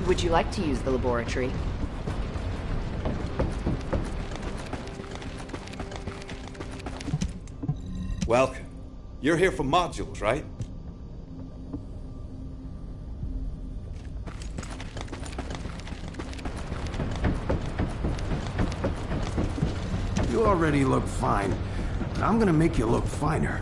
Would you like to use the laboratory? Welcome. You're here for modules, right? You already look fine, but I'm gonna make you look finer.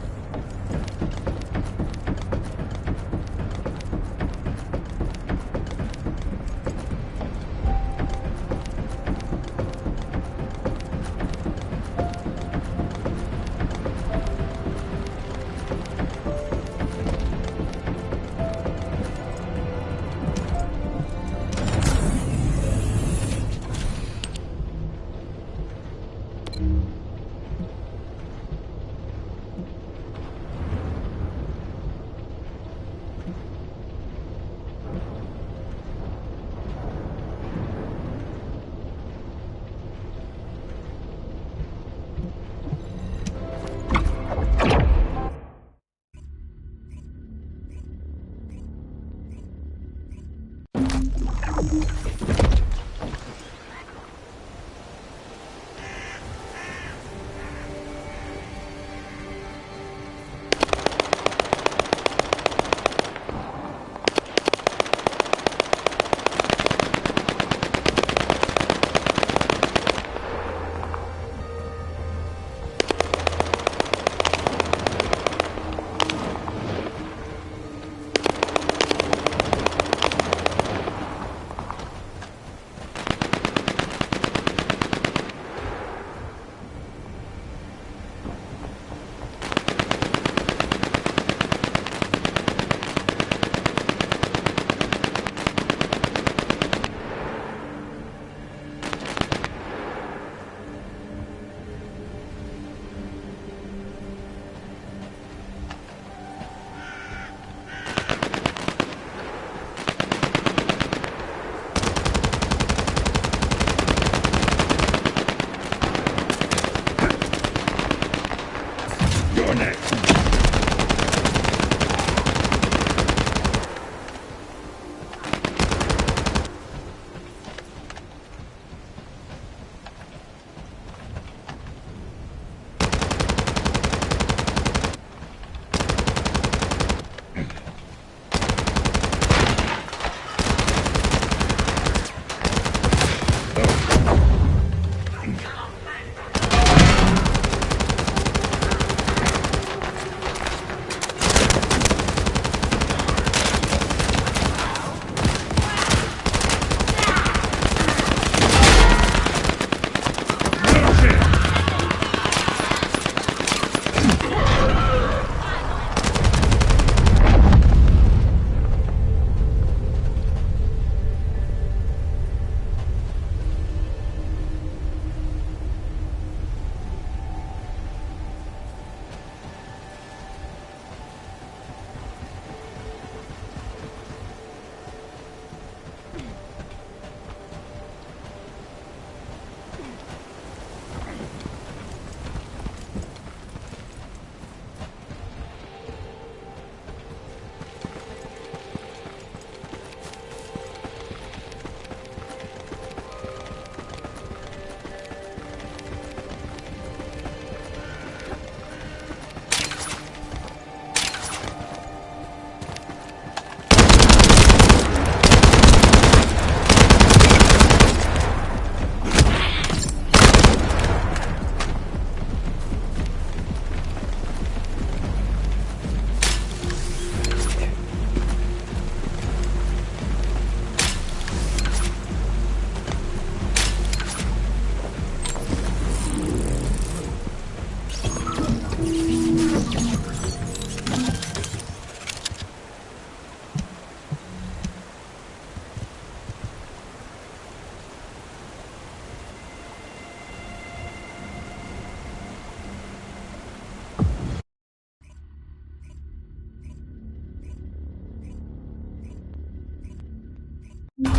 This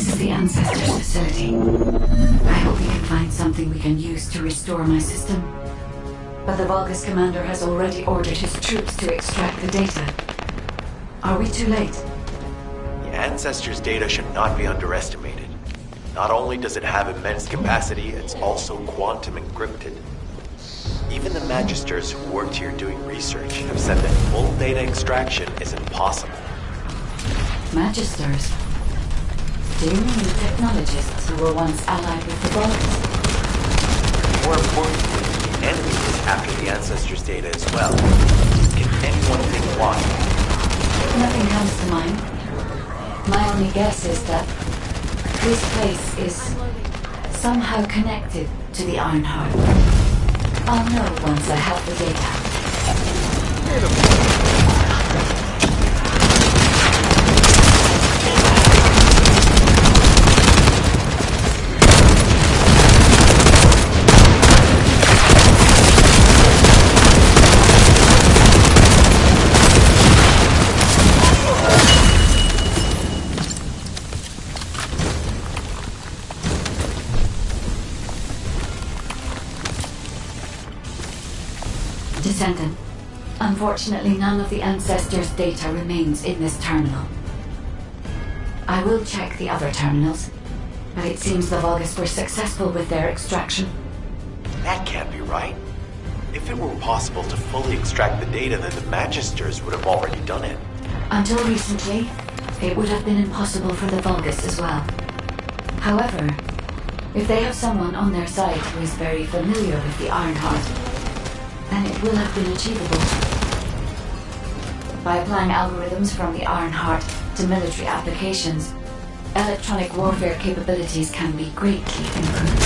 is the Ancestors facility. I hope we can find something we can use to restore my system. But the Vulgus commander has already ordered his troops to extract the data. Are we too late? The Ancestors' data should not be underestimated. Not only does it have immense capacity, it's also quantum encrypted. Even the Magisters who worked here doing research have said that full data extraction is impossible. Magisters? Do you mean the technologists who were once allied with the Vulgus? More importantly, the enemy is after the Ancestors' data as well. Can anyone think why? Nothing comes to mind. My only guess is that this place is somehow connected to the Ironheart. I'll know once I have the data. Descendant. Unfortunately, none of the Ancestors' data remains in this terminal. I will check the other terminals, but it seems the Vulgus were successful with their extraction. That can't be right. If it were possible to fully extract the data, then the Magisters would have already done it. Until recently, it would have been impossible for the Vulgus as well. However, if they have someone on their side who is very familiar with the Ironheart, then it will have been achievable. By applying algorithms from the Ironheart to military applications, electronic warfare capabilities can be greatly improved.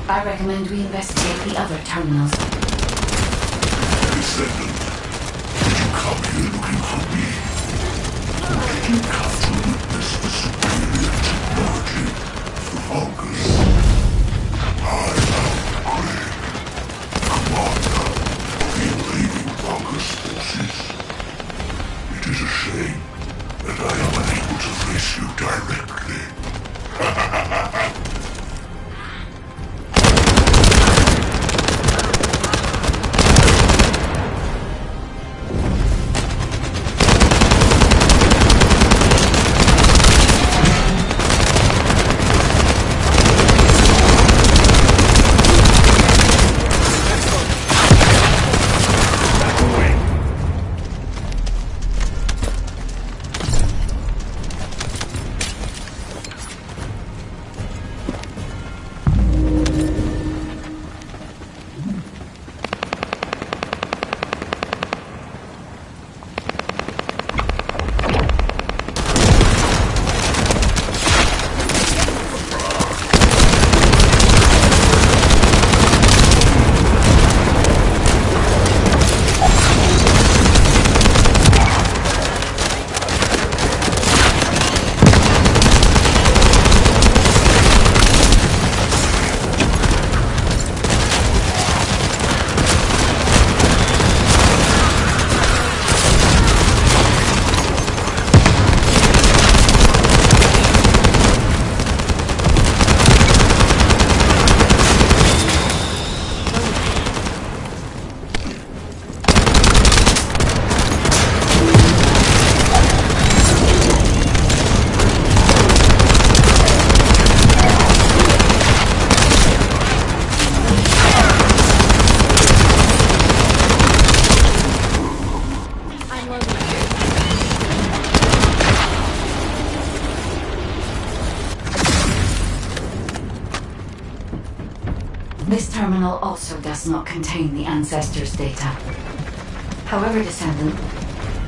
I recommend we investigate the other terminals. Descendant, did you come here looking for me? You have to witness the superior technology of the Vulgus. I am Gray, commander of the invading Vulgus forces. It is a shame that I am unable to face you directly. This terminal also does not contain the Ancestors' data. However, Descendant,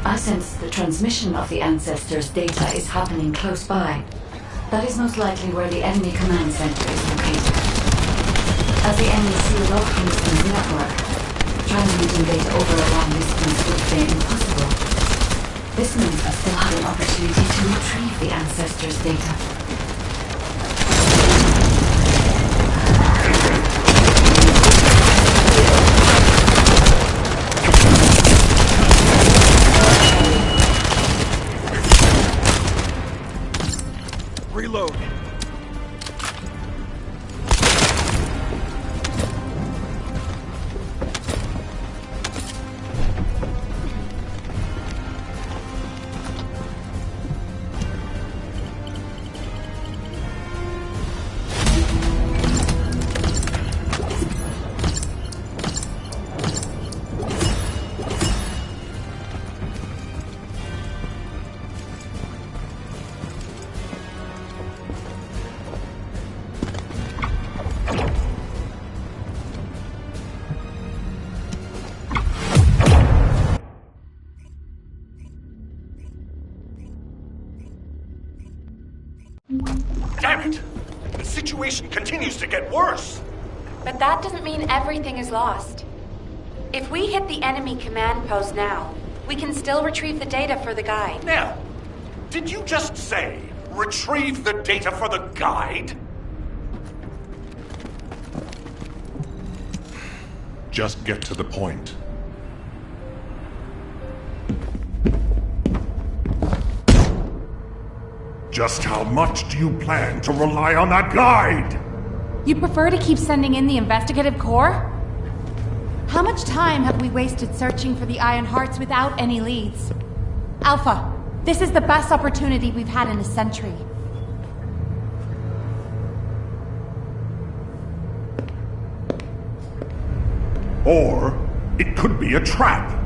I sense the transmission of the Ancestors' data is happening close by. That is most likely where the enemy command center is located. As the enemy sealed off Kingston's network, transmitting data over a long distance would have been impossible. This means we still have an opportunity to retrieve the Ancestors' data. situation continues to get worse. But that doesn't mean everything is lost. If we hit the enemy command post now, we can still retrieve the data for the guide. Now, did you just say, retrieve the data for the guide? Just get to the point. Just how much do you plan to rely on that guide? You prefer to keep sending in the investigative corps? How much time have we wasted searching for the Iron Hearts without any leads? Alpha, this is the best opportunity we've had in a century. Or it could be a trap.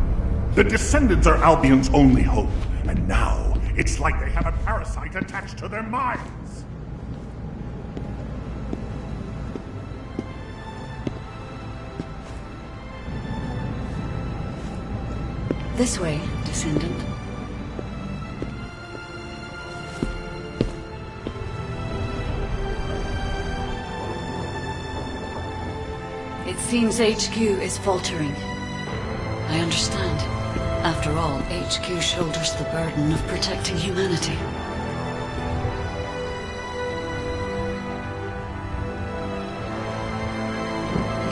The descendants are Albion's only hope, and now it's like they have a parasite attached to their minds. This way, descendant. It seems HQ is faltering. I understand. After all, HQ shoulders the burden of protecting humanity.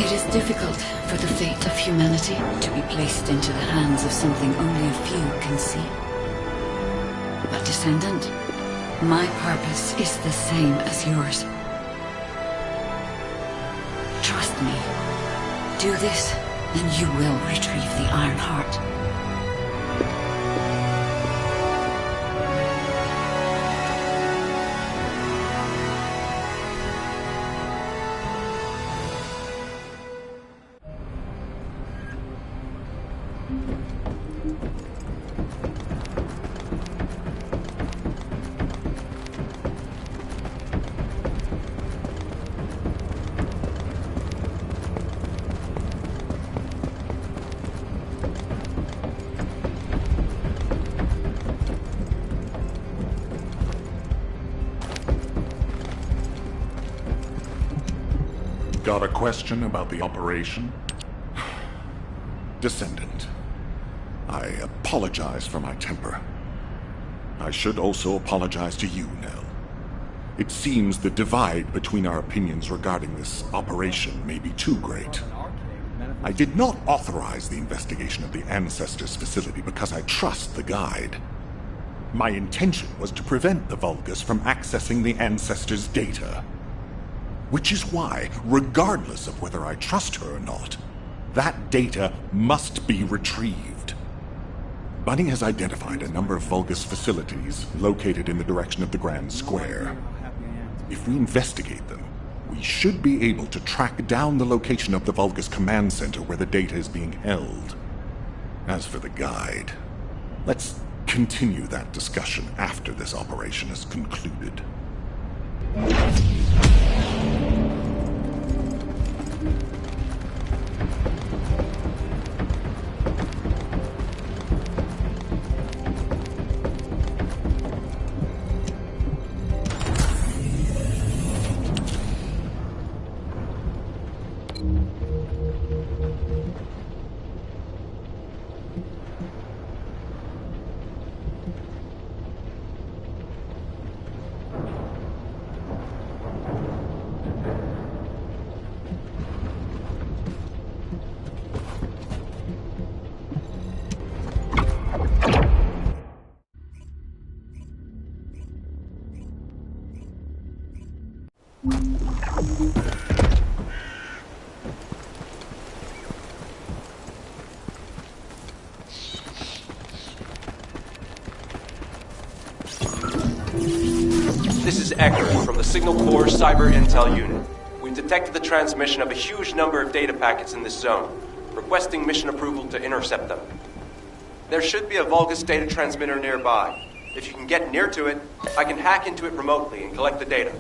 It is difficult for the fate of humanity to be placed into the hands of something only a few can see. But descendant, my purpose is the same as yours. Trust me. Do this, and you will retrieve the Iron Heart. Got a question about the operation? Descendant, I apologize for my temper. I should also apologize to you, Nell. It seems the divide between our opinions regarding this operation may be too great. I did not authorize the investigation of the Ancestors facility because I trust the guide. My intention was to prevent the Vulgus from accessing the Ancestors' data. Which is why, regardless of whether I trust her or not, that data must be retrieved. Bunny has identified a number of Vulgus facilities located in the direction of the Grand Square. If we investigate them, we should be able to track down the location of the Vulgus command center where the data is being held. As for the guide, let's continue that discussion after this operation is concluded. This is Ecker from the Signal Corps Cyber Intel Unit. We've detected the transmission of a huge number of data packets in this zone, requesting mission approval to intercept them. There should be a Vulgus data transmitter nearby. If you can get near to it, I can hack into it remotely and collect the data.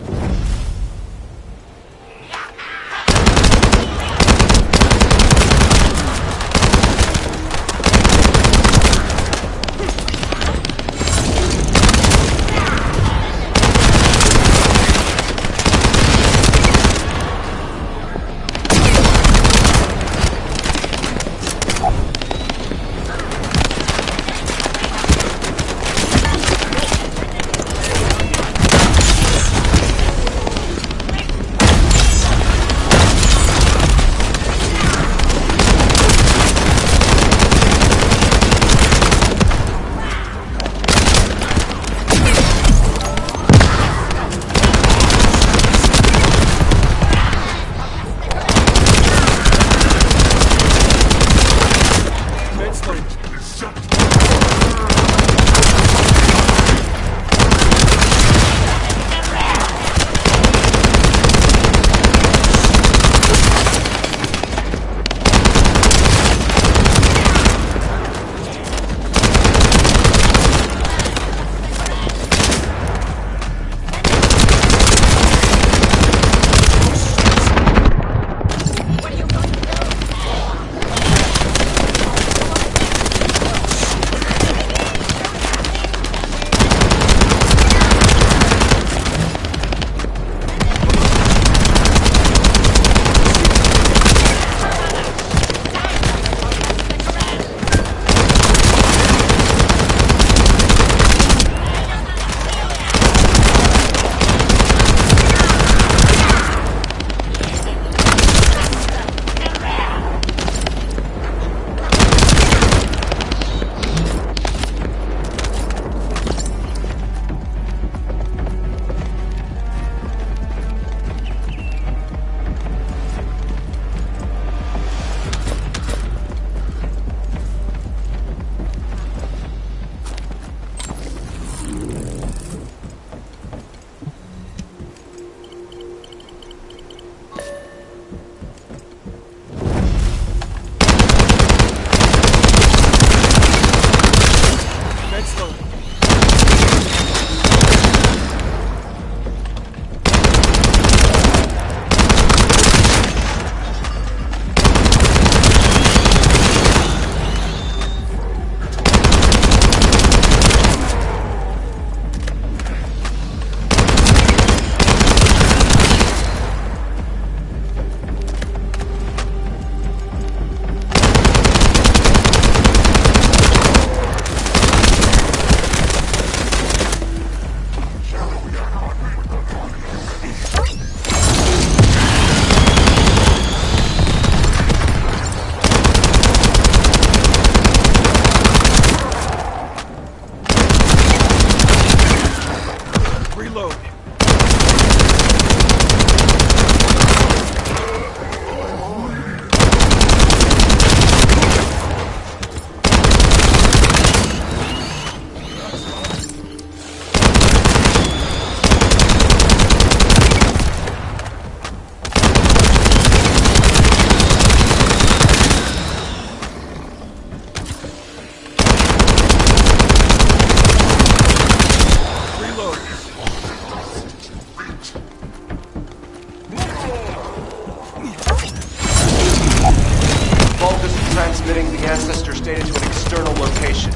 transmitting the Ancestors' data to an external location.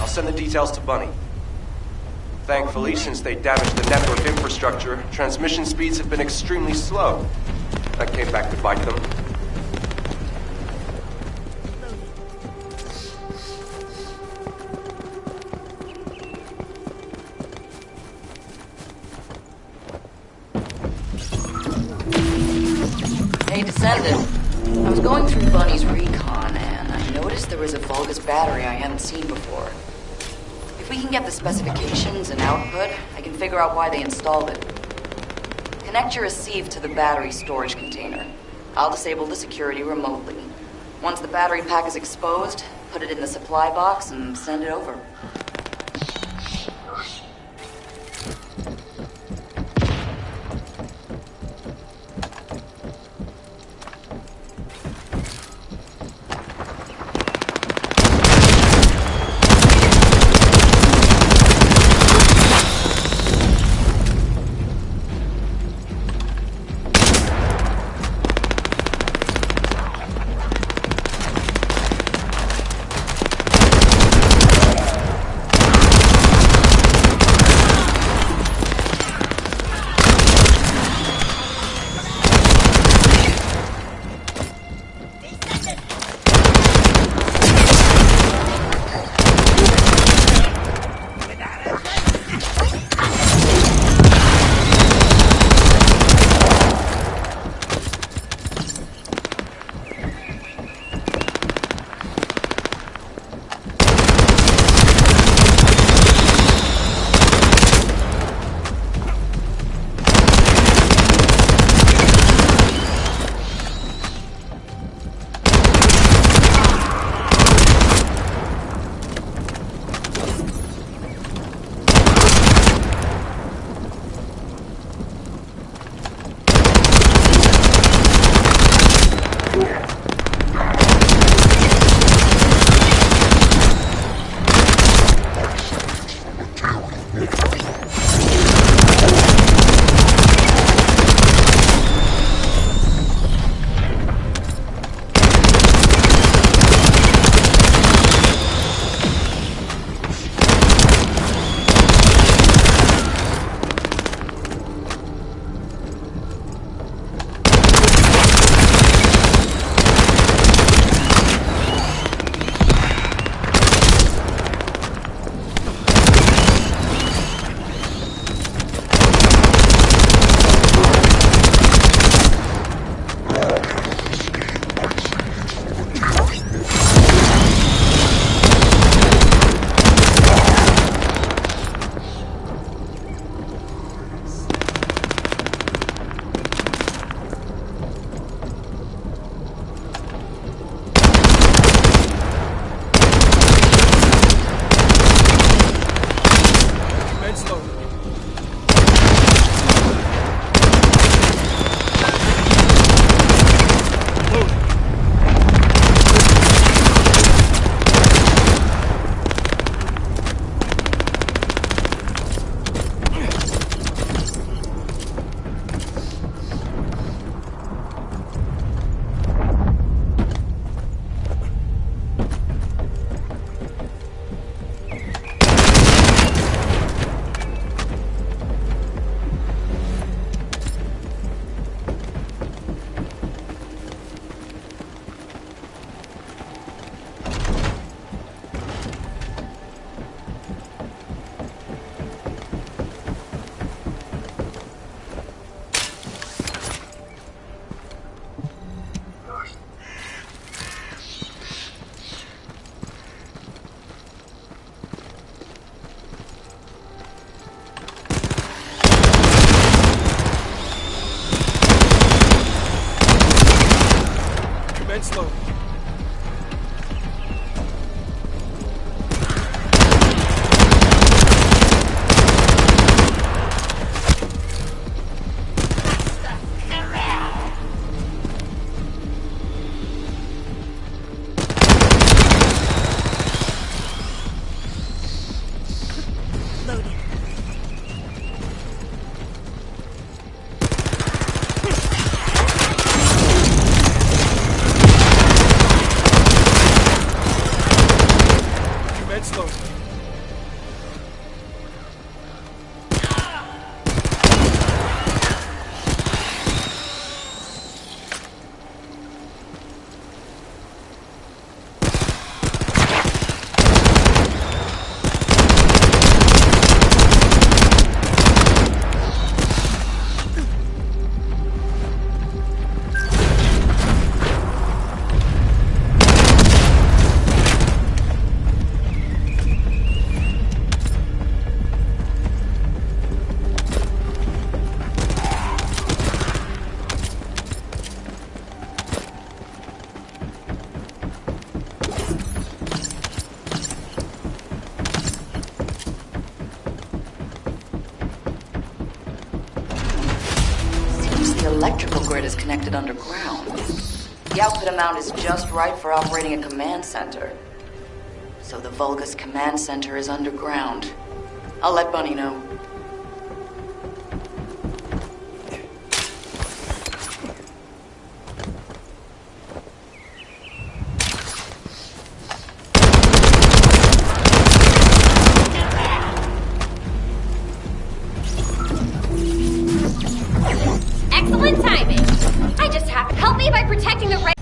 I'll send the details to Bunny. Thankfully, since they damaged the network infrastructure, transmission speeds have been extremely slow. That came back to bite them. Hey, Descendant. I was going through Bunny's recon, and I noticed there was a Vulgus battery I hadn't seen before. If we can get the specifications and output, I can figure out why they installed it. Connect your receive to the battery storage container. I'll disable the security remotely. Once the battery pack is exposed, put it in the supply box and send it over. turret is connected underground. The output amount is just right for operating a command center. So the Vulgus command center is underground. I'll let Bunny know. Excellent timing. I just happened. Help me by protecting the right.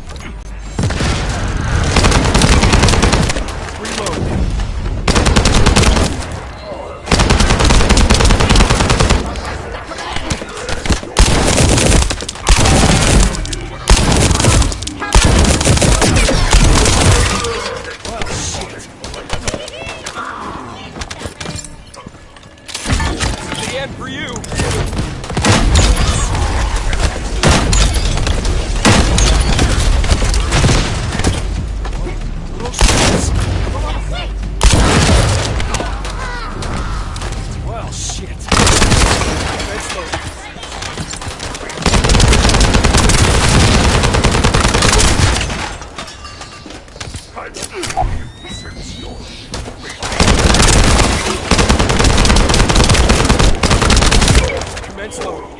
The end for you. Well, shit. Let's go. Commence loading.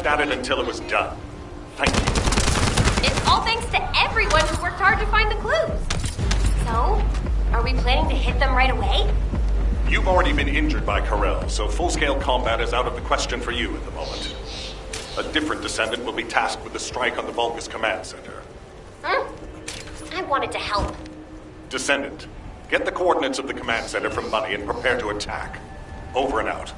at it until it was done. Thank you. It's all thanks to everyone who worked hard to find the clues. So, are we planning to hit them right away? You've already been injured by Karel, so full-scale combat is out of the question for you at the moment. A different descendant will be tasked with the strike on the Vulgus Command Center. I wanted to help. Descendant, get the coordinates of the command center from Bunny and prepare to attack. Over and out.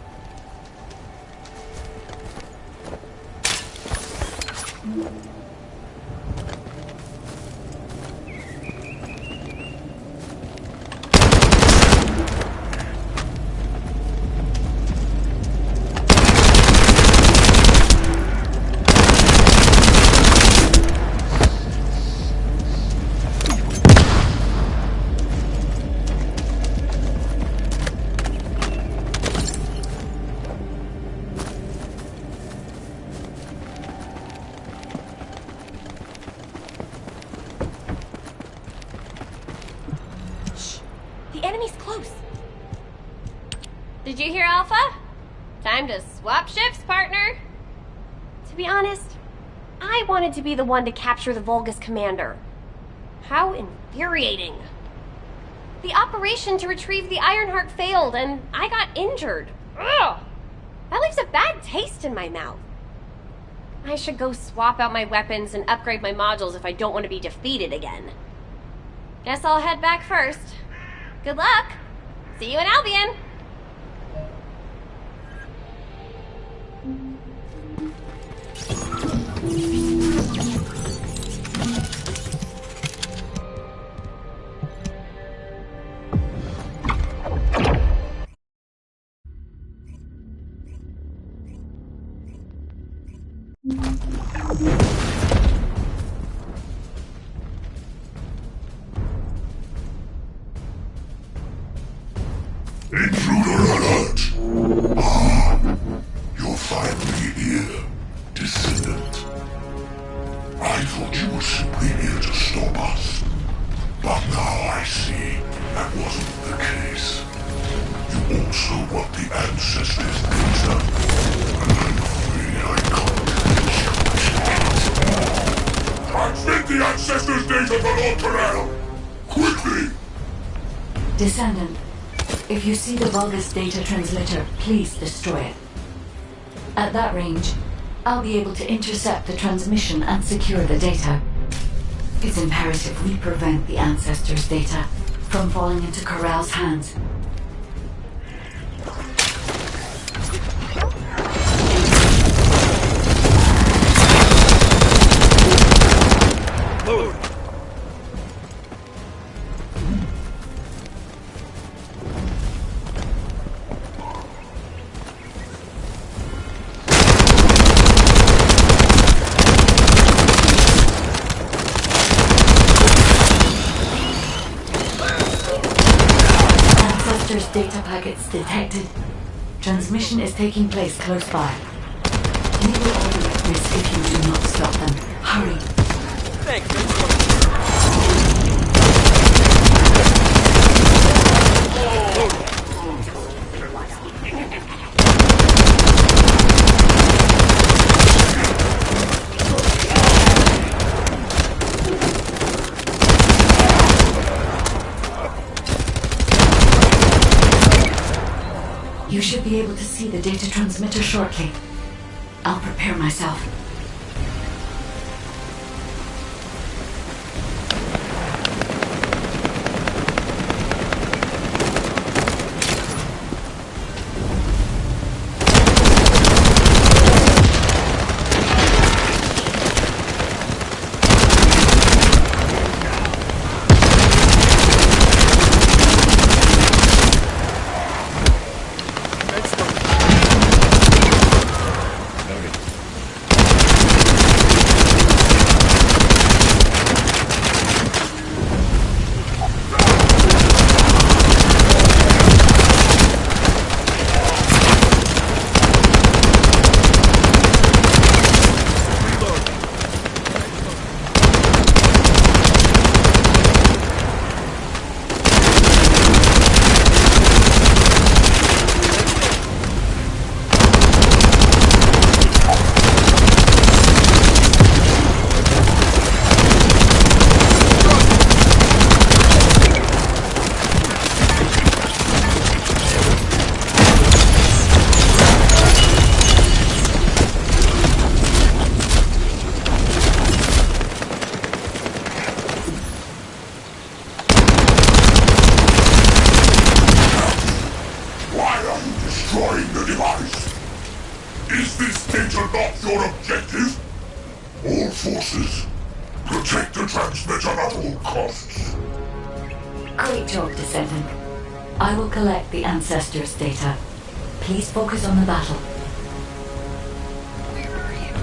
The enemy's close. Did you hear, Alpha? Time to swap shifts, partner. To be honest, I wanted to be the one to capture the Vulgus commander. How infuriating. The operation to retrieve the Ironheart failed, and I got injured. Ugh! That leaves a bad taste in my mouth. I should go swap out my weapons and upgrade my modules if I don't want to be defeated again. Guess I'll head back first. Good luck! See you in Albion! Intruder alert! You're finally here, descendant. I thought you were simply here to stop us. But now I see that wasn't the case. You also want the ancestors' data, and I'm afraid I can't. Transmit the ancestors' data for Lord Karel! Quickly! Descendant, if you see the Vulgus data transmitter, please destroy it. At that range, I'll be able to intercept the transmission and secure the data. It's imperative we prevent the ancestors' data from falling into Karel's hands. Load! Data packets detected. Transmission is taking place close by. We will all be at risk if you do not stop them. Hurry. Thanks. You should be able to see the data transmitter shortly. I'll prepare myself. Is this data not your objective? All forces, protect the transmitter at all costs. Great job, Descendant. I will collect the Ancestors' data. Please focus on the battle. Where are you?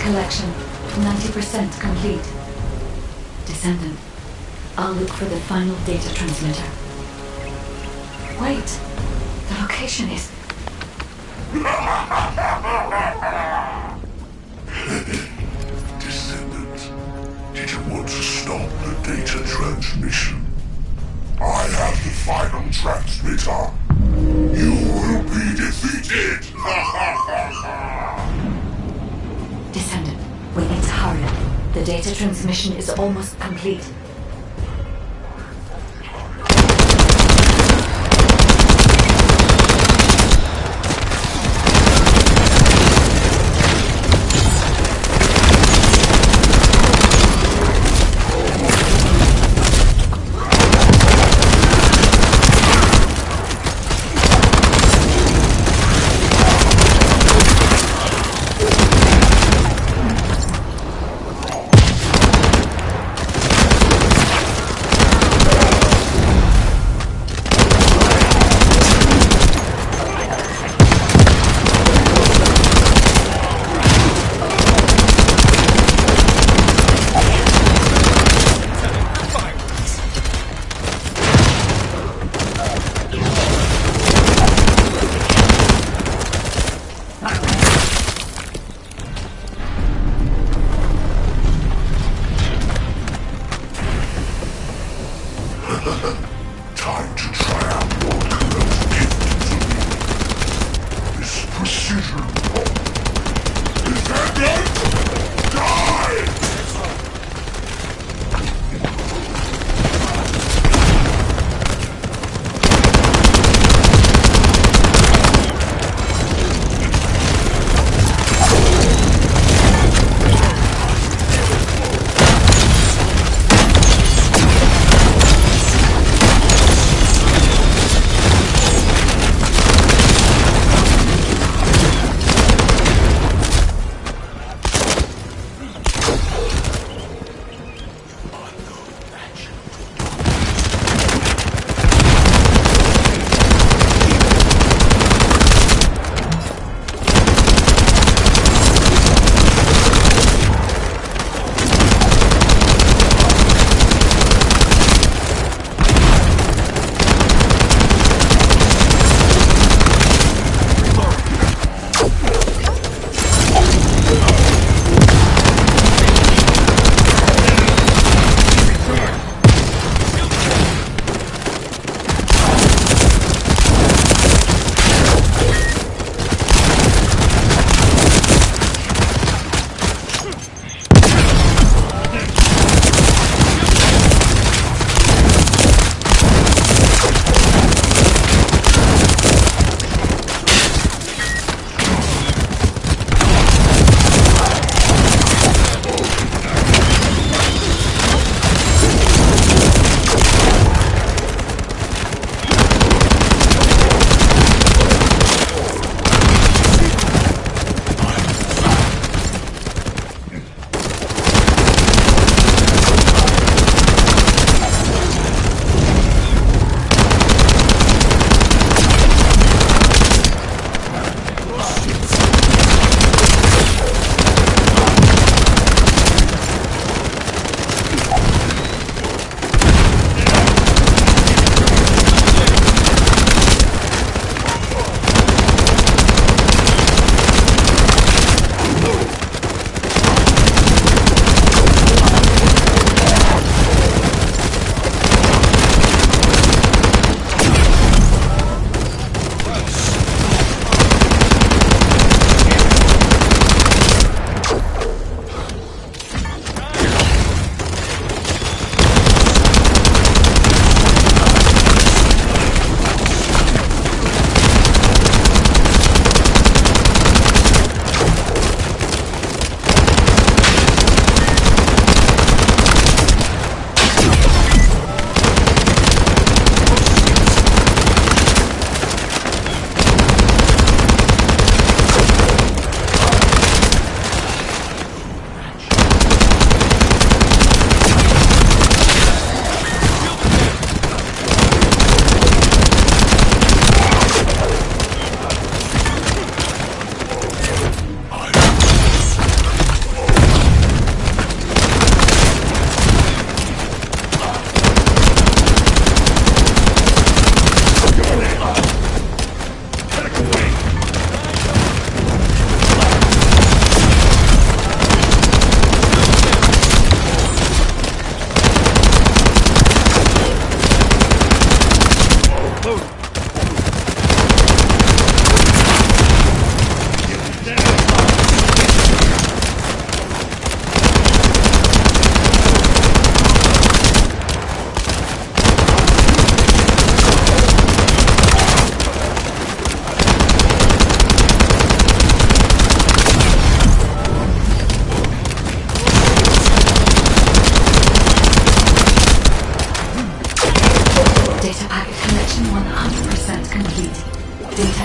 Collection 90% complete. Descendant, I'll look for the final data transmitter. Wait, the location is... Descendant, did you want to stop the data transmission? I have the final transmitter. You will be defeated! Descendant, we need to hurry. The data transmission is almost complete.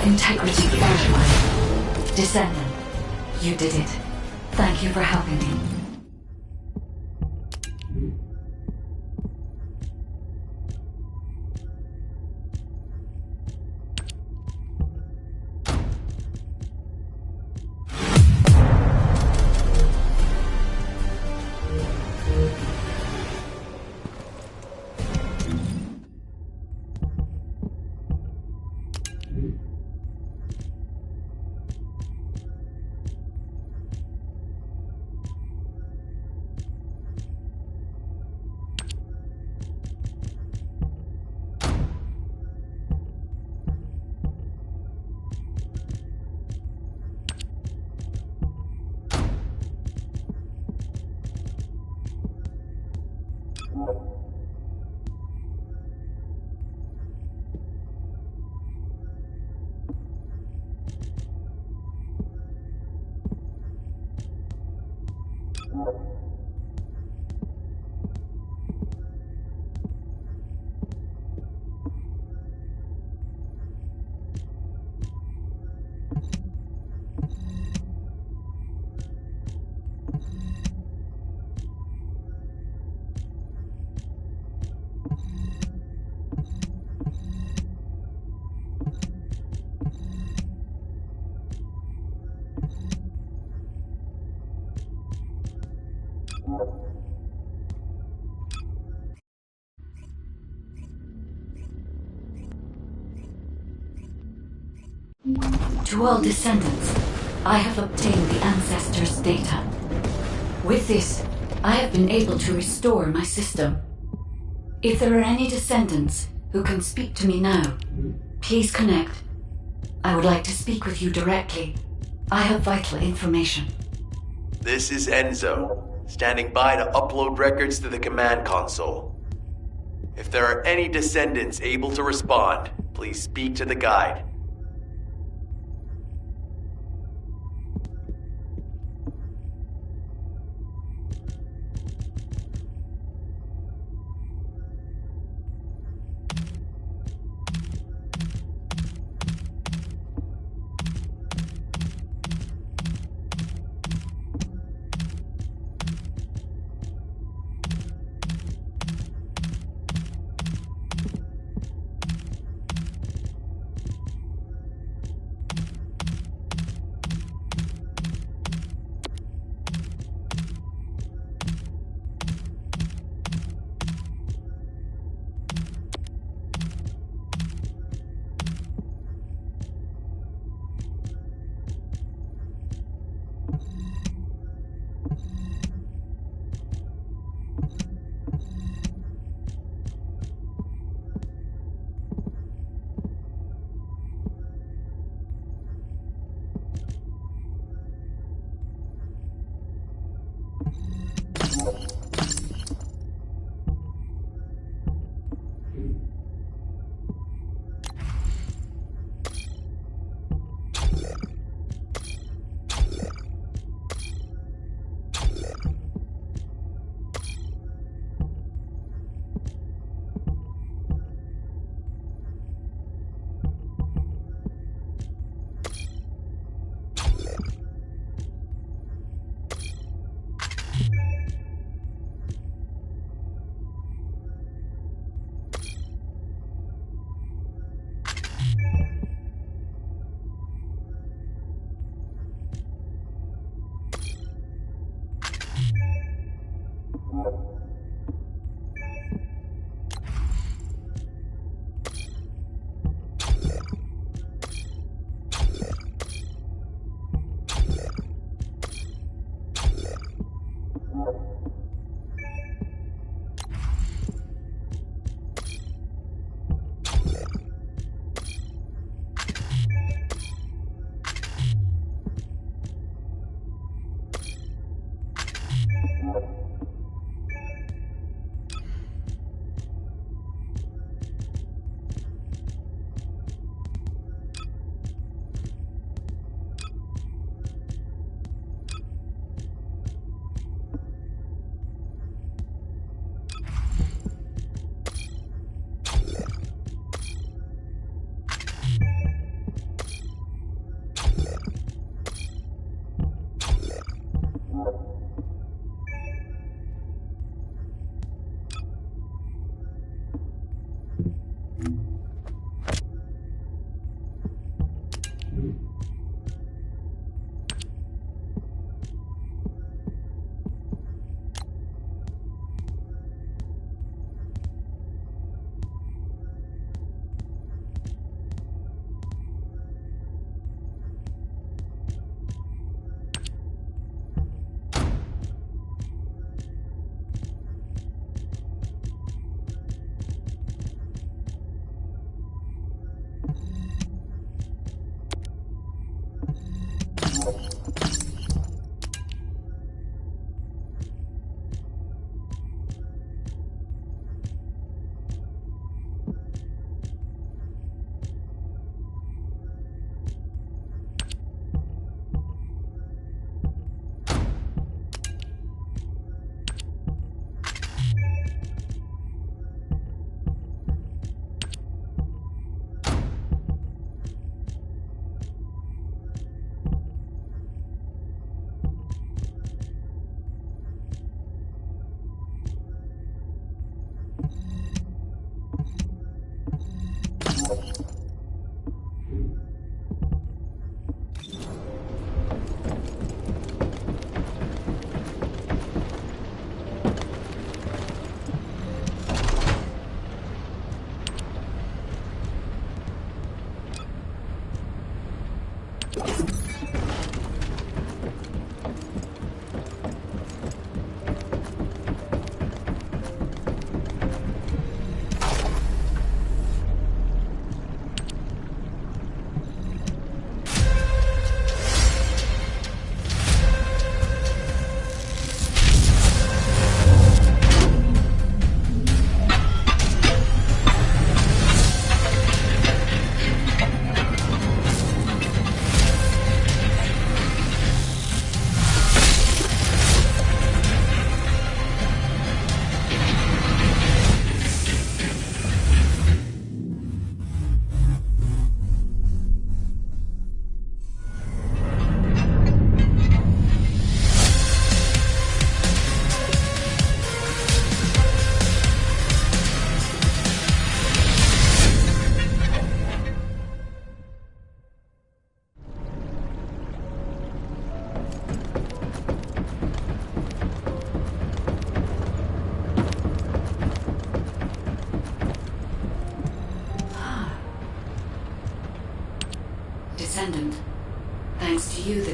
integrity verified. Descendant, you did it. Thank you for helping me. To all descendants, I have obtained the ancestors' data. With this, I have been able to restore my system. If there are any descendants who can speak to me now, please connect. I would like to speak with you directly. I have vital information. This is Enzo, standing by to upload records to the command console. If there are any descendants able to respond, please speak to the guide.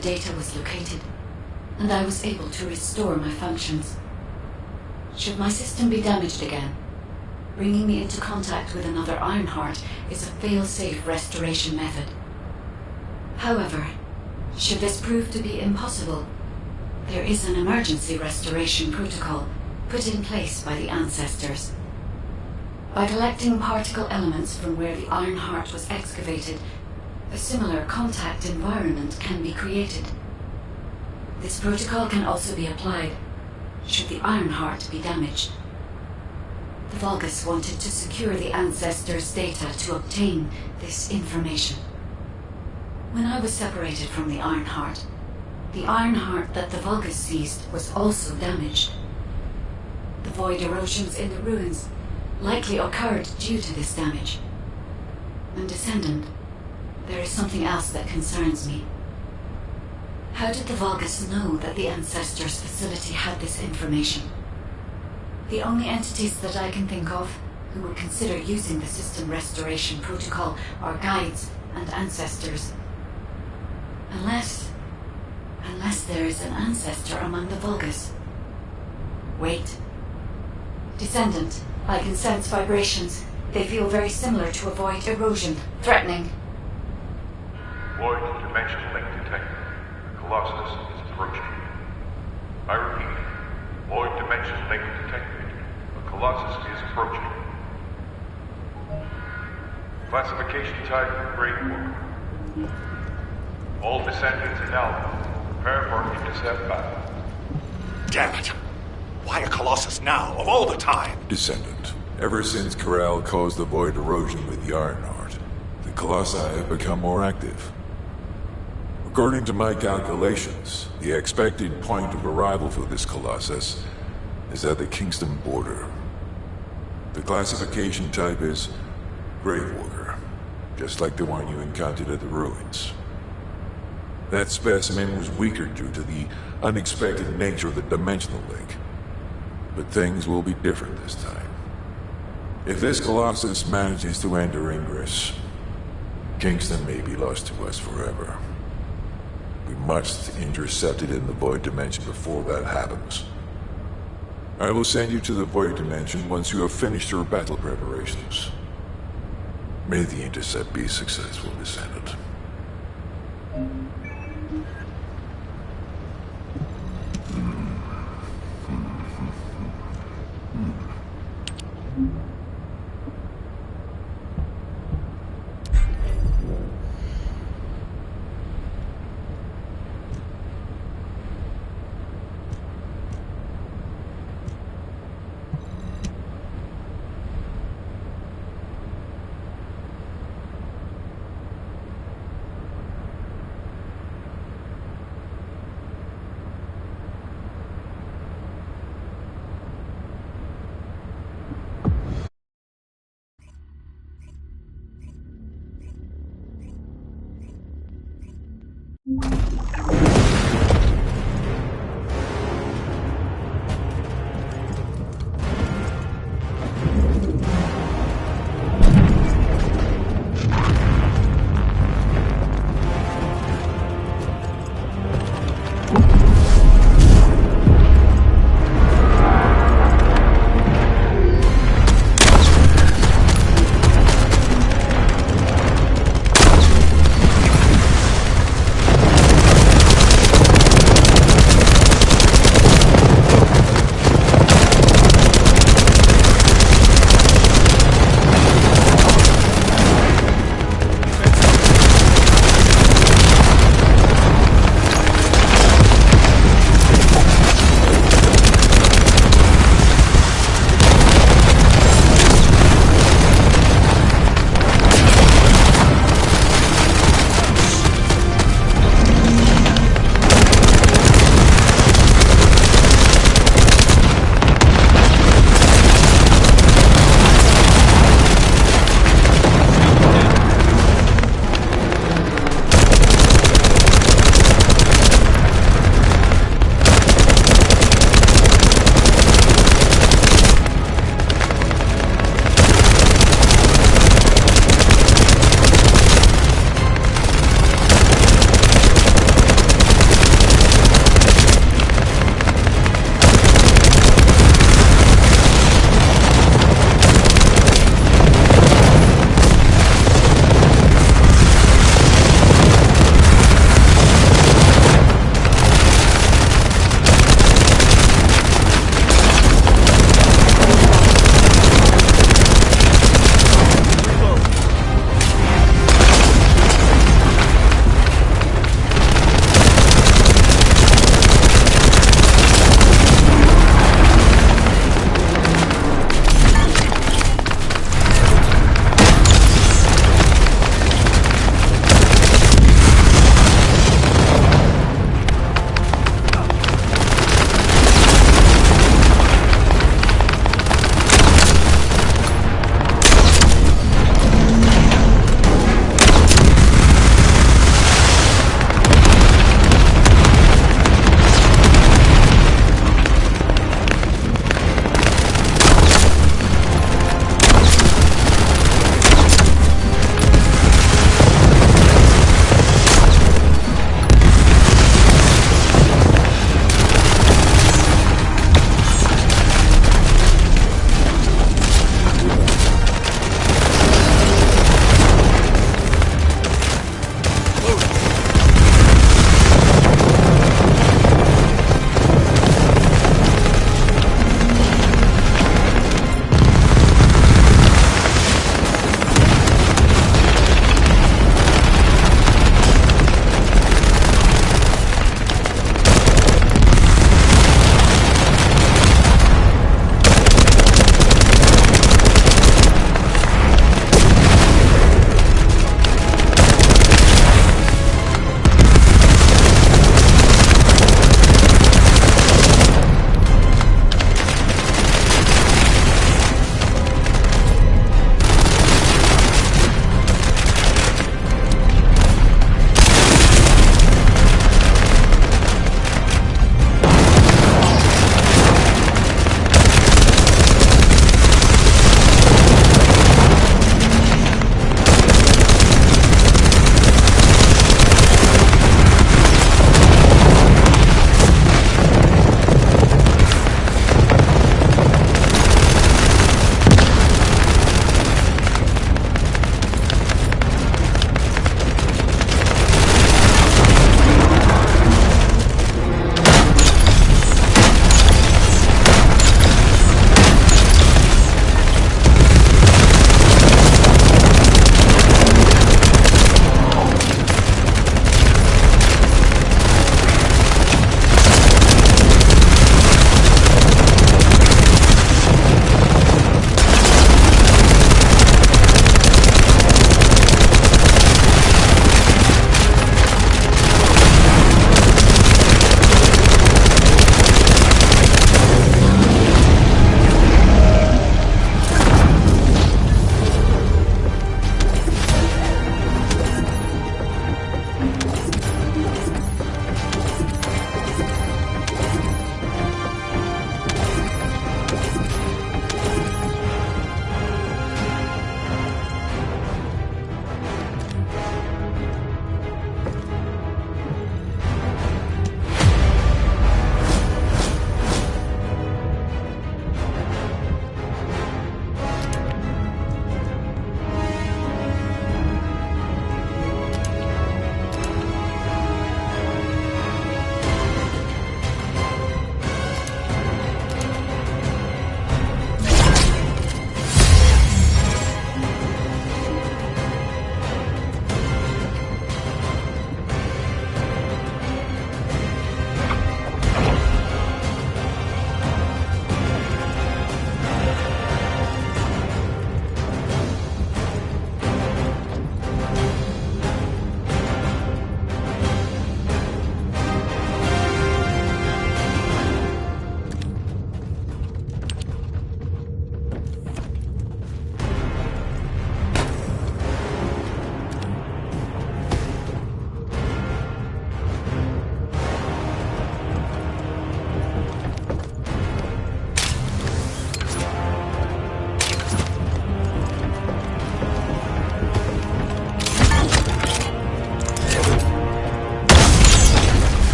data was located, and I was able to restore my functions. Should my system be damaged again, bringing me into contact with another Ironheart is a fail-safe restoration method. However, should this prove to be impossible, there is an emergency restoration protocol put in place by the ancestors. By collecting particle elements from where the Ironheart was excavated, a similar contact environment can be created. This protocol can also be applied should the Ironheart be damaged. The Vulgus wanted to secure the ancestors' data to obtain this information. When I was separated from the Ironheart that the Vulgus seized was also damaged. The void erosions in the ruins likely occurred due to this damage. And Descendant, there is something else that concerns me. How did the Vulgus know that the Ancestors' facility had this information? The only entities that I can think of who would consider using the system restoration protocol are guides and ancestors. Unless there is an ancestor among the Vulgus. Wait. Descendant, I can sense vibrations. They feel very similar to a void erosion. Threatening. Void dimension link detected. The Colossus is approaching. I repeat, void dimension link detected. The Colossus is approaching. Classification type, Great War. All descendants in Alpha, prepare for intercept battle. Damn it! Why a Colossus now, of all the time? Descendant, ever since Corral caused the void erosion with the Ironheart, the Colossi have become more active. According to my calculations, the expected point of arrival for this Colossus is at the Kingston border. The classification type is Grey Water, just like the one you encountered at the ruins. That specimen was weaker due to the unexpected nature of the dimensional link. But things will be different this time. If this Colossus manages to enter Ingress, Kingston may be lost to us forever. We must intercept it in the Void Dimension before that happens. I will send you to the Void Dimension once you have finished your battle preparations. May the intercept be successful, Descendant.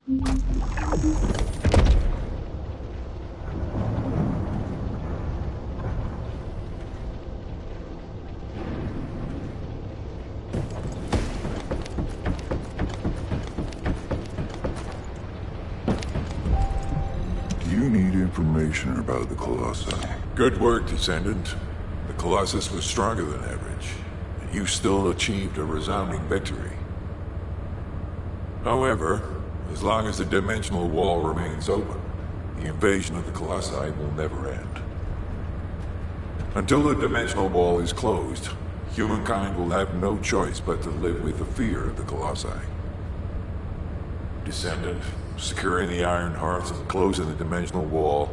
Do you need information about the Colossi? Good work, Descendant. The Colossus was stronger than average, and you still achieved a resounding victory. However, as long as the dimensional wall remains open, the invasion of the Colossi will never end. Until the dimensional wall is closed, humankind will have no choice but to live with the fear of the Colossi. Descendant, securing the Iron Hearts and closing the dimensional wall,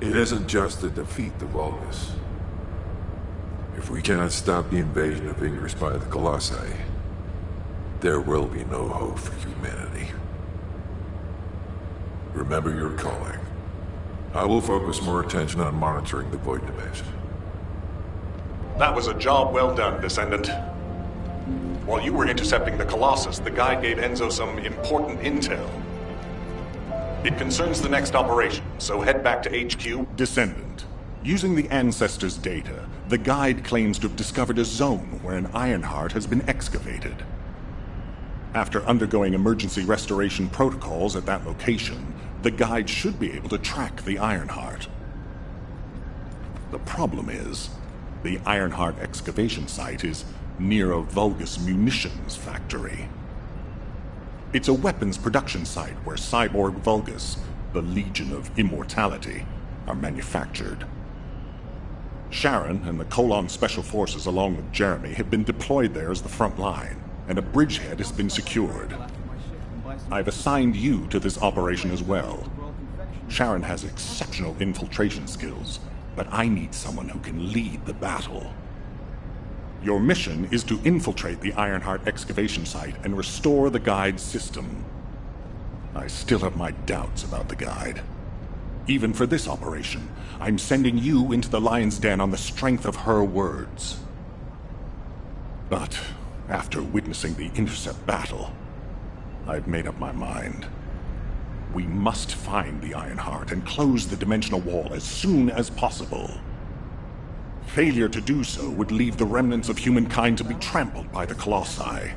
it isn't just to defeat the Vulgus. If we cannot stop the invasion of Ingress by the Colossi, there will be no hope for humanity. Remember your calling. I will focus more attention on monitoring the Void Dimension. That was a job well done, Descendant. While you were intercepting the Colossus, the guide gave Enzo some important intel. It concerns the next operation, so head back to HQ. Descendant. Using the Ancestors' data, the guide claims to have discovered a zone where an Ironheart has been excavated. After undergoing emergency restoration protocols at that location, the guide should be able to track the Ironheart. The problem is, the Ironheart excavation site is near a Vulgus munitions factory. It's a weapons production site where cyborg Vulgus, the Legion of Immortality, are manufactured. Sharon and the Colon Special Forces along with Jeremy have been deployed there as the front line, and a bridgehead has been secured. I've assigned you to this operation as well. Sharon has exceptional infiltration skills, but I need someone who can lead the battle. Your mission is to infiltrate the Ironheart excavation site and restore the guide's system. I still have my doubts about the guide. Even for this operation, I'm sending you into the Lion's Den on the strength of her words. But after witnessing the intercept battle, I've made up my mind. We must find the Ironheart and close the dimensional wall as soon as possible. Failure to do so would leave the remnants of humankind to be trampled by the Colossi,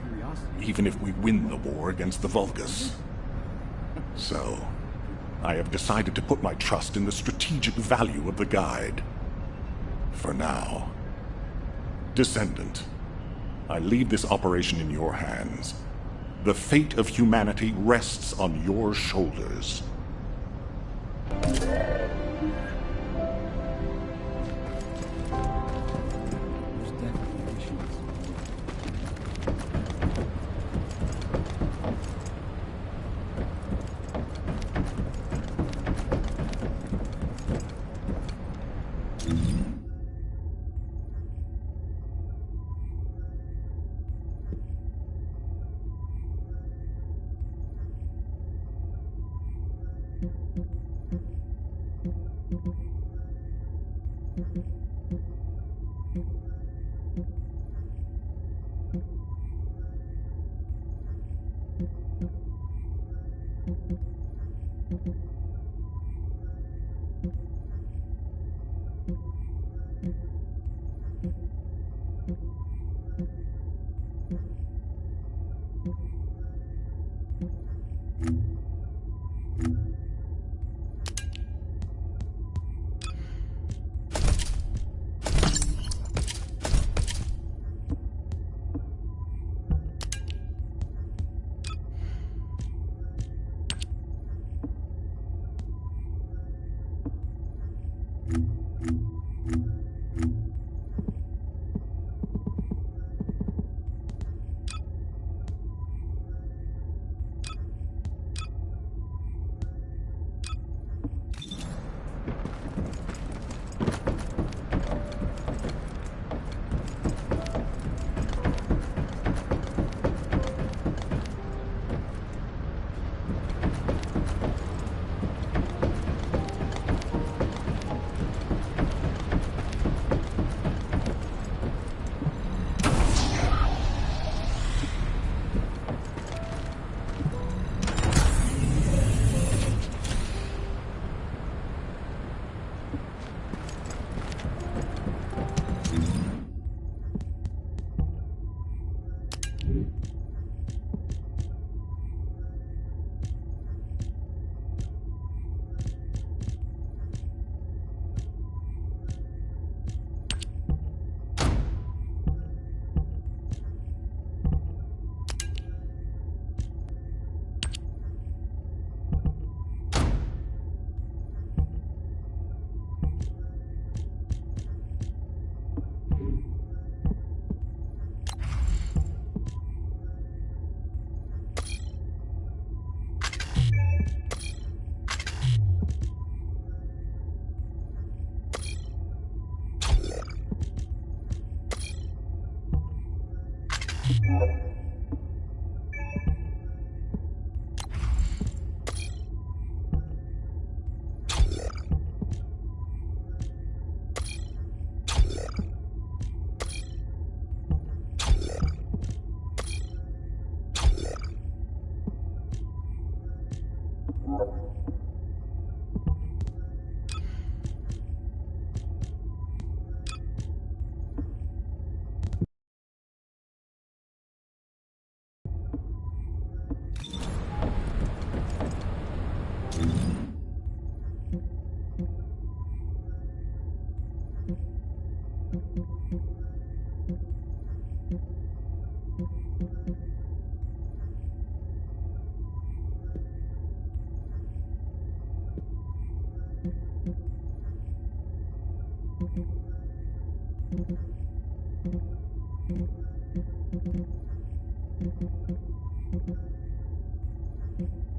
even if we win the war against the Vulgus. So, I have decided to put my trust in the strategic value of the guide. For now. Descendant, I leave this operation in your hands. The fate of humanity rests on your shoulders.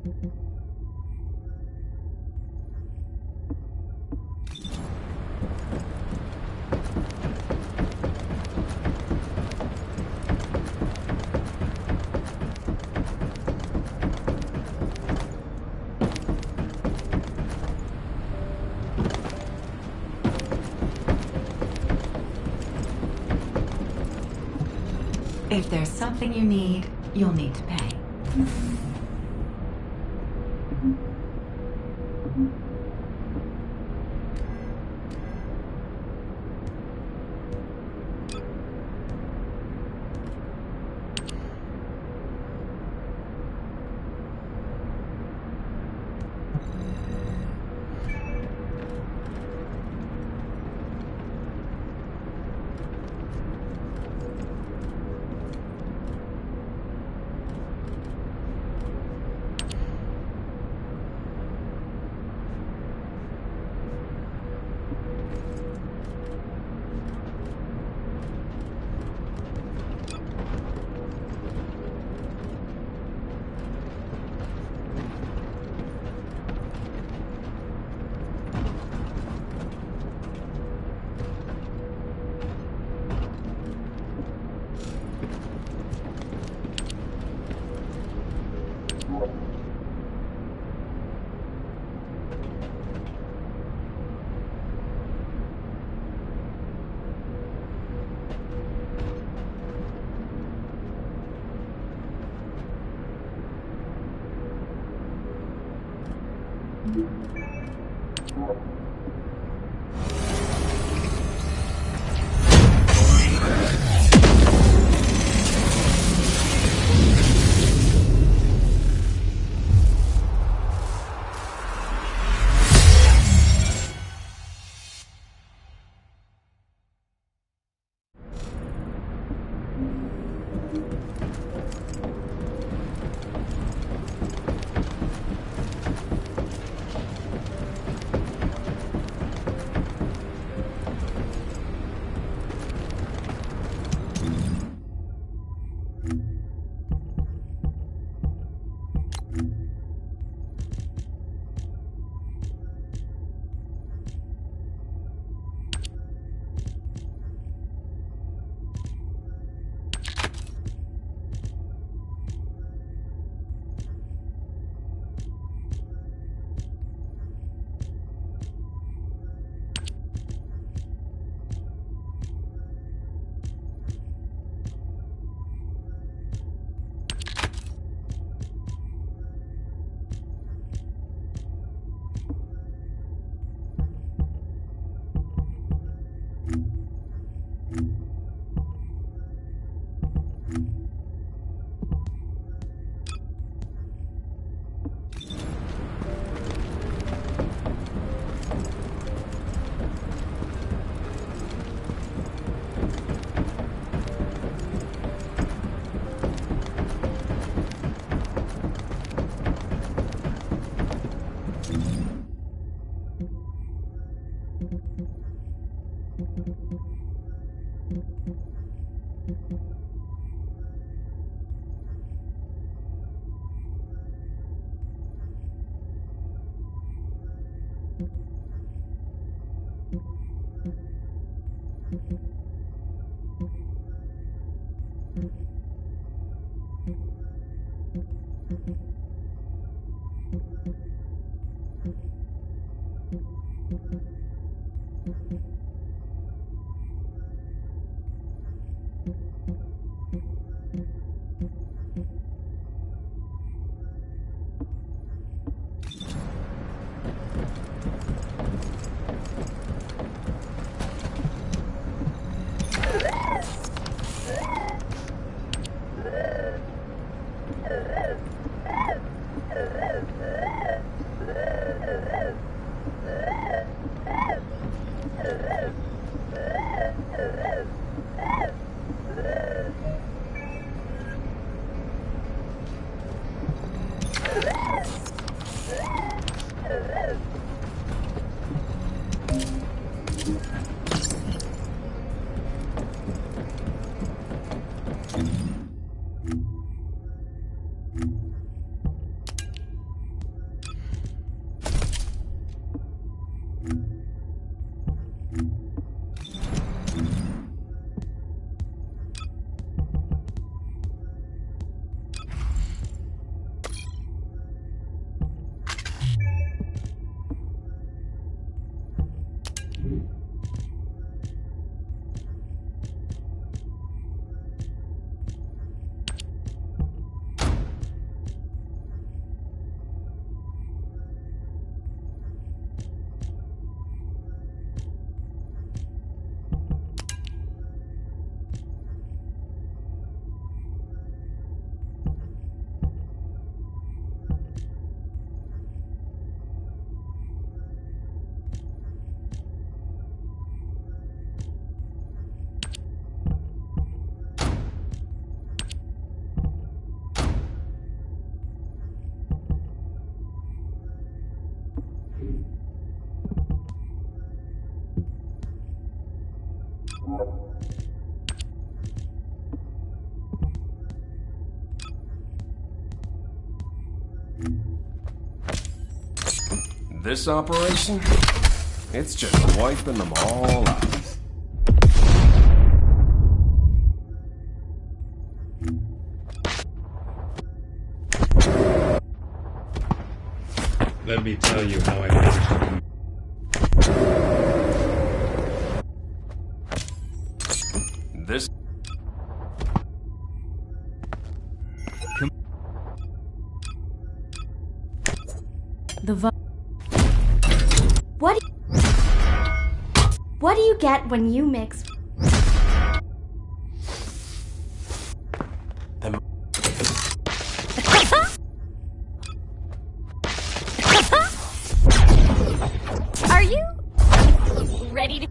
If there's something you need, you'll need to pay. This operation? It's just wiping them all out. Let me tell you how I managed to... This... What do you get when you mix... Are you ready to...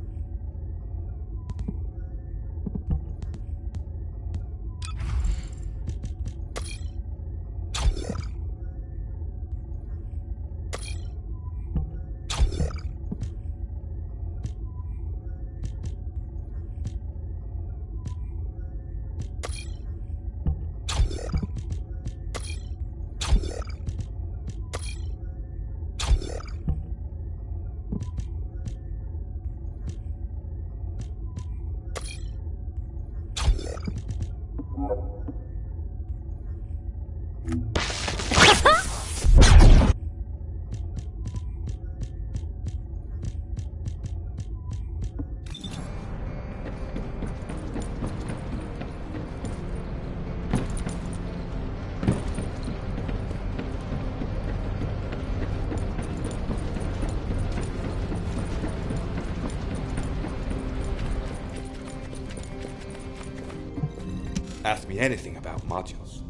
Ask me anything about modules.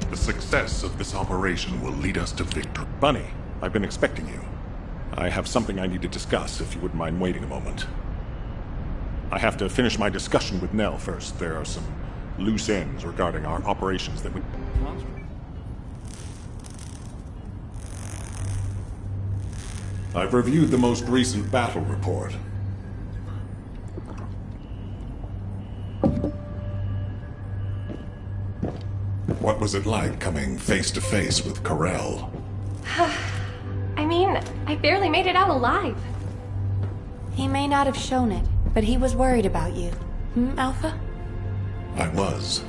The success of this operation will lead us to victory. Bunny, I've been expecting you. I have something I need to discuss, if you wouldn't mind waiting a moment. I have to finish my discussion with Nell first. There are some loose ends regarding our operations that we... I've reviewed the most recent battle report. What was it like coming face to face with Corell? I mean, I barely made it out alive. He may not have shown it, but he was worried about you. Alpha? I was.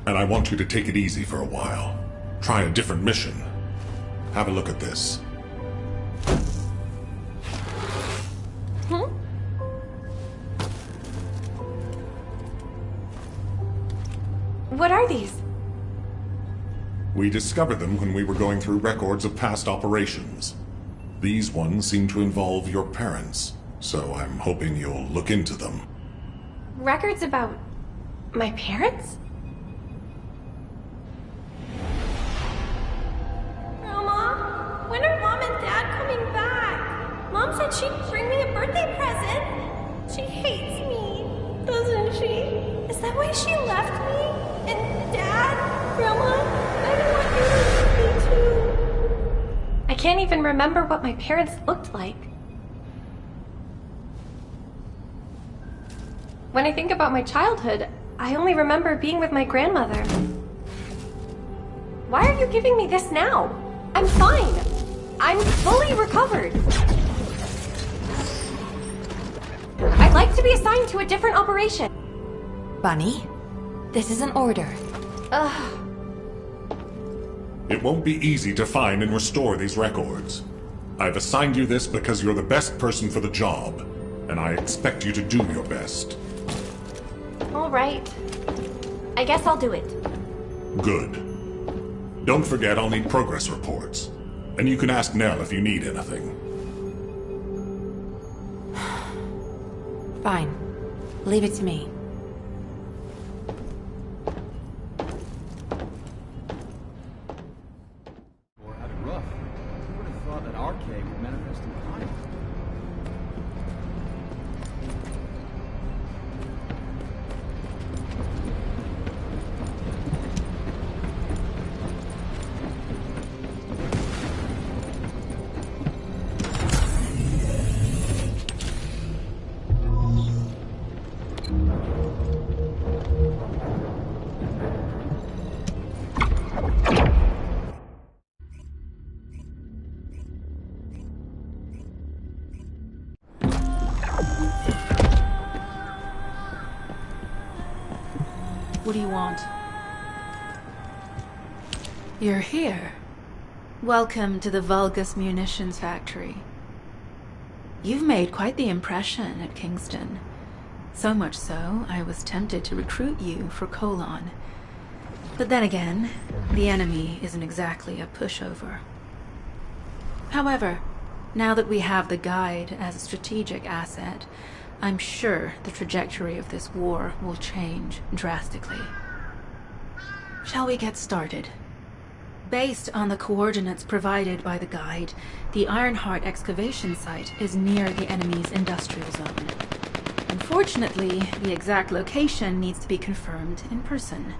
And I want you to take it easy for a while. Try a different mission. Have a look at this. What are these? We discovered them when we were going through records of past operations. These ones seem to involve your parents, so I'm hoping you'll look into them. Records about my parents? Grandma, when are Mom and Dad coming back? Mom said she'd bring me a birthday present. She hates me, doesn't she? Is that why she left me? And Dad, Grandma, I don't want you to leave me too. I can't even remember what my parents looked like. When I think about my childhood, I only remember being with my grandmother. Why are you giving me this now? I'm fine. I'm fully recovered. I'd like to be assigned to a different operation. Bunny, this is an order. Ugh. It won't be easy to find and restore these records. I've assigned you this because you're the best person for the job, and I expect you to do your best. All right. I guess I'll do it. Good. Don't forget I'll need progress reports. And you can ask Nell if you need anything. Fine. Leave it to me. Rough. Who would have thought that RK would manifest in kind? What do you want? You're here. Welcome to the Vulgus Munitions Factory. You've made quite the impression at Kingston. So much so, I was tempted to recruit you for Colon. But then again, the enemy isn't exactly a pushover. However, now that we have the Guide as a strategic asset, I'm sure the trajectory of this war will change drastically. Shall we get started? Based on the coordinates provided by the Guide, the Ironheart excavation site is near the enemy's industrial zone. Unfortunately, the exact location needs to be confirmed in person.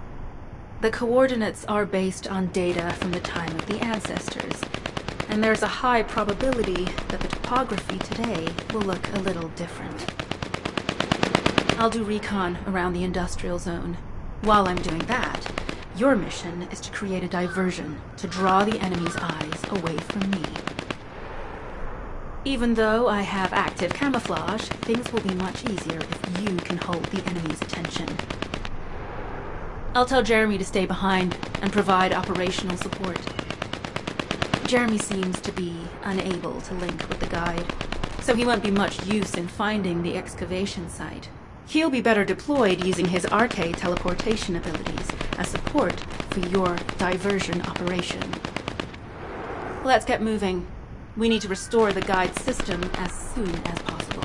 The coordinates are based on data from the time of the ancestors, and there's a high probability that the topography today will look a little different. I'll do recon around the industrial zone. While I'm doing that, your mission is to create a diversion to draw the enemy's eyes away from me. Even though I have active camouflage, things will be much easier if you can hold the enemy's attention. I'll tell Jeremy to stay behind and provide operational support. Jeremy seems to be unable to link with the Guide, so he won't be much use in finding the excavation site. He'll be better deployed using his RK teleportation abilities as support for your diversion operation. Let's get moving. We need to restore the Guide system as soon as possible.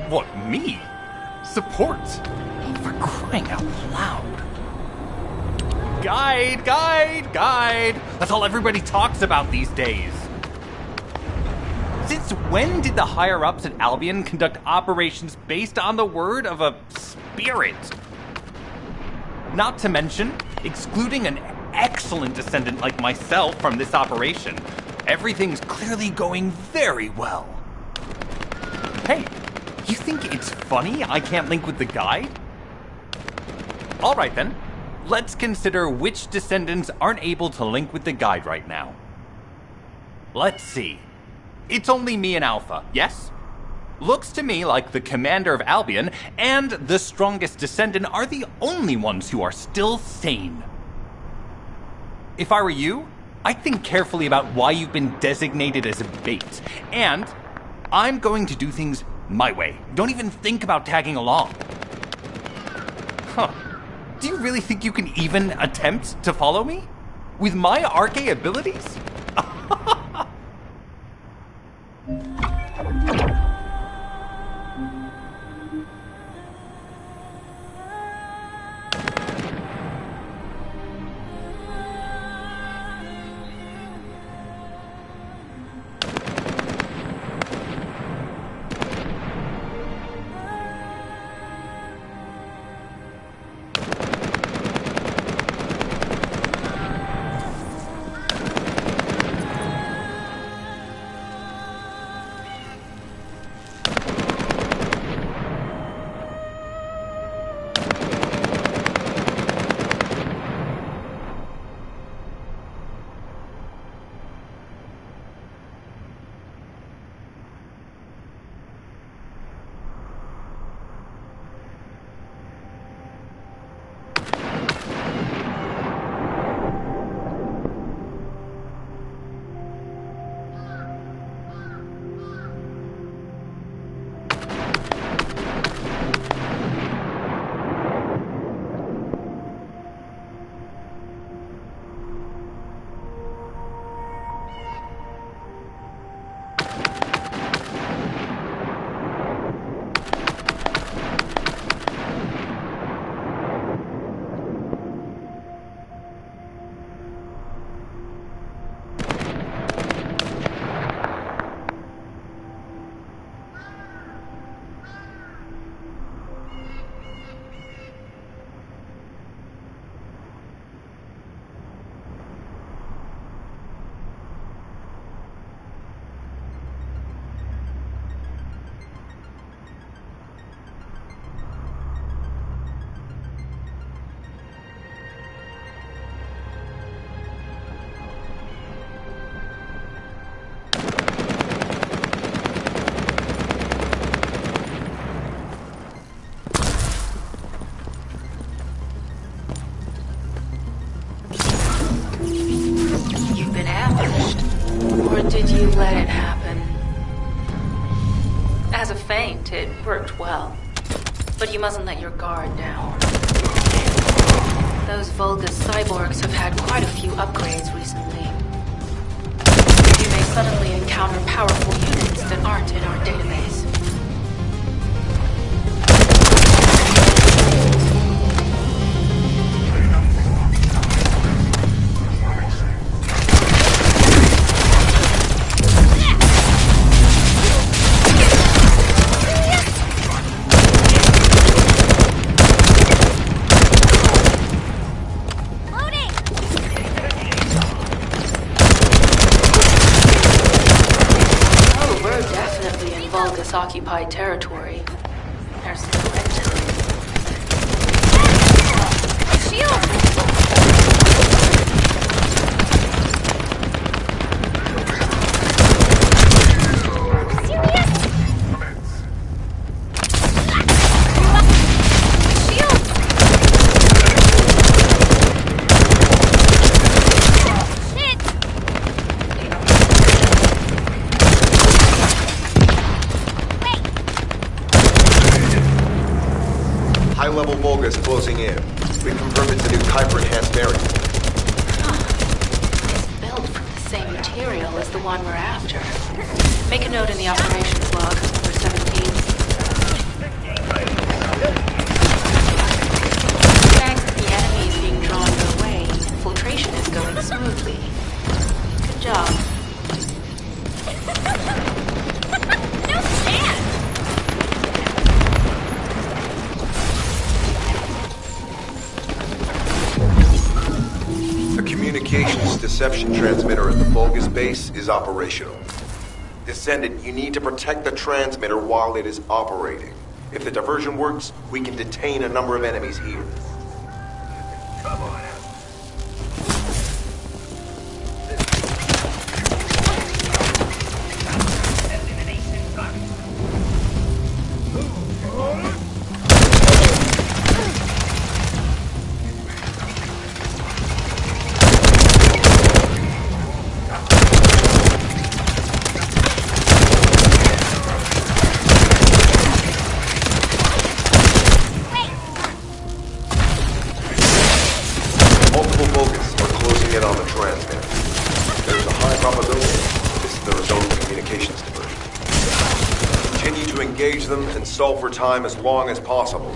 What, me? Support? For crying out loud. Guide, guide, guide! That's all everybody talks about these days. Since when did the higher-ups at Albion conduct operations based on the word of a spirit? Not to mention, excluding an excellent descendant like myself from this operation, everything's clearly going very well. Hey, you think it's funny I can't link with the Guide? All right then, let's consider which descendants aren't able to link with the Guide right now. Let's see. It's only me and Alpha, yes? Looks to me like the commander of Albion and the strongest descendant are the only ones who are still sane. If I were you, I'd think carefully about why you've been designated as a bait. And I'm going to do things my way. Don't even think about tagging along. Huh. Do you really think you can even attempt to follow me? With my RK abilities? feint, it worked well. But you mustn't let your guard down. Those Vulgus cyborgs have had quite a few upgrades recently. You may suddenly encounter powerful units that aren't in our database. Occupied territory. There's no end to it. Shield! High-level Vulgus closing in. We confirmed it's a new Kuiper-enhanced variant. It's built from the same material as the one we're after. Make a note in the operations log, number 17. Thanks to the enemy is being drawn your way, infiltration is going smoothly. Good job. Communications deception transmitter at the Vulgus base is operational. Descendant, you need to protect the transmitter while it is operating. If the diversion works, we can detain a number of enemies here. Come on out. Engage them and stall for time as long as possible.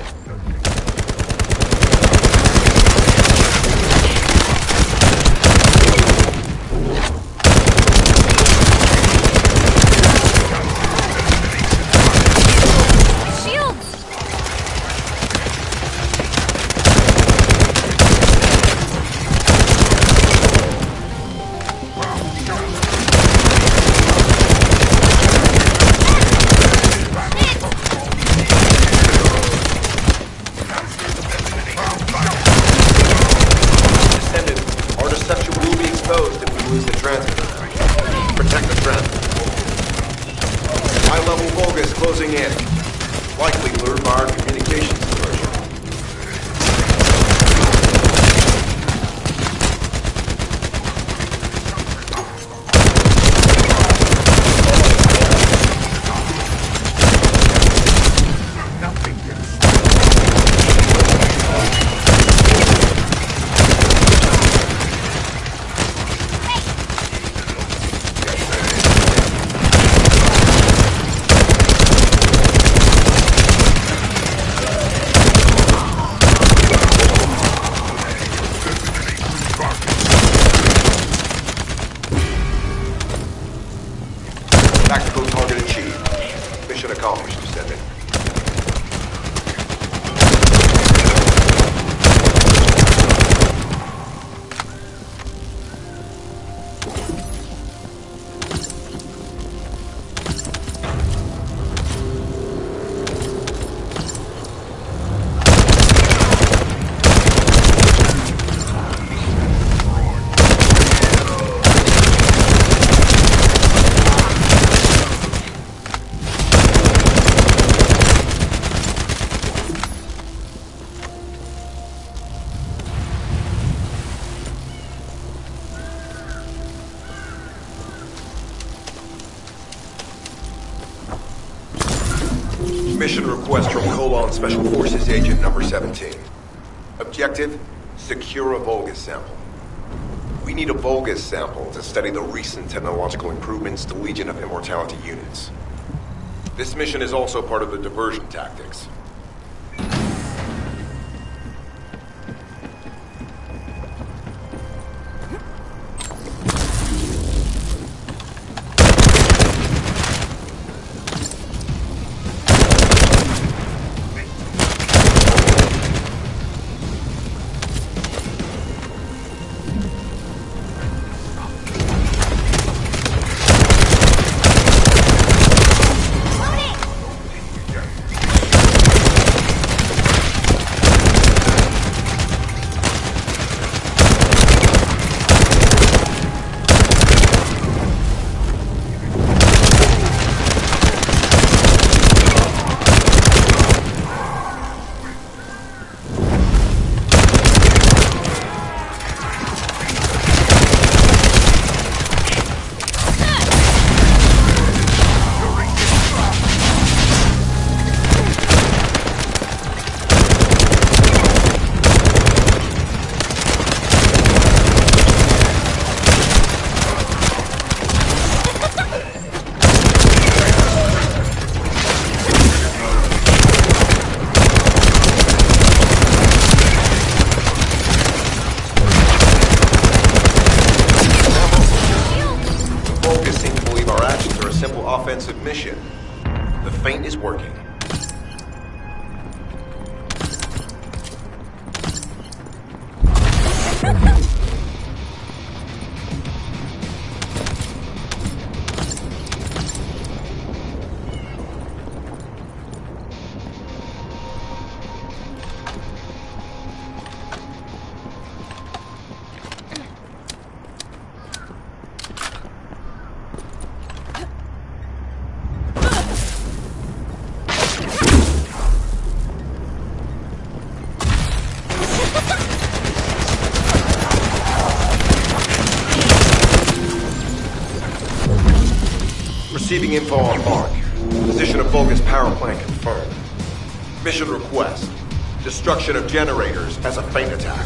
Tactical target achieved. Mission accomplished, Descendant. Mission request from Colon Special Forces Agent number 17. Objective, secure a Vulgus sample. We need a Vulgus sample to study the recent technological improvements to Legion of Immortality units. This mission is also part of the diversion tactics. Offensive mission. The feint is working. Receiving info on mark. Position of Vulgus power plant confirmed. Mission request. Destruction of generators as a feint attack.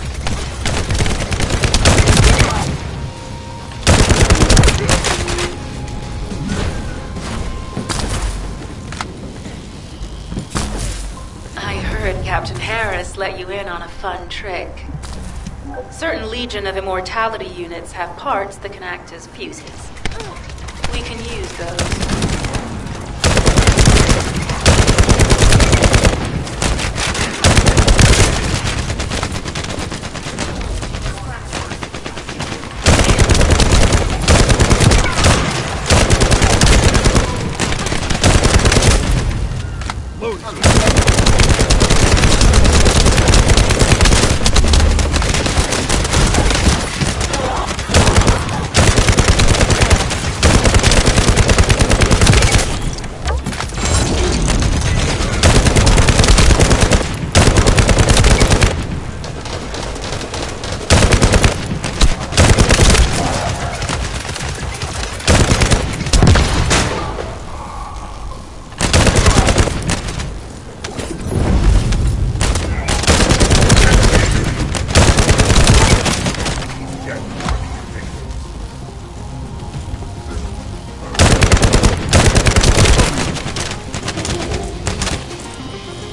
I heard Captain Harris let you in on a fun trick. Certain Legion of Immortality units have parts that can act as fuses. We can use those.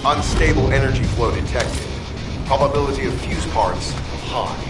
Unstable energy flow detected. Probability of fuse parts high.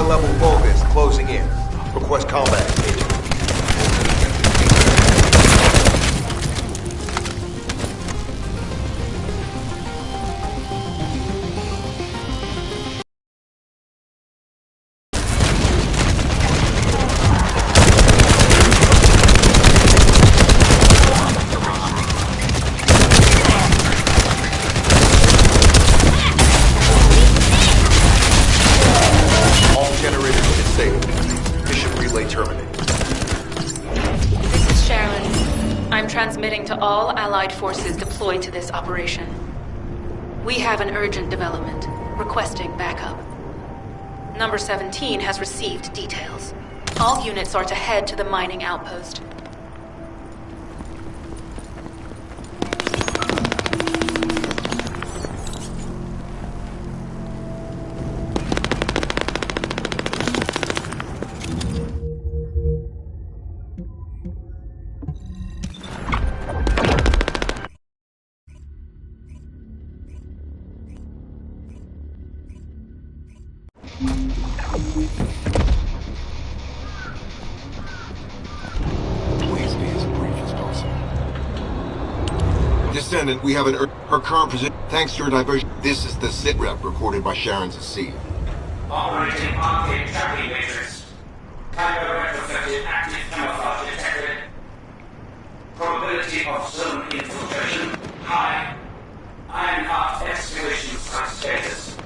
high-level Vulgus closing in. Request combat, Agent. All generators disabled. Mission relay terminated. This is Sharon. I'm transmitting to all Allied forces deployed to this operation. We have an urgent development, requesting backup. Number 17 has received details. All units are to head to the mining outpost. Please be as brief as possible. Descendant, we have her current position. Thanks to your diversion. This is the sitrep recorded by Sharon's AC. Operating arcade tracking matrix. Timer retrofitted active camouflage detected. Probability of zone infiltration high. Ironheart excavation site status.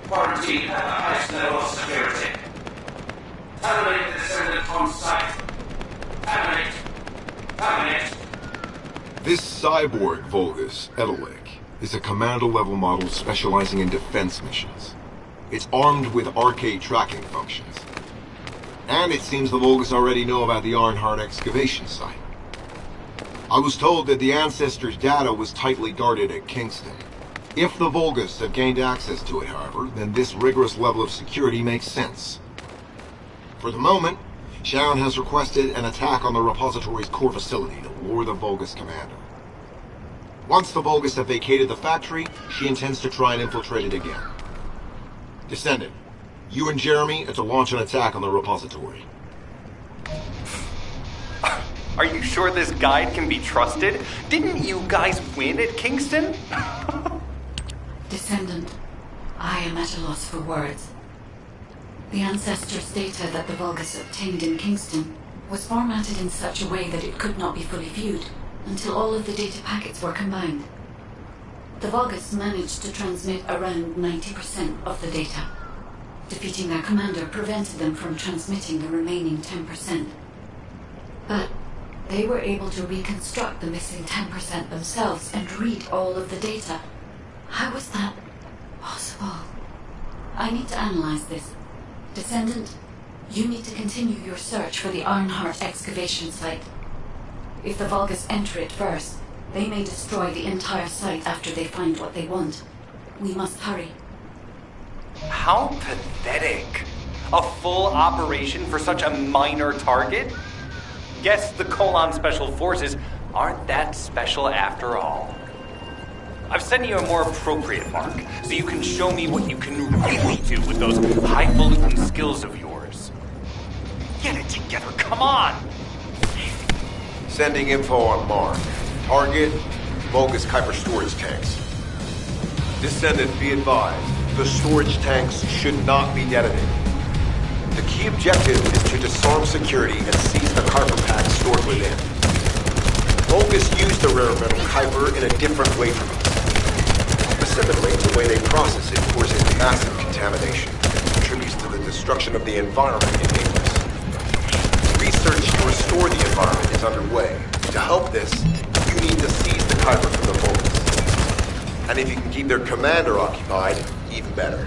Quarantine at the highest level of security. Terminate the descendant on site. Terminate. Terminate. This cyborg Vulgus, Edelik, is a commando-level model specializing in defense missions. It's armed with arcade tracking functions. And it seems the Vulgus already know about the Ironheart excavation site. I was told that the Ancestors' data was tightly guarded at Kingston. If the Vulgus have gained access to it, however, then this rigorous level of security makes sense. For the moment, Sharon has requested an attack on the repository's core facility to lure the Vulgus commander. Once the Vulgus have vacated the factory, she intends to try and infiltrate it again. Descendant, you and Jeremy are to launch an attack on the repository. Are you sure this guide can be trusted? Didn't you guys win at Kingston? Descendant, I am at a loss for words. The Ancestors' data that the Vulgus obtained in Kingston was formatted in such a way that it could not be fully viewed until all of the data packets were combined. The Vulgus managed to transmit around 90% of the data. Defeating their commander prevented them from transmitting the remaining 10%. But they were able to reconstruct the missing 10% themselves and read all of the data. How was that possible? I need to analyze this. Descendant, you need to continue your search for the Ironheart excavation site. If the Vulgus enter it first, they may destroy the entire site after they find what they want. We must hurry. How pathetic. A full operation for such a minor target? Guess the Colon Special Forces aren't that special after all. I've sent you a more appropriate mark, so you can show me what you can really do with those highfalutin skills of yours. Get it together, come on! Sending info on Mark. Target, Vulgus Kuiper storage tanks. Descendant, be advised, the storage tanks should not be detonated. The key objective is to disarm security and seize the Kuiper packs stored within. Vulgus used the rare metal Kuiper in a different way from us. Specifically, the way they process it causes massive contamination and contributes to the destruction of the environment it neighbors. Research to restore the environment is underway. To help this, you need to seize the Kuiper from the Vulgus. And if you can keep their commander occupied, even better.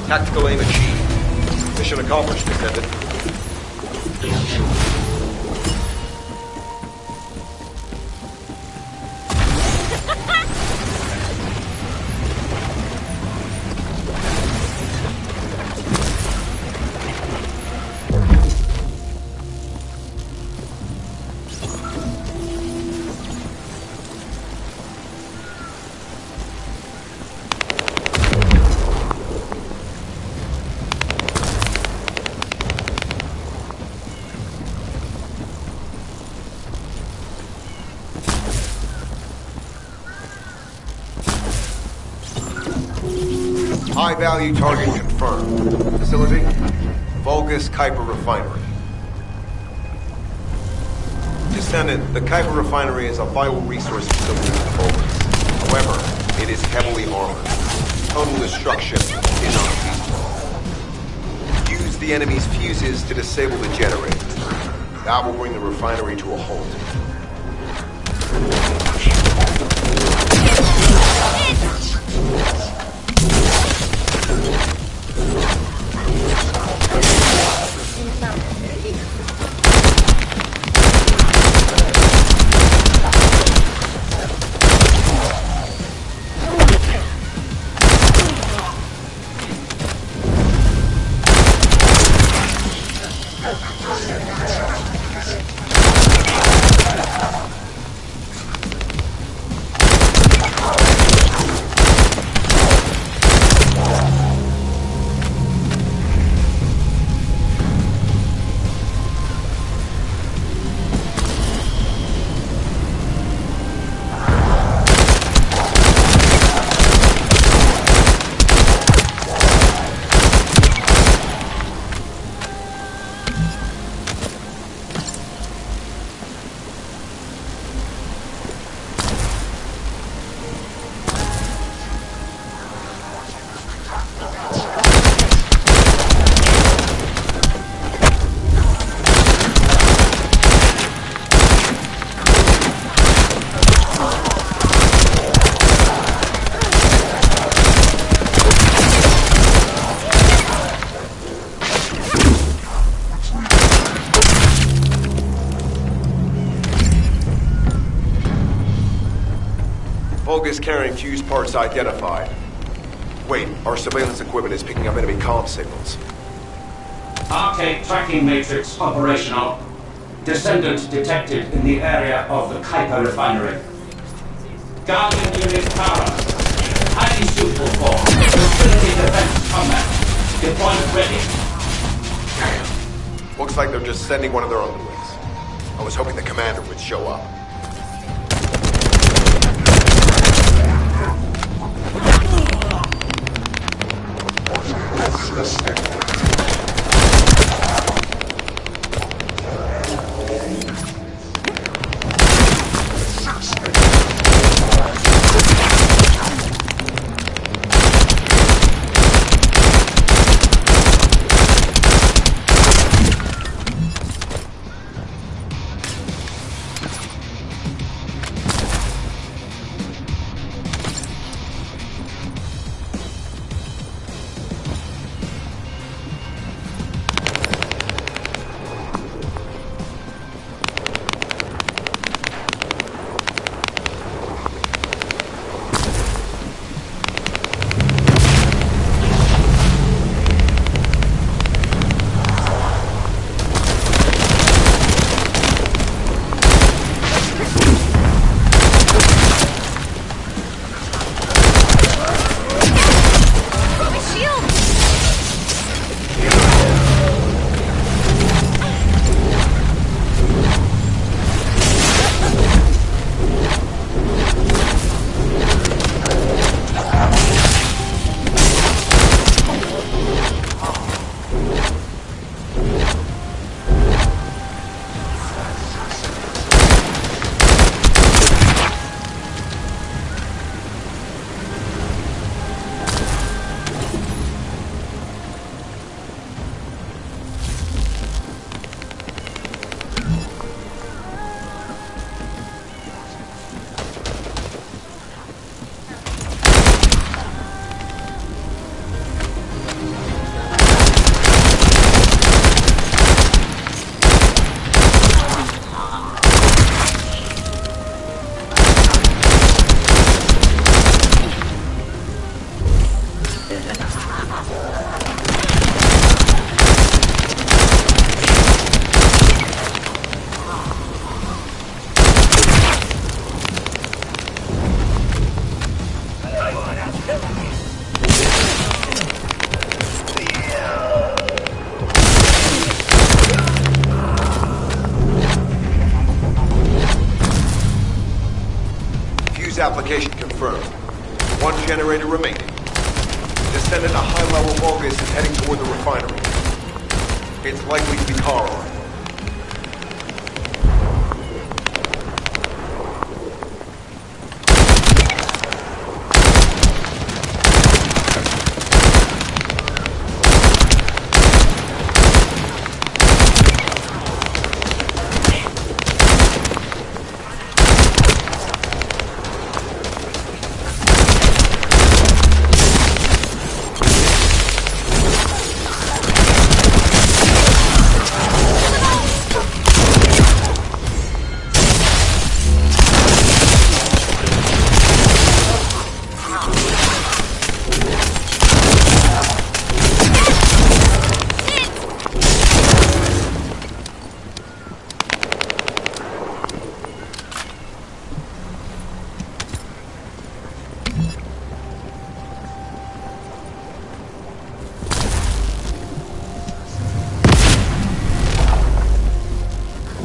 Tactical aim achieved. Mission accomplished, Descendant. High-value target confirmed. Facility? Vulgus Kuiper Refinery. Descendant, the Kuiper Refinery is a vital resource facility for Vulgus. However, it is heavily armored. Total destruction is unfeasible. Use the enemy's fuses to disable the generators. That will bring the refinery to a halt. Vulgus carrying fuse parts identified. Wait, our surveillance equipment is picking up enemy comm signals. Arcade tracking matrix operational. Descendant detected in the area of the Kuiper refinery. Guardian unit power. Highly suitable for facility defense combat. Deployment ready. Looks like they're just sending one of their underlings. I was hoping the commander would show up. confirmed. One generator remaining. Descendant, a high-level Vulgus is heading toward the refinery. It's likely to be car armed.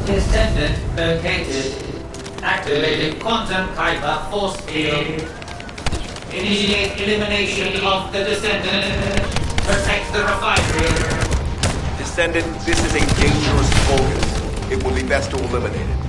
Descendant located. Activating quantum Kuiper force field. Initiate elimination of the descendant. Protect the refinery. Descendant, this is a dangerous Vulgus. It will be best to eliminate it.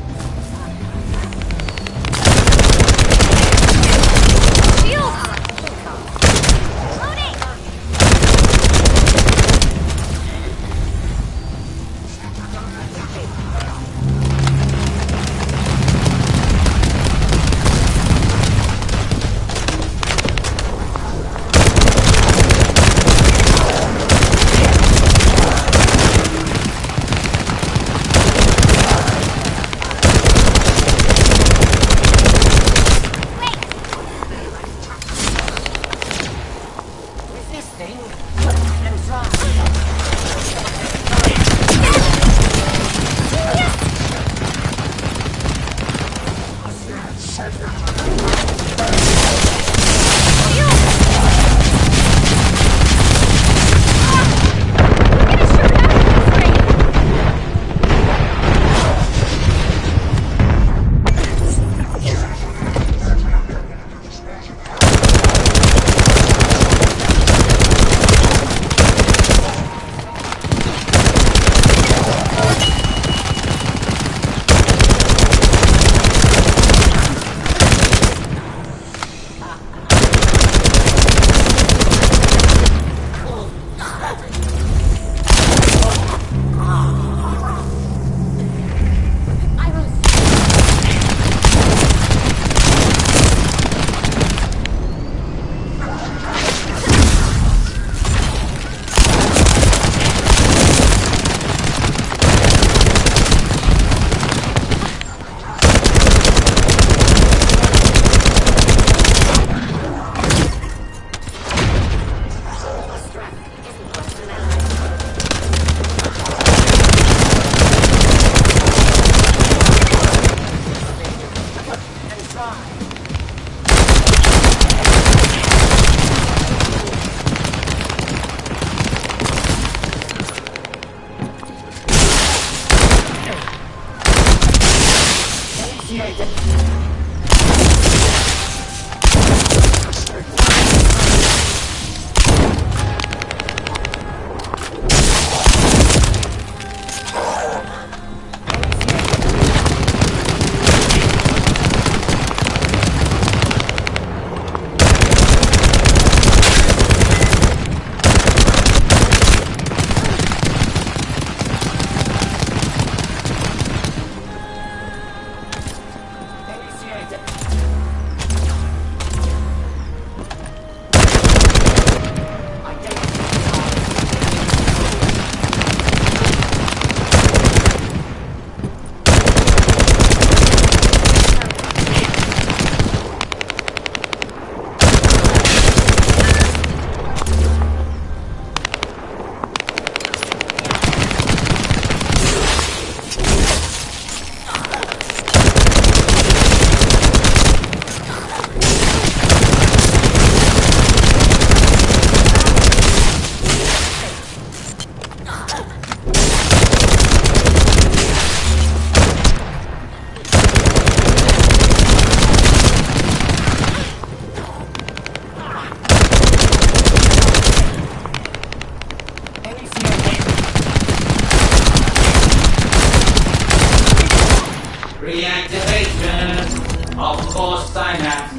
Reactivation of core synapse.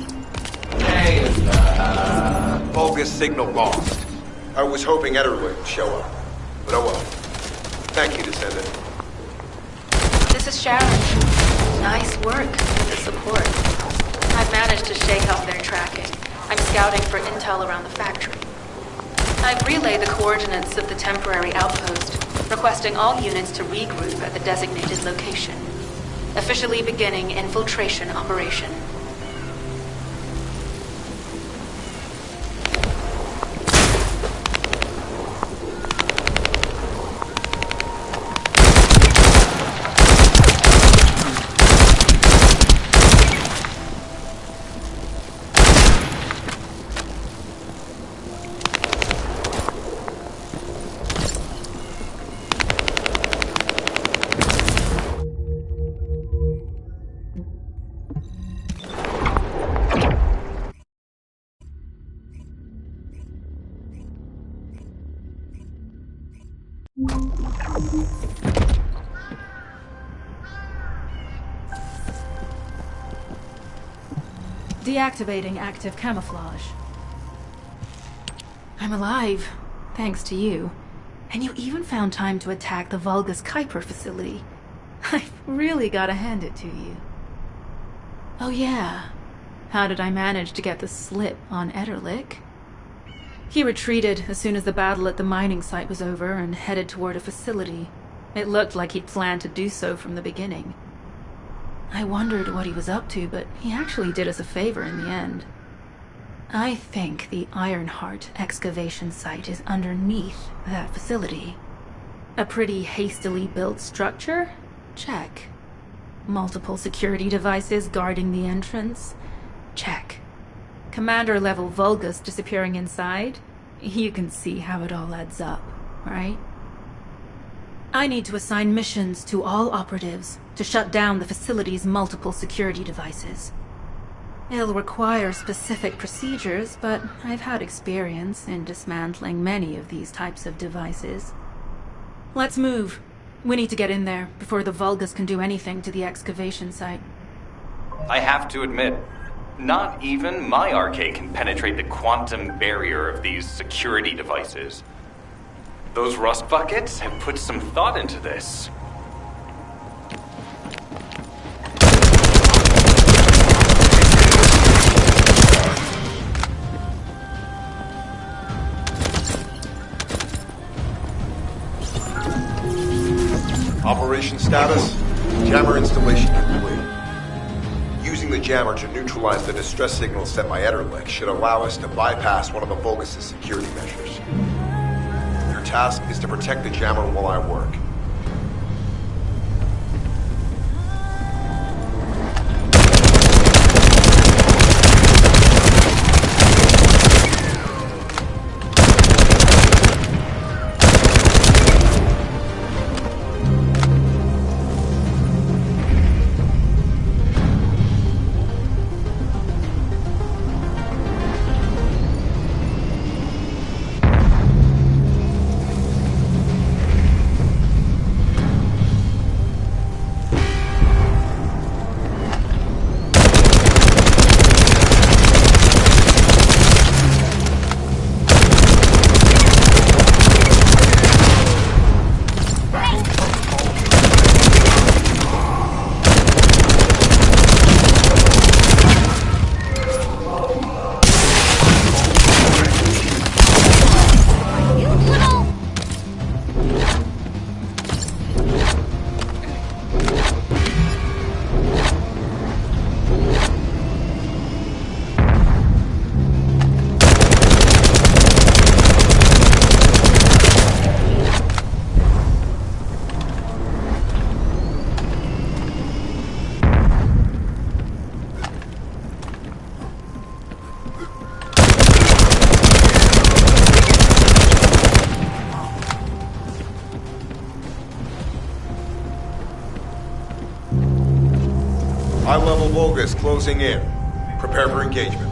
Data. Vulgus signal lost. I was hoping Ederle would show up, but oh well. Thank you, Descendant. This is Sharon. Nice work with the support. I've managed to shake off their tracking. I'm scouting for intel around the factory. I've relayed the coordinates of the temporary outpost, requesting all units to regroup at the designated location. Officially beginning infiltration operation. Deactivating active camouflage. I'm alive, thanks to you. And you even found time to attack the Vulgus Kuiper facility. I've really gotta hand it to you. Oh yeah, how did I manage to get the slip on Ederle? He retreated as soon as the battle at the mining site was over and headed toward a facility. It looked like he'd planned to do so from the beginning. I wondered what he was up to, but he actually did us a favor in the end. I think the Ironheart excavation site is underneath that facility. A pretty hastily built structure? Check. Multiple security devices guarding the entrance? Check. Commander-level Vulgus disappearing inside? You can see how it all adds up, right? I need to assign missions to all operatives to shut down the facility's multiple security devices. It'll require specific procedures, but I've had experience in dismantling many of these types of devices. Let's move. We need to get in there before the Vulgus can do anything to the excavation site. I have to admit, not even my RK can penetrate the quantum barrier of these security devices. Those rust buckets have put some thought into this. Operation status, jammer installation complete. Using the jammer to neutralize the distress signal sent by Ederle should allow us to bypass one of the Vulgus' security measures. Your task is to protect the jammer while I work. High-level Vulgus closing in. Prepare for engagement.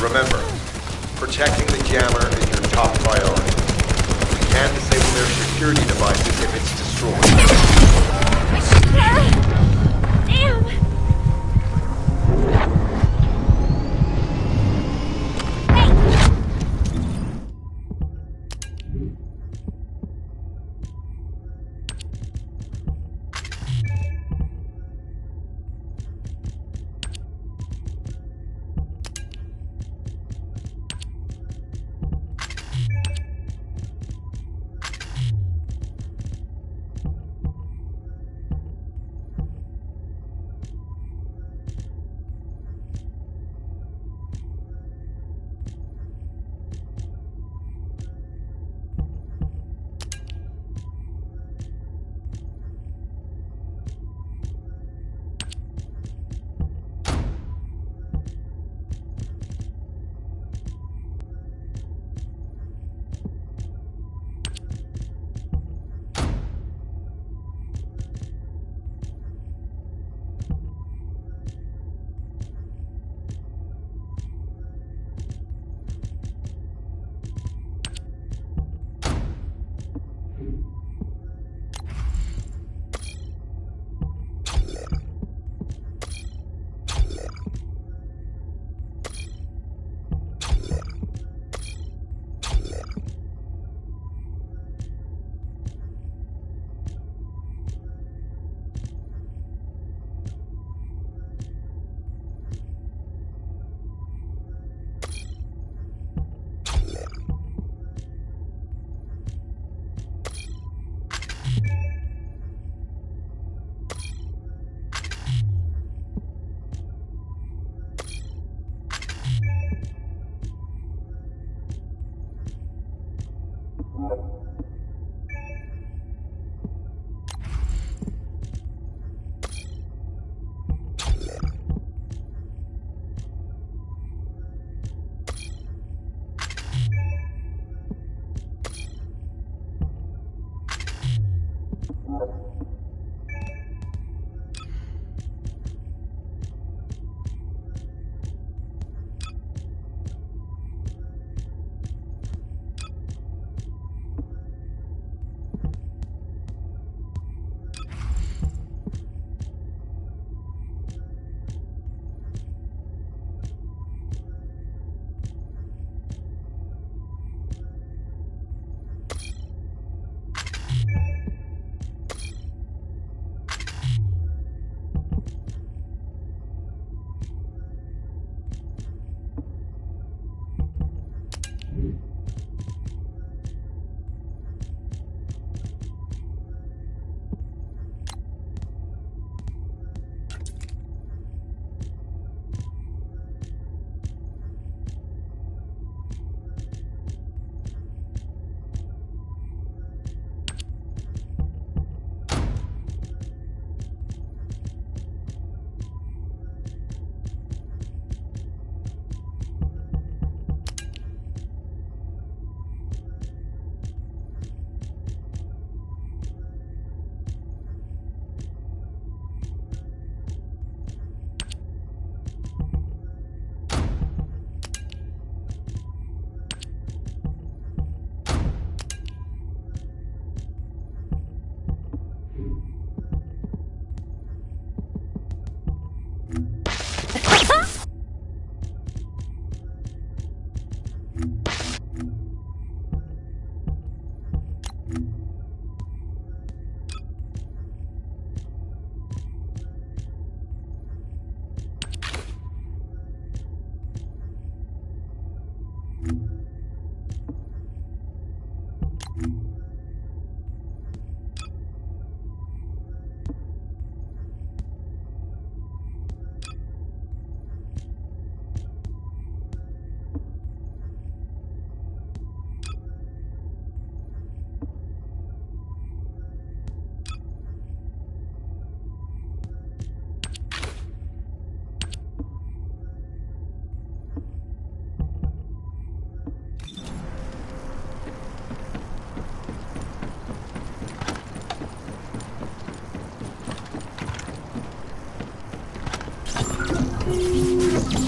Remember, protecting the jammer is your top priority. You can disable their security devices if it's destroyed. Damn!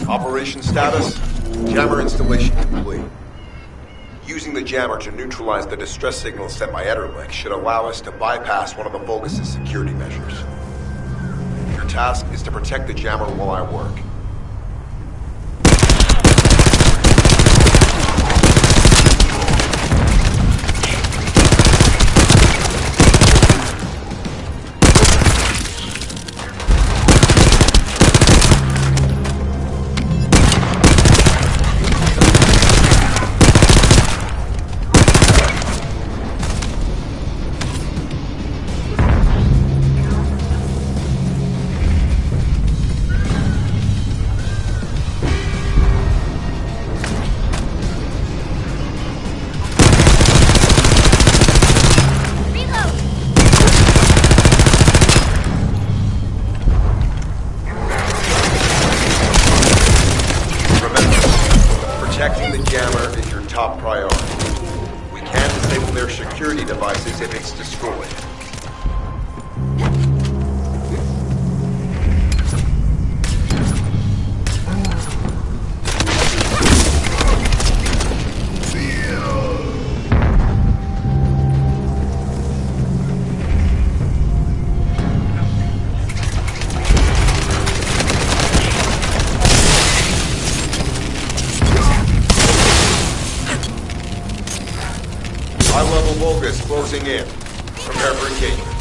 Operation status, Jammer installation complete. Using the jammer to neutralize the distress signal sent by Ederlich should allow us to bypass one of the Vulgus' security measures. Your task is to protect the jammer while I work. Protecting the jammer is your top priority. We can't disable their security devices if it's destroyed. High-level Vulgus closing in. Prepare for engagement.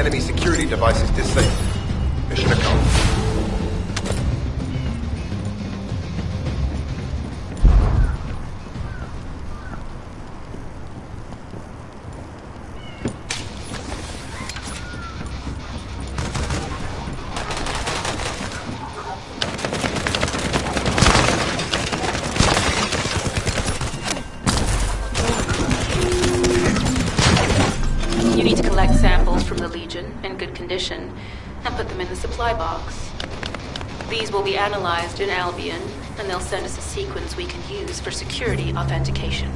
Enemy security devices disabled. Mission accomplished. You need to collect samples from the Legion in good condition and put them in the supply box. These will be analyzed in Albion, and they'll send us a sequence we can use for security authentication.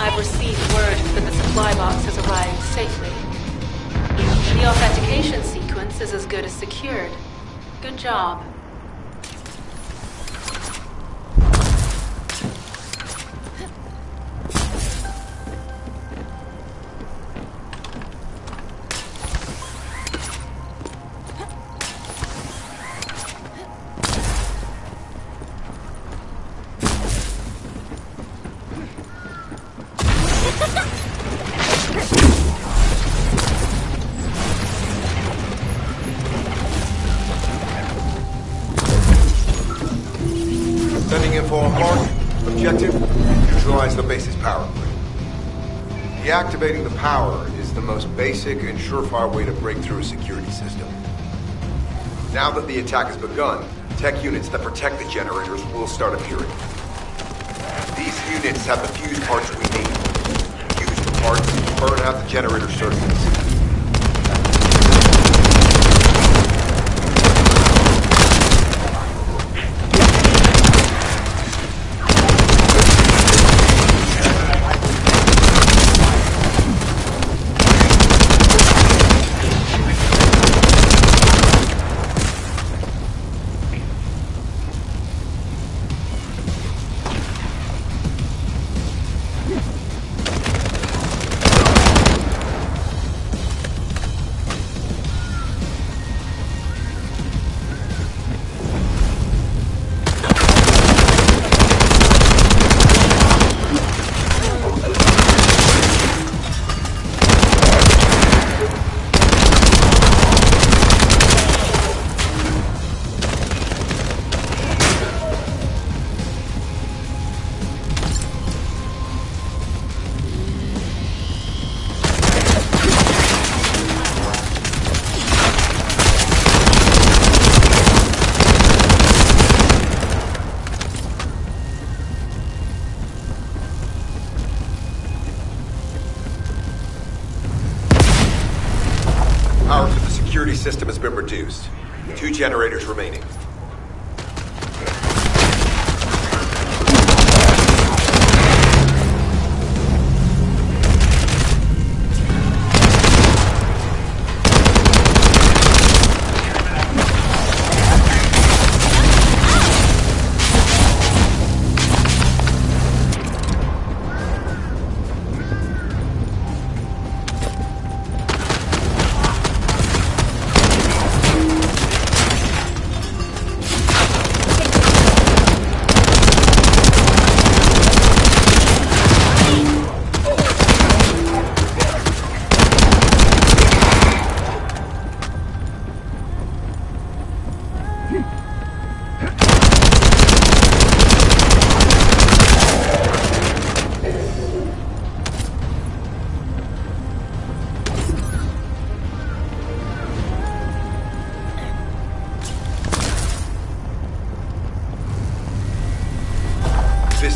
I've received word that the supply box has arrived safely. The authentication sequence is as good as secured. Good job. Sending info on mark. Objective, neutralize the base's power grid. Deactivating the power is the most basic and surefire way to break through a security system. Now that the attack has begun, tech units that protect the generators will start appearing. These units have the fuse parts we need. Use the parts to burn out the generator circuits. Power to the security system has been reduced. 2 generators remaining. This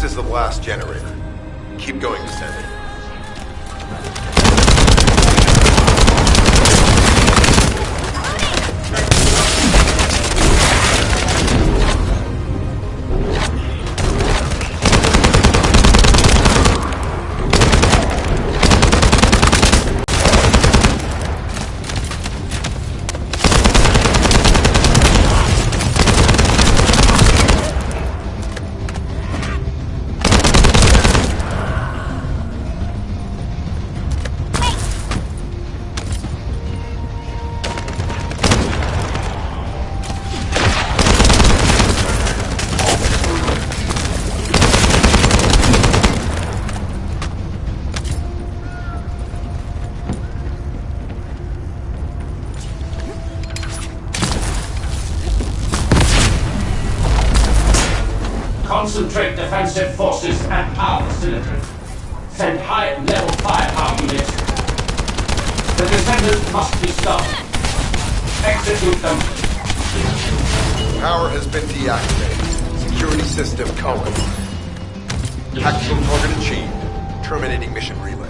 is the last generator. Keep going, Descendant. Concentrate defensive forces and power cylinders. Send high-level firepower units. The descendants must be stopped. Execute them. Power has been deactivated. Security system compromised. Tactical target achieved. Terminating mission relay.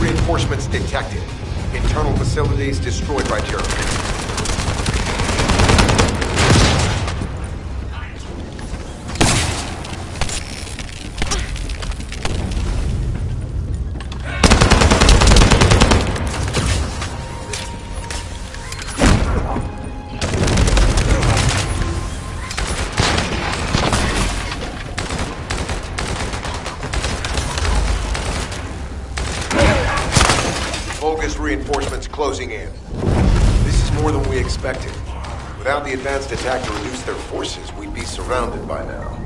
Reinforcements detected. Internal facilities destroyed by terrorists. Vulgus reinforcements closing in. This is more than we expected. Without the advanced attack to reduce their forces, we'd be surrounded by now.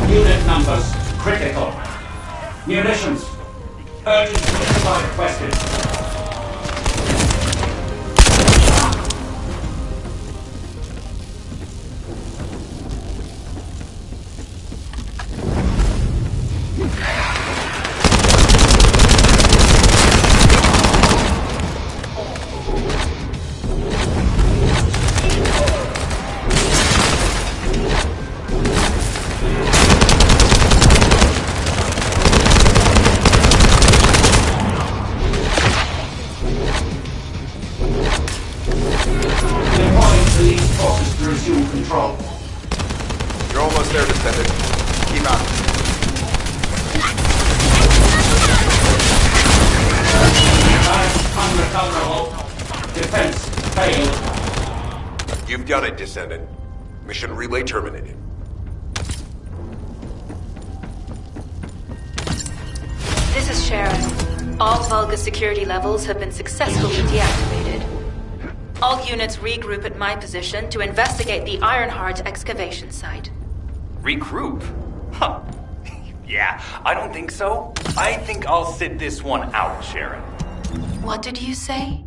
Unit numbers critical. Munitions. Urgent supply requested. You've done it, Descendant. Mission relay terminated. This is Sharon. All Vulgus security levels have been successfully deactivated. All units regroup at my position to investigate the Ironheart excavation site. Regroup? Huh. Yeah, I don't think so. I think I'll sit this one out, Sharon. What did you say?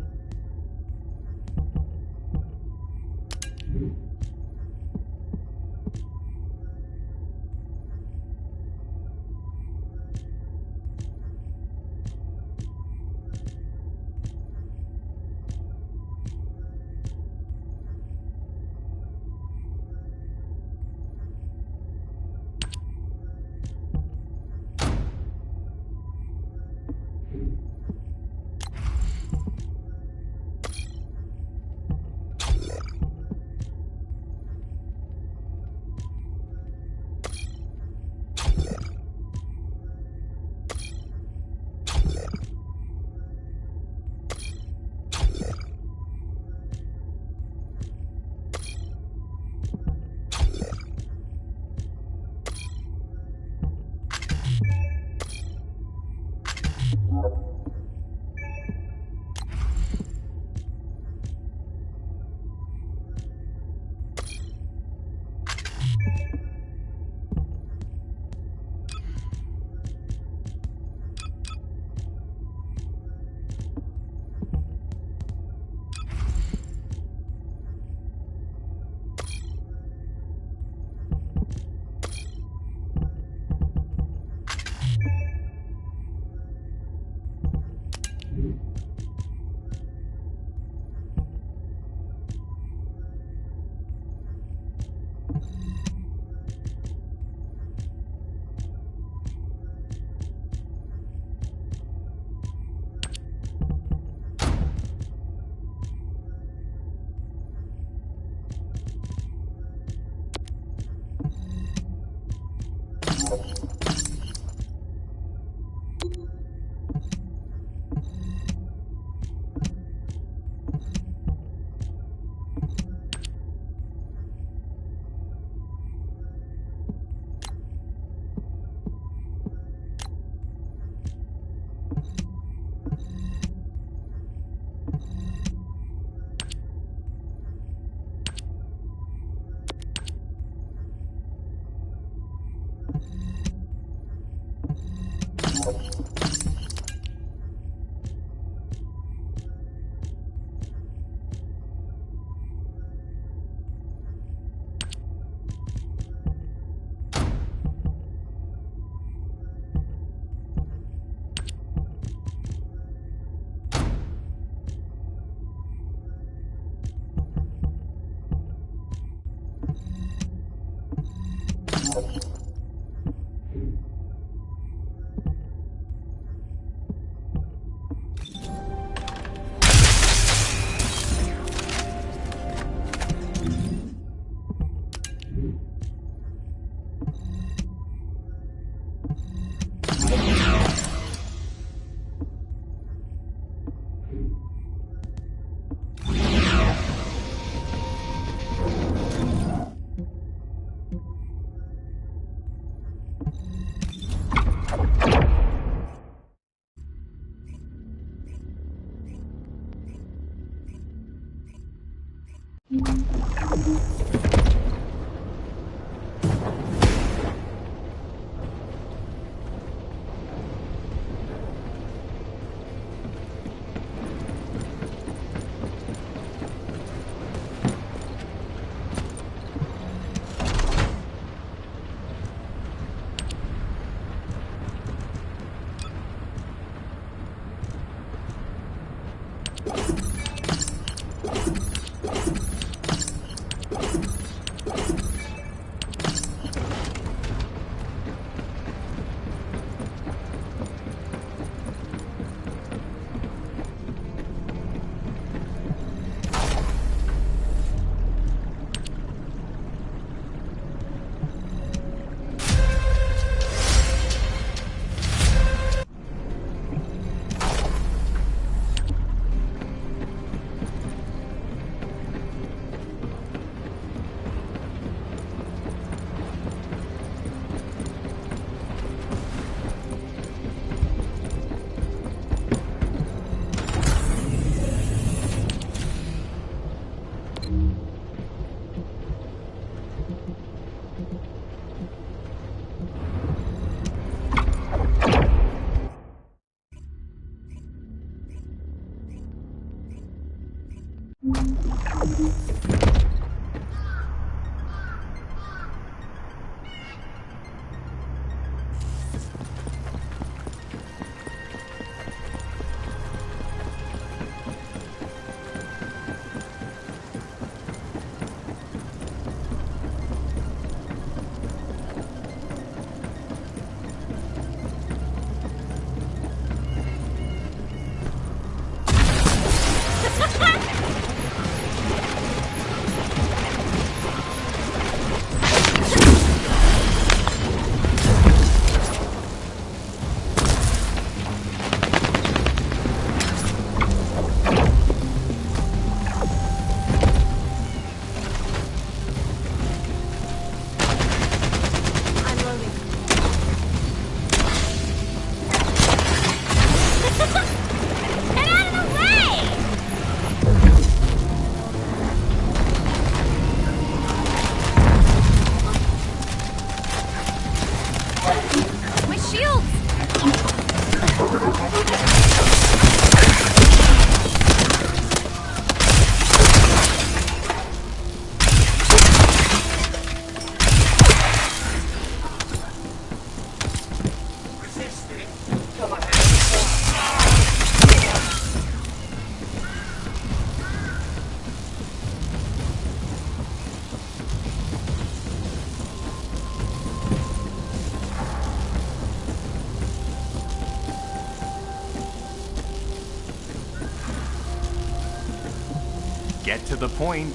Get to the point.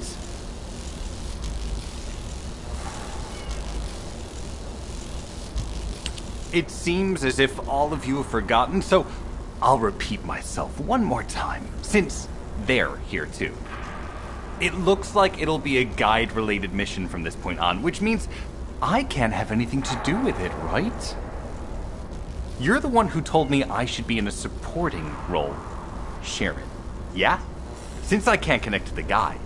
It seems as if all of you have forgotten, so I'll repeat myself one more time, since they're here too. It looks like it'll be a guide-related mission from this point on, which means I can't have anything to do with it, right? You're the one who told me I should be in a supporting role, Sharon. Yeah? Since I can't connect to the guide.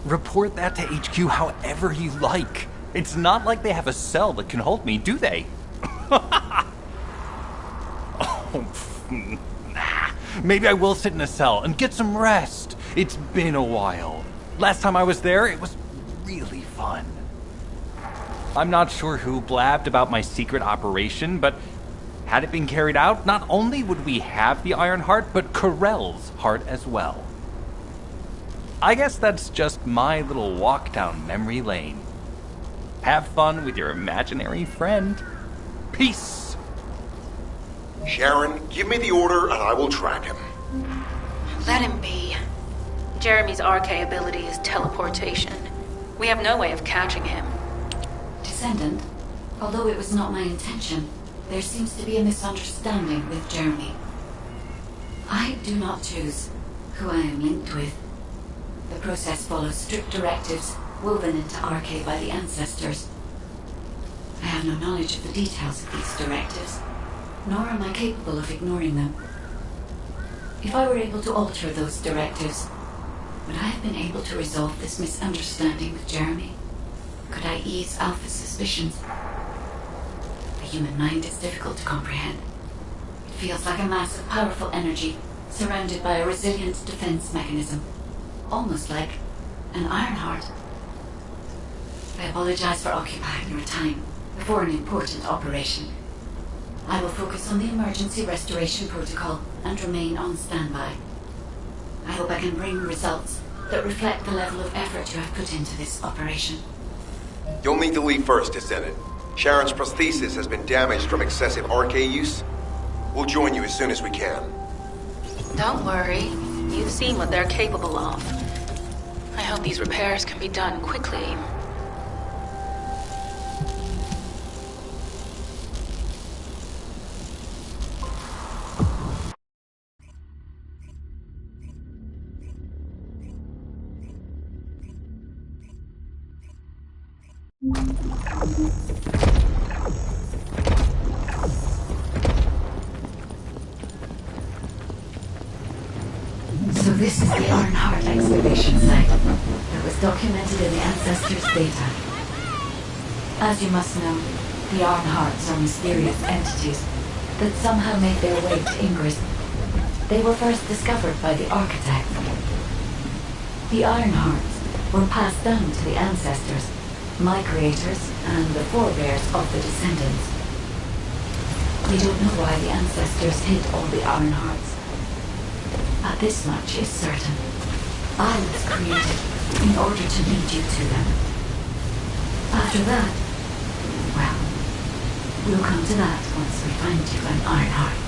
Report that to HQ however you like. It's not like they have a cell that can hold me, do they? Maybe I will sit in a cell and get some rest. It's been a while. Last time I was there, it was really fun. I'm not sure who blabbed about my secret operation, but had it been carried out, not only would we have the Iron Heart, but Corell's heart as well. I guess that's just my little walk down memory lane. Have fun with your imaginary friend. Peace. Sharon, give me the order and I will track him. Let him be. Jeremy's RK ability is teleportation. We have no way of catching him. Descendant, although it was not my intention, there seems to be a misunderstanding with Jeremy. I do not choose who I am linked with. The process follows strict directives woven into RK by the ancestors. I have no knowledge of the details of these directives, nor am I capable of ignoring them. If I were able to alter those directives, would I have been able to resolve this misunderstanding with Jeremy? Could I ease Alpha's suspicions? The human mind is difficult to comprehend. It feels like a mass of powerful energy surrounded by a resilient defense mechanism, almost like an Iron Heart. I apologize for occupying your time before an important operation. I will focus on the emergency restoration protocol and remain on standby. I hope I can bring results that reflect the level of effort you have put into this operation. You'll need to leave first, Descendant. Sharon's prosthesis has been damaged from excessive RK use. We'll join you as soon as we can. Don't worry. You've seen what they're capable of. I hope these repairs can be done quickly. So this is the Iron Heart excavation site that was documented in the Ancestors' data. As you must know, the Iron Hearts are mysterious entities that somehow made their way to Ingress. They were first discovered by the Architect. The Iron Hearts were passed down to the Ancestors, my creators, and the forebears of the descendants. We don't know why the Ancestors hid all the Iron Hearts. But this much is certain. I was created in order to lead you to them. After that, well, we'll come to that once we find you an Iron Heart.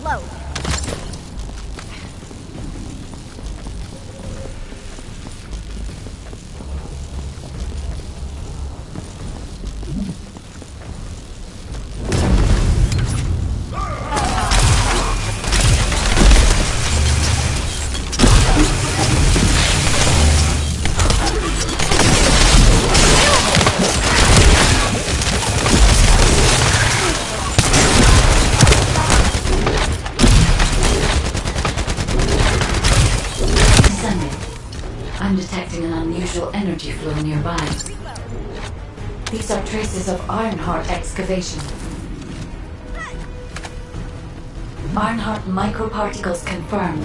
Load. I'm detecting an unusual energy flow nearby. These are traces of Ironheart excavation. Ironheart microparticles confirmed.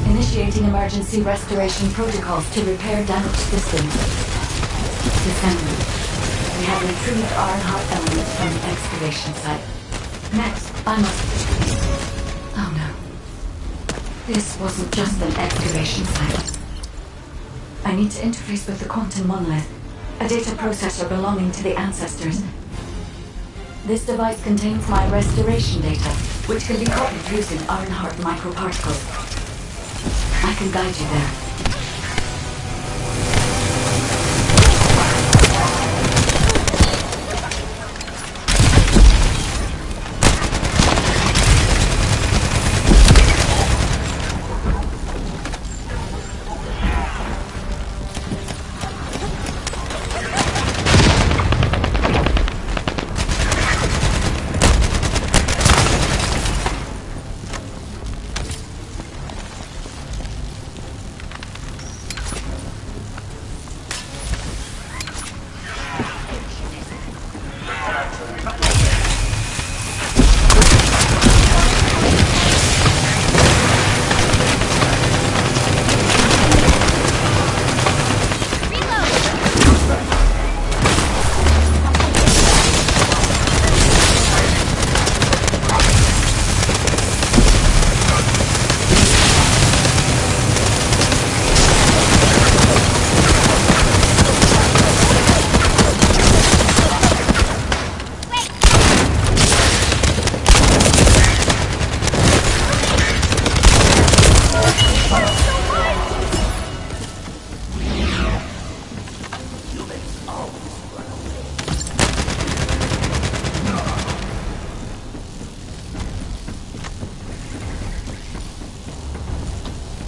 Initiating emergency restoration protocols to repair damaged systems. Descendants. We have retrieved Ironheart elements from the excavation site. Next, I must... Oh no. This wasn't just an excavation site. I need to interface with the quantum monolith, a data processor belonging to the ancestors. This device contains my restoration data, which can be copied using Ironheart microparticles. I can guide you there.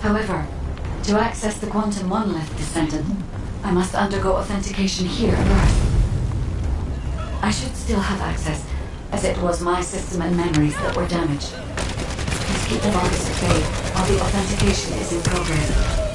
However, to access the quantum monolith, Descendant, I must undergo authentication here first. I should still have access, as it was my system and memories that were damaged. Please keep the Vulgus at bay while the authentication is in progress.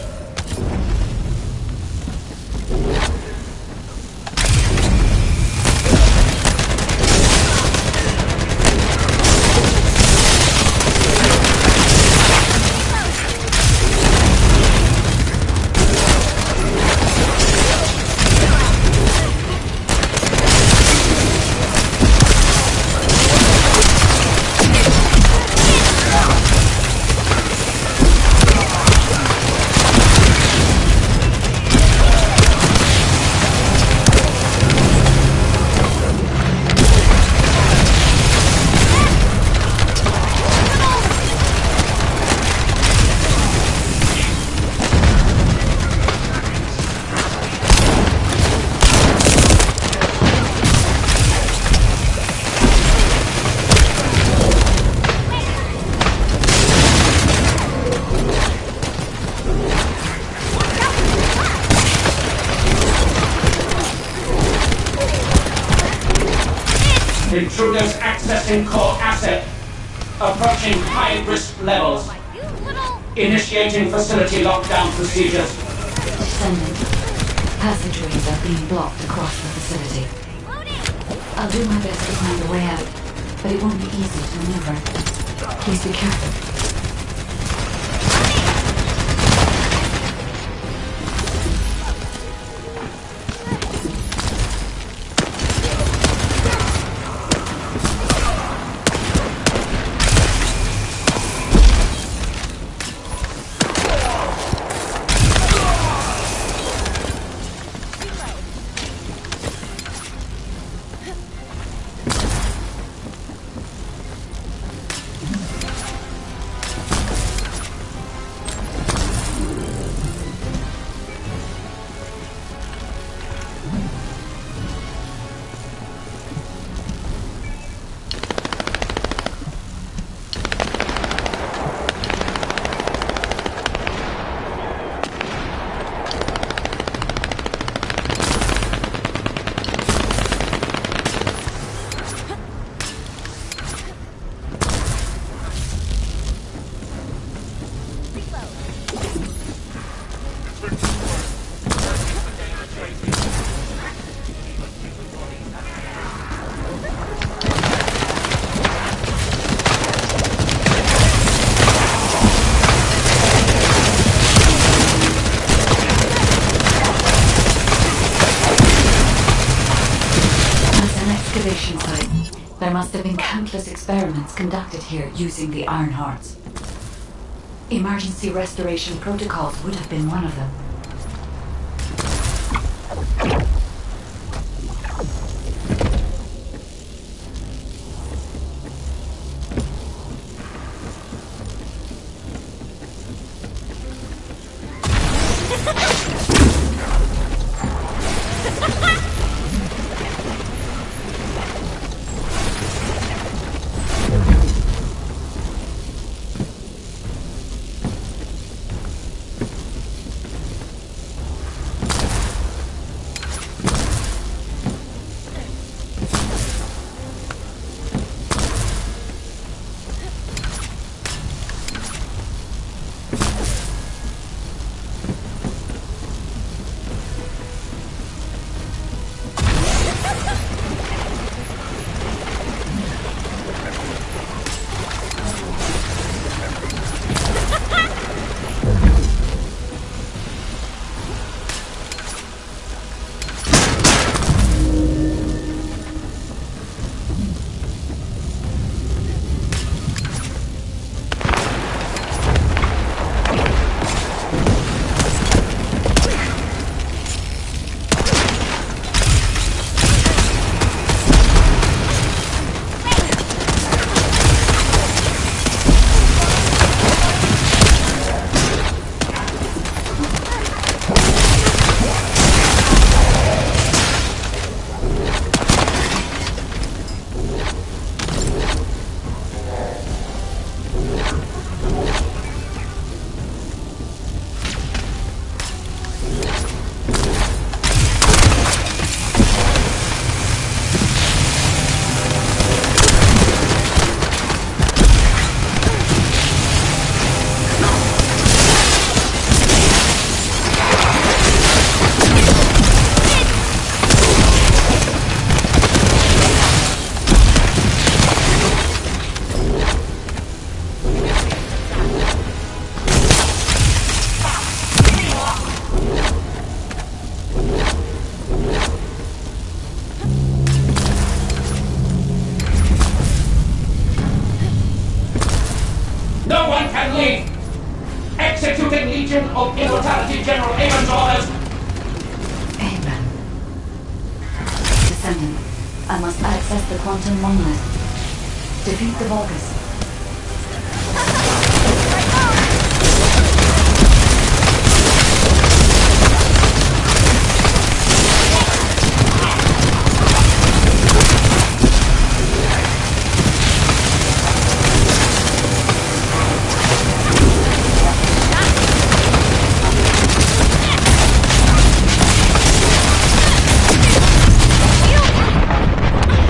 Intruders accessing core asset. Approaching high-risk levels. Initiating facility lockdown procedures. Descendant. Passageways are being blocked across the facility. I'll do my best to find a way out, but it won't be easy to maneuver. Please be careful. There must have been countless experiments conducted here using the Iron Hearts. Emergency restoration protocols would have been one of them. Executing Legion of Immortality General Amon's orders. Amen. Descendant, I must access the quantum monolith. Defeat the Vulgus.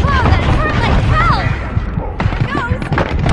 Wow, that hurt like hell! Ghost!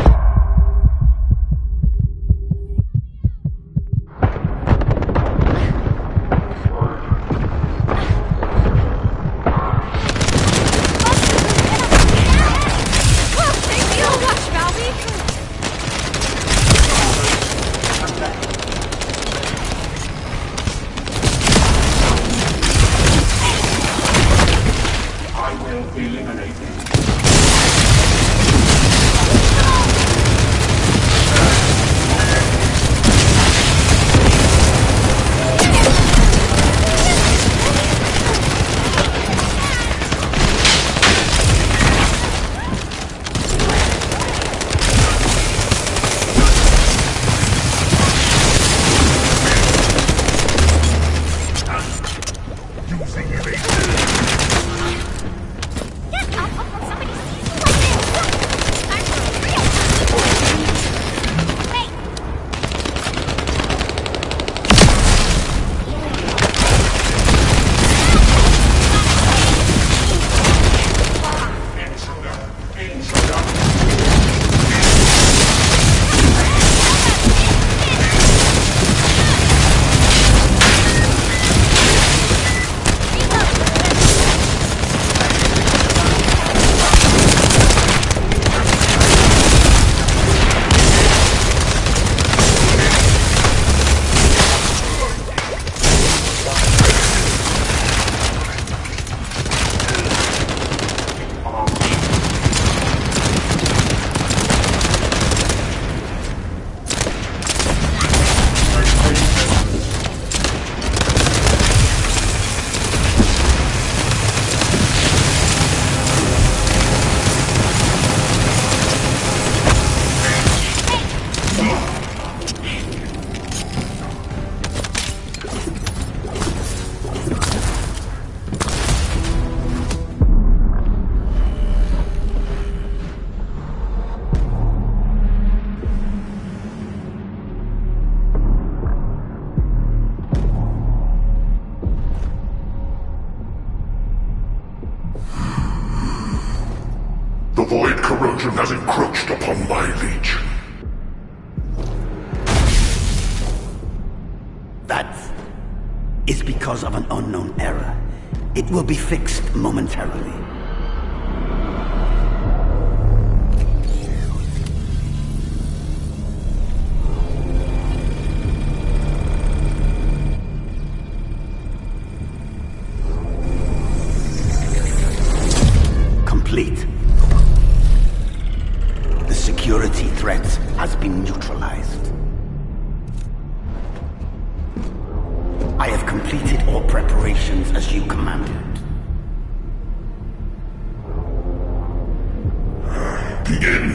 That is because of an unknown error. It will be fixed momentarily. Complete. The security threat has been neutralized. I have completed all preparations as you commanded. Begin.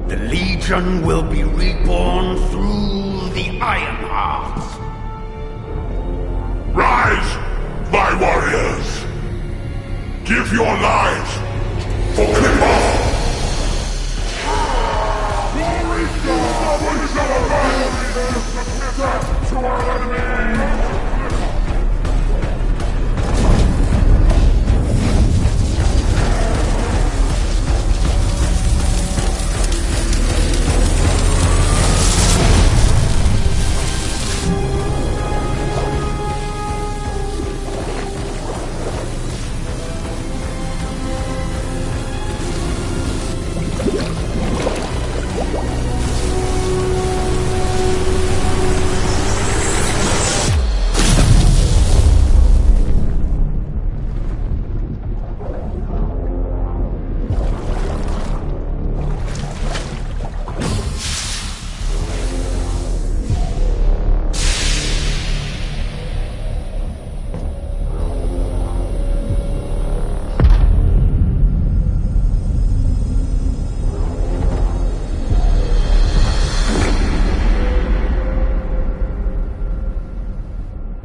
The Legion will be reborn through the Ironheart. Rise, my warriors! Give your lives for Clipper! To our enemy!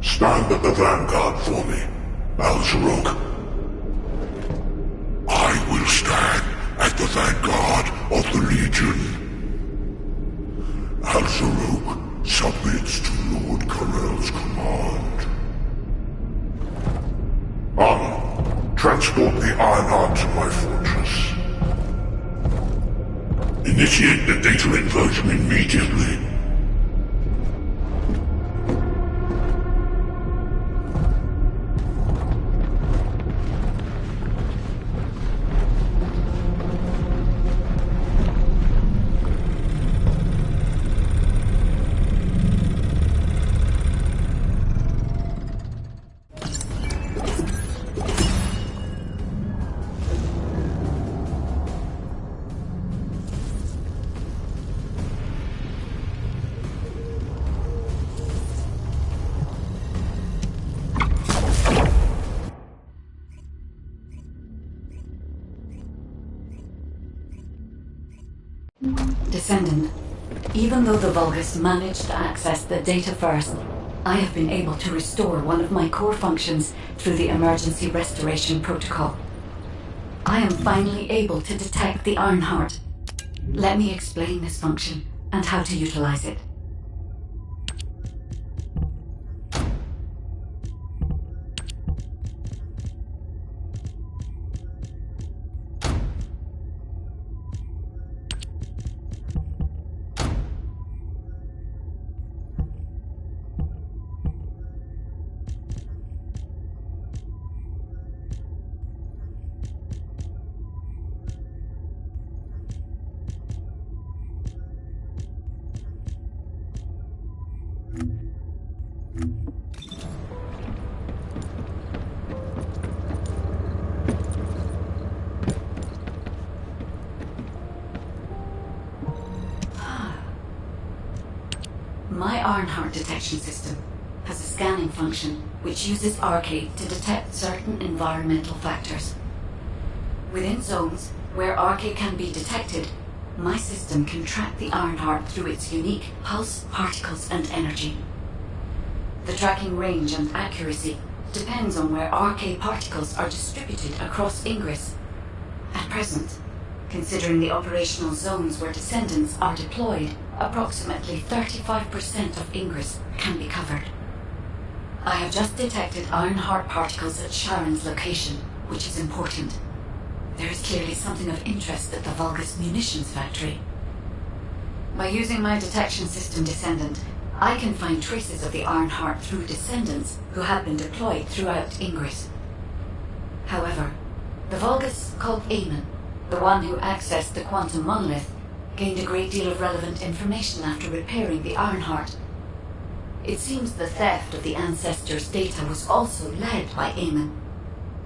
Stand at the vanguard for me, Al-Zaruk. I will stand at the vanguard of the Legion. Al-Zaruk submits to Lord Karel's command. Anna, transport the Ironheart to my fortress. Initiate the data inversion immediately. Descendant, even though the Vulgus managed to access the data first, I have been able to restore one of my core functions through the emergency restoration protocol. I am finally able to detect the Ironheart. Let me explain this function and how to utilize it. My Ironheart detection system has a scanning function which uses Arcade to detect certain environmental factors. Within zones where Arcade can be detected, my system can track the Ironheart through its unique pulse, particles, and energy. The tracking range and accuracy depends on where Arcade particles are distributed across Ingress. At present, considering the operational zones where descendants are deployed, approximately 35% of Ingress can be covered. I have just detected Ironheart particles at Sharon's location, which is important. There is clearly something of interest at the Vulgus munitions factory. By using my detection system, Descendant, I can find traces of the Ironheart through descendants who have been deployed throughout Ingress. However, the Vulgus called Eamon, the one who accessed the quantum monolith, gained a great deal of relevant information after repairing the Ironheart. It seems the theft of the Ancestors' data was also led by Eamon.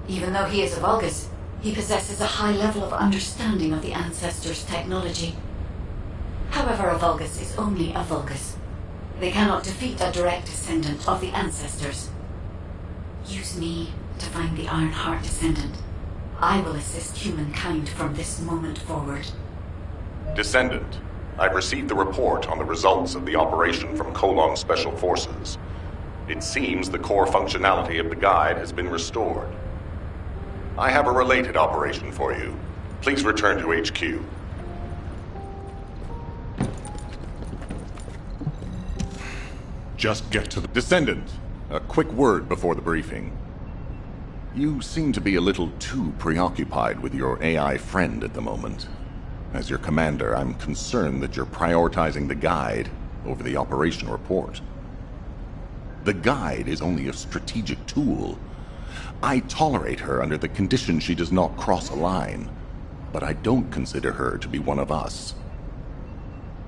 Even though he is a Vulgus, he possesses a high level of understanding of the Ancestors' technology. However, a Vulgus is only a Vulgus. They cannot defeat a direct descendant of the Ancestors. Use me to find the Ironheart Descendant. I will assist humankind from this moment forward. Descendant, I've received the report on the results of the operation from Colon Special Forces. It seems the core functionality of the guide has been restored. I have a related operation for you. Please return to HQ. Just get to the Descendant. A quick word before the briefing. You seem to be a little too preoccupied with your AI friend at the moment. As your commander, I'm concerned that you're prioritizing the guide over the operation report. The guide is only a strategic tool. I tolerate her under the condition she does not cross a line, but I don't consider her to be one of us.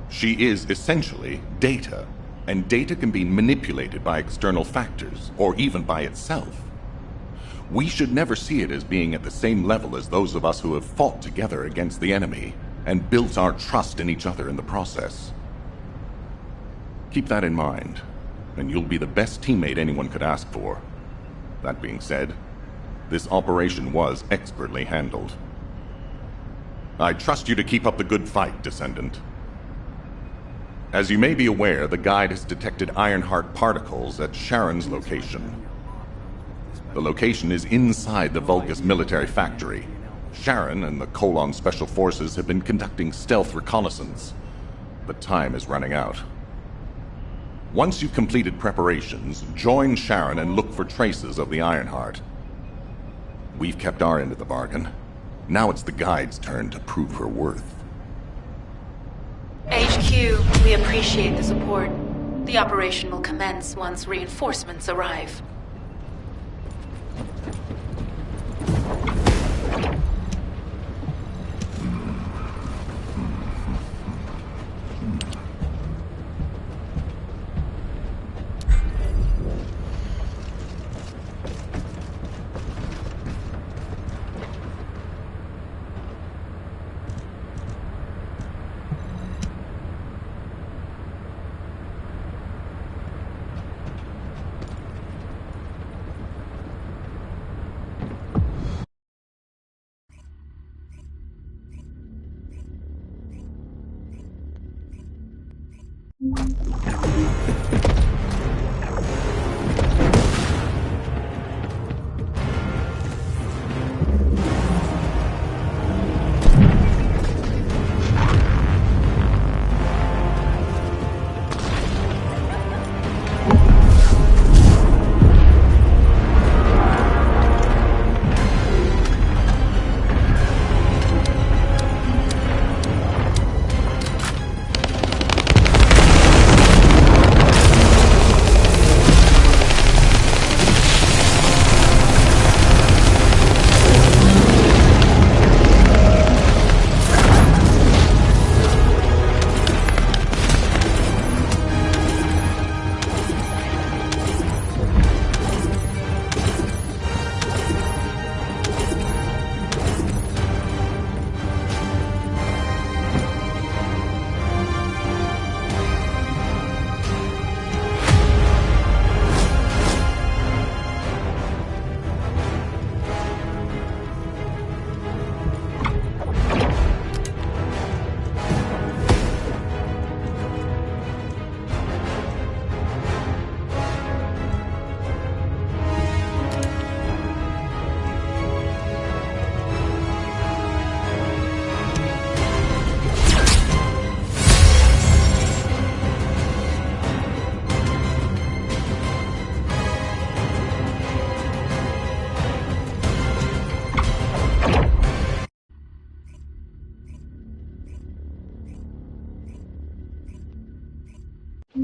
She is essentially data, and data can be manipulated by external factors, or even by itself. We should never see it as being at the same level as those of us who have fought together against the enemy and built our trust in each other in the process. Keep that in mind, and you'll be the best teammate anyone could ask for. That being said, this operation was expertly handled. I trust you to keep up the good fight, Descendant. As you may be aware, the guide has detected Ironheart particles at Sharon's location. The location is inside the Vulgus military factory. Sharon and the Colon Special Forces have been conducting stealth reconnaissance, but time is running out. Once you've completed preparations, join Sharon and look for traces of the Ironheart. We've kept our end of the bargain. Now it's the guide's turn to prove her worth. HQ, we appreciate the support. The operation will commence once reinforcements arrive. I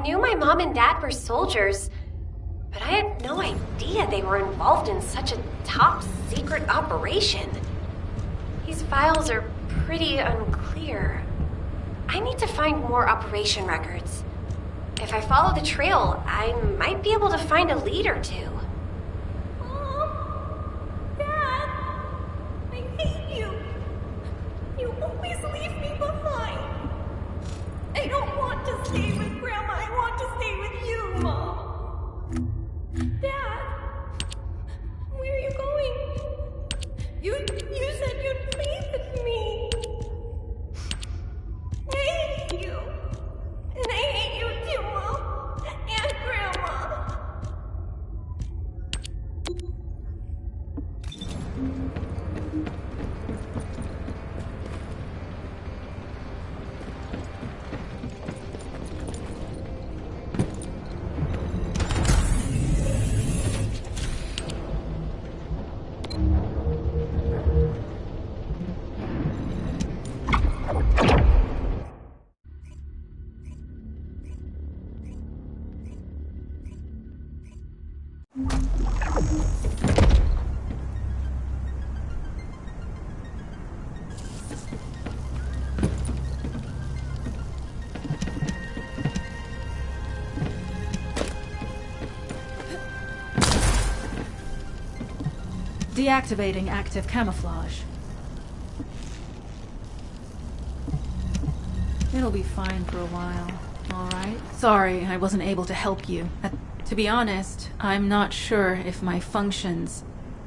knew my mom and dad were soldiers, but I had no idea they were involved in such a top secret operation. These files are pretty unclear. I need to find more operation records. If I follow the trail, I might be able to find a lead or two. Mom! Dad! I hate you! You always leave me behind! I don't want to stay with Grandma, I want to stay with you, Mom! Dad! Where are you going? You said you'd plead with me! I hate you! And I hate you too, Mom! And Grandma! Deactivating active camouflage. It'll be fine for a while, alright? Sorry, I wasn't able to help you. To be honest, I'm not sure if my functions...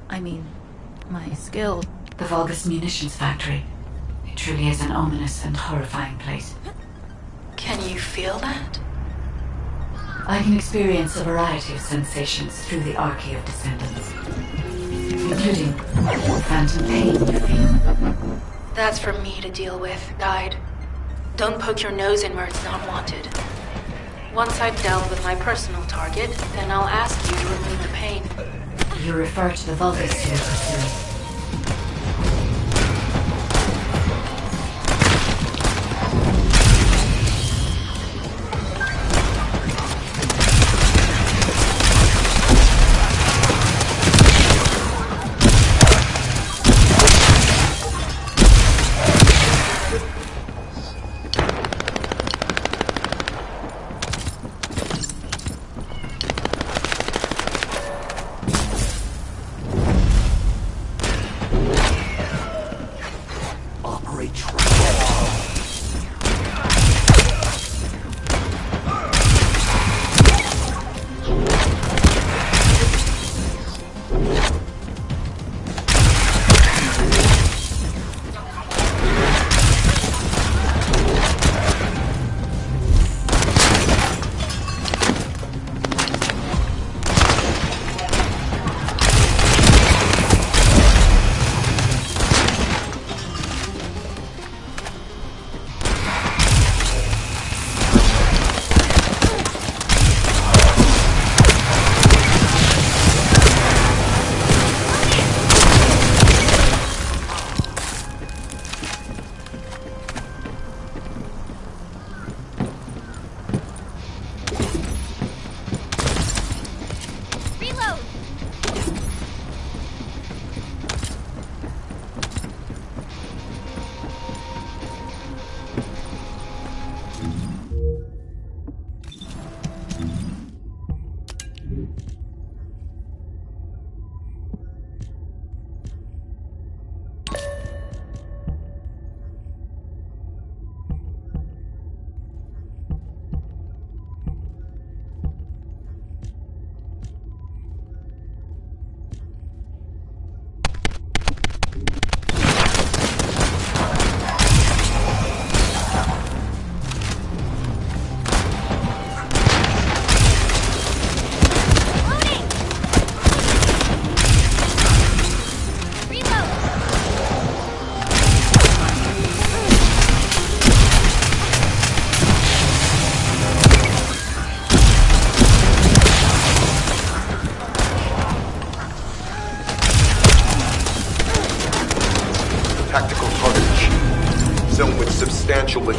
my skill... The Vulgus munitions factory. It truly is an ominous and horrifying place. Can you feel that? I can experience a variety of sensations through the Archae of Descendants, including phantom pain you feel. That's for me to deal with, Guide. Don't poke your nose in where it's not wanted. Once I've dealt with my personal target, then I'll ask you to remove the pain. You refer to the Vulgus you're pursuing.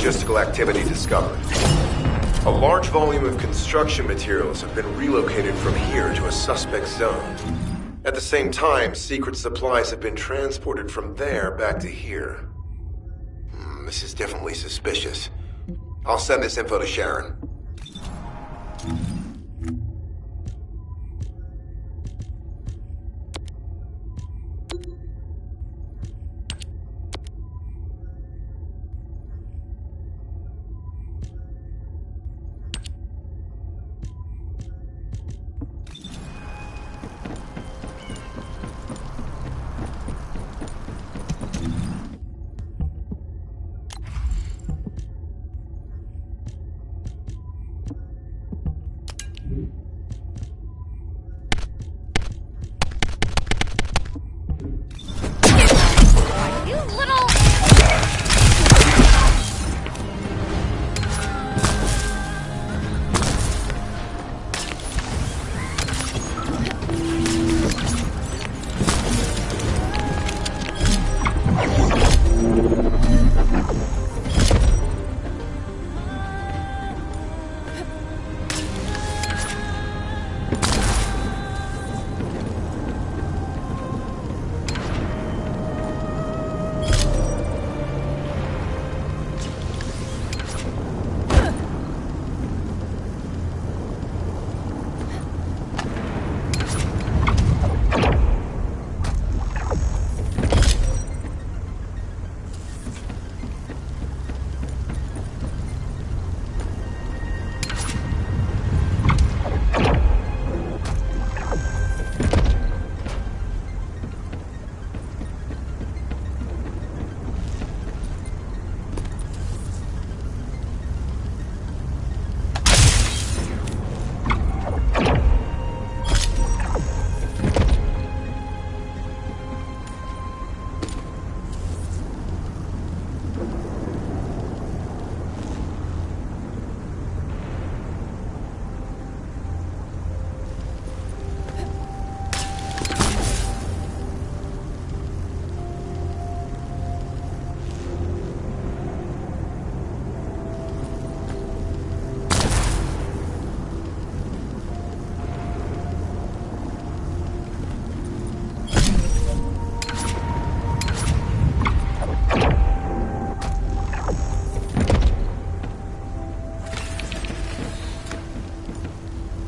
logistical activity discovered. A large volume of construction materials have been relocated from here to a suspect zone. At the same time, secret supplies have been transported from there back to here. This is definitely suspicious. I'll send this info to Sharon.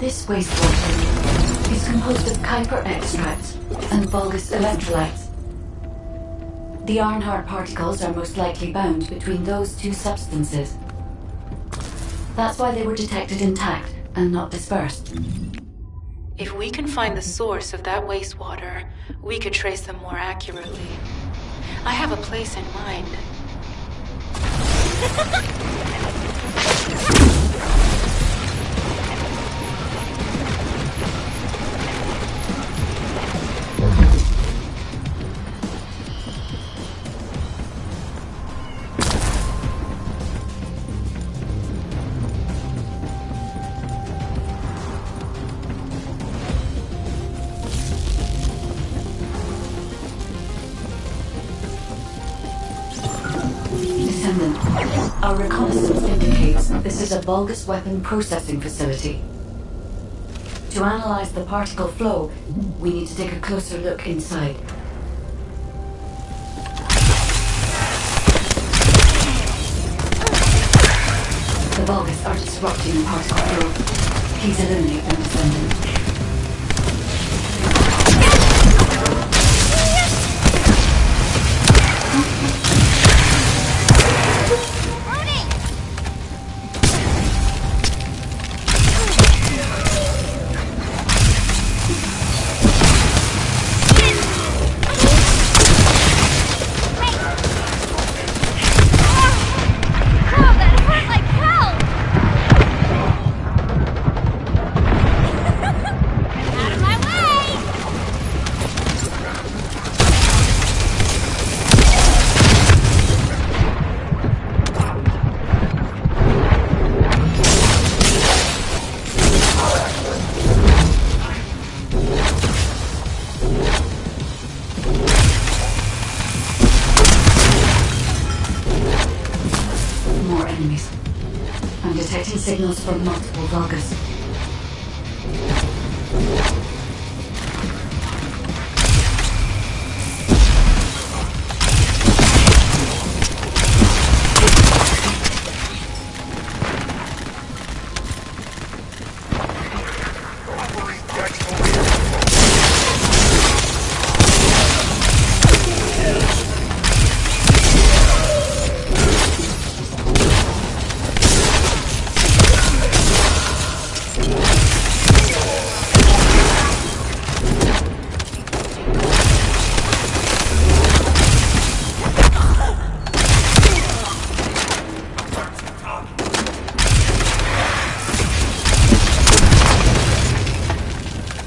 This wastewater is composed of Kuiper extracts and Vulgus electrolytes. The Ironheart particles are most likely bound between those two substances. That's why they were detected intact and not dispersed. If we can find the source of that wastewater, we could trace them more accurately. I have a place in mind. Our reconnaissance indicates this is a Vulgus weapon processing facility. To analyze the particle flow, we need to take a closer look inside. The Vulgus are disrupting the particle flow. Please eliminate them, descendants. signals from multiple Vulgus.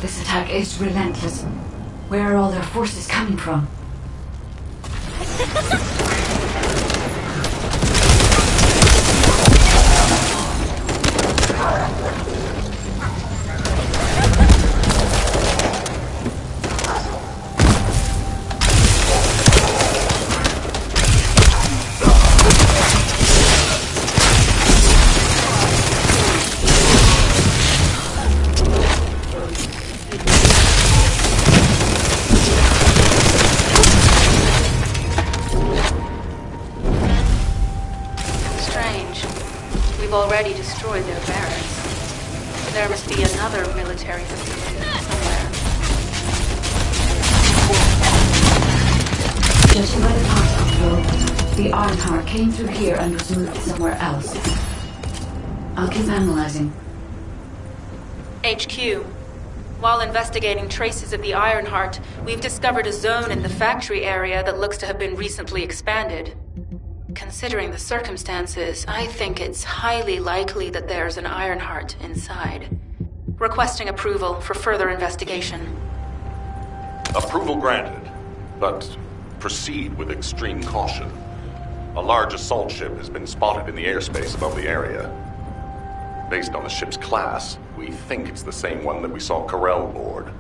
This attack is relentless. Where are all their forces coming from? We've already destroyed their barracks. There must be another military facility somewhere. Judging by the particle flow, the Ironheart came through here and was moved somewhere else. I'll keep analyzing. HQ. While investigating traces of the Ironheart, we've discovered a zone in the factory area that looks to have been recently expanded. Considering the circumstances, I think it's highly likely that there's an Ironheart inside. Requesting approval for further investigation. Approval granted, but proceed with extreme caution. A large assault ship has been spotted in the airspace above the area. Based on the ship's class, we think it's the same one that we saw Carell board.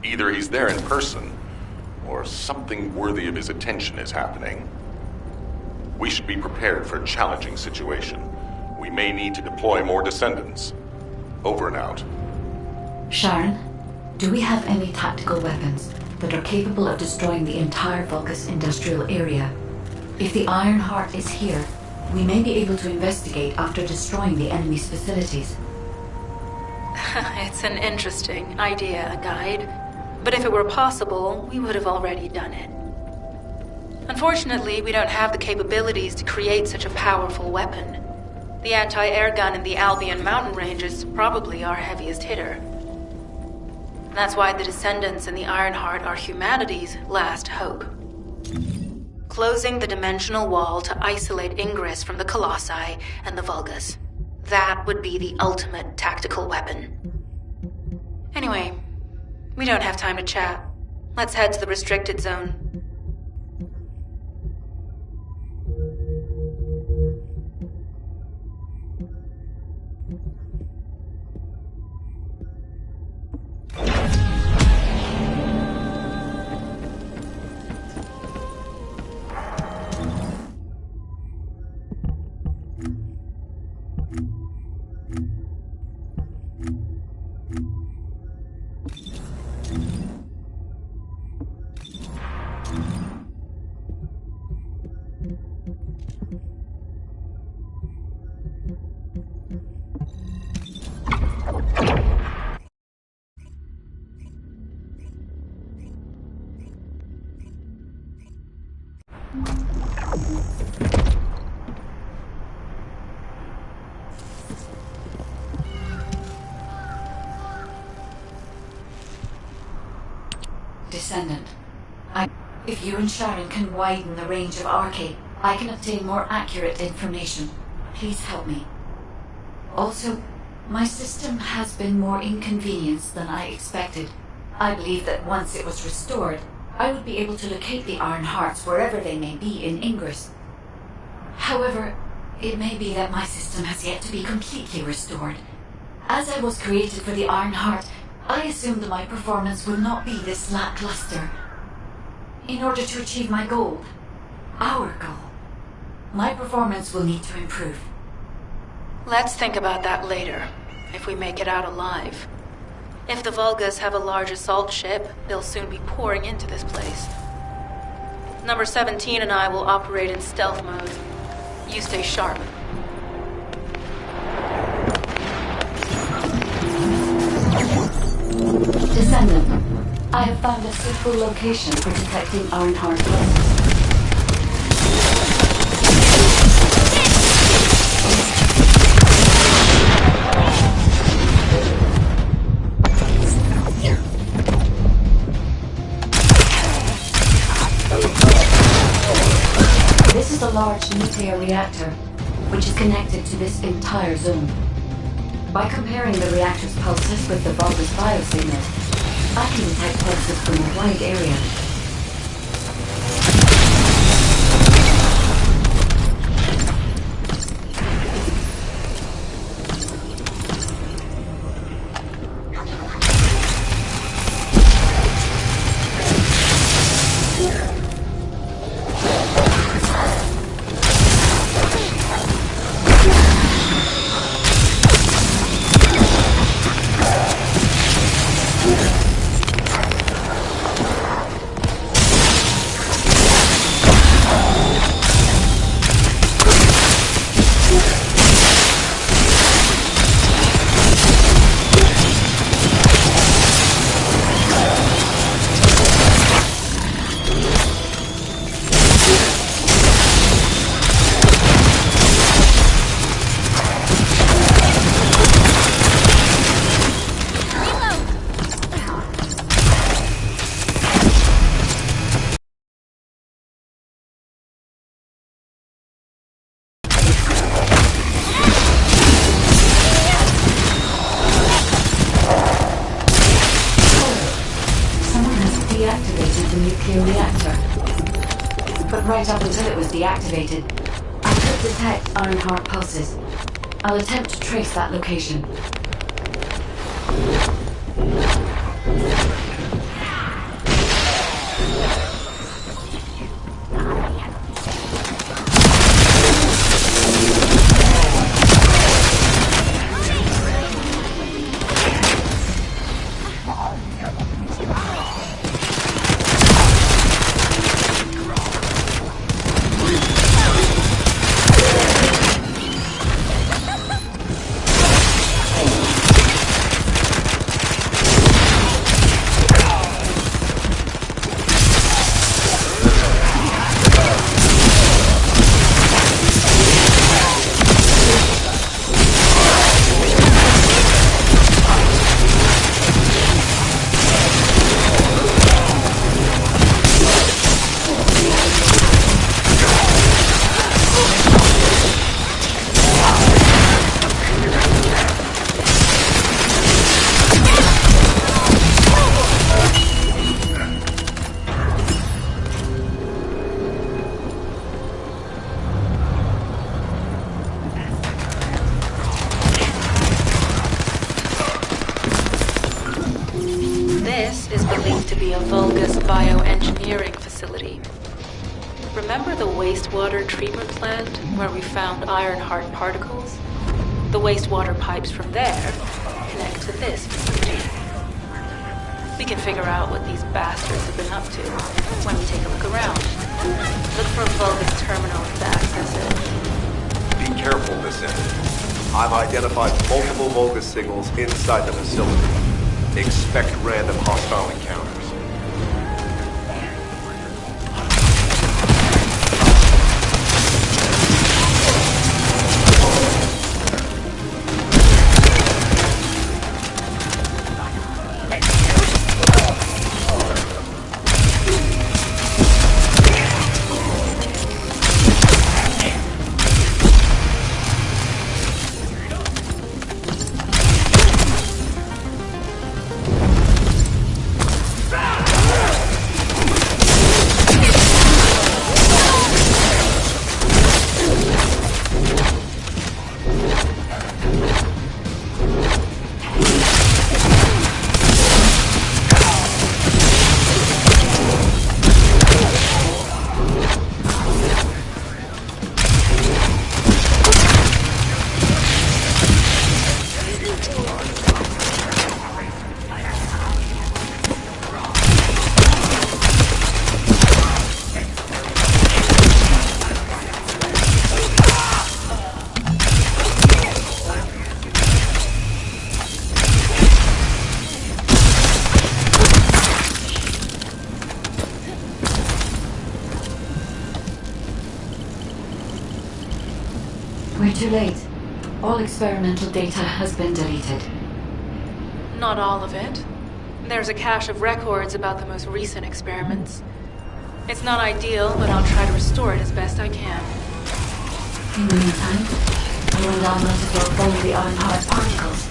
Either he's there in person, or something worthy of his attention is happening. We should be prepared for a challenging situation. We may need to deploy more descendants. Over and out. Sharon, do we have any tactical weapons that are capable of destroying the entire Vulgus industrial area? If the Ironheart is here, we may be able to investigate after destroying the enemy's facilities. It's an interesting idea, Guide. But if it were possible, we would have already done it. Unfortunately, we don't have the capabilities to create such a powerful weapon. The anti-air gun in the Albion mountain range is probably our heaviest hitter. That's why the Descendants and the Ironheart are humanity's last hope. Closing the dimensional wall to isolate Ingress from the Colossi and the Vulgus. That would be the ultimate tactical weapon. Anyway, we don't have time to chat. Let's head to the restricted zone. Descendant. If you and Sharon can widen the range of Arcade, I can obtain more accurate information. Please help me. Also, my system has been more inconvenienced than I expected. I believe that once it was restored, I would be able to locate the Ironhearts wherever they may be in Ingress. However, it may be that my system has yet to be completely restored. As I was created for the Ironheart, I assumed that my performance would not be this lackluster. In order to achieve my goal, our goal, my performance will need to improve. Let's think about that later, if we make it out alive. If the Volgas have a large assault ship, they'll soon be pouring into this place. Number 17 and I will operate in stealth mode. You stay sharp. Descendant, I have found a suitable location for detecting Ironheart pulses. This is a large nuclear reactor, which is connected to this entire zone. By comparing the reactor's pulses with the Volga's biosignal, I can detect pulses from a wide area. Deactivated the nuclear reactor. But right up until it was deactivated, I could detect Ironheart pulses. I'll attempt to trace that location. This is believed to be a Vulgus bioengineering facility. Remember the wastewater treatment plant where we found Ironheart particles? The wastewater pipes from there connect to this facility. We can figure out what these bastards have been up to when we take a look around. Look for a Vulgus terminal to access it. Be careful, Descendant. I've identified multiple Vulgus signals inside the facility. Expect random hostile encounters. too late. All experimental data has been deleted. Not all of it. There's a cache of records about the most recent experiments. It's not ideal, but I'll try to restore it as best I can. In the meantime, you and I might as well follow the Ironheart particles.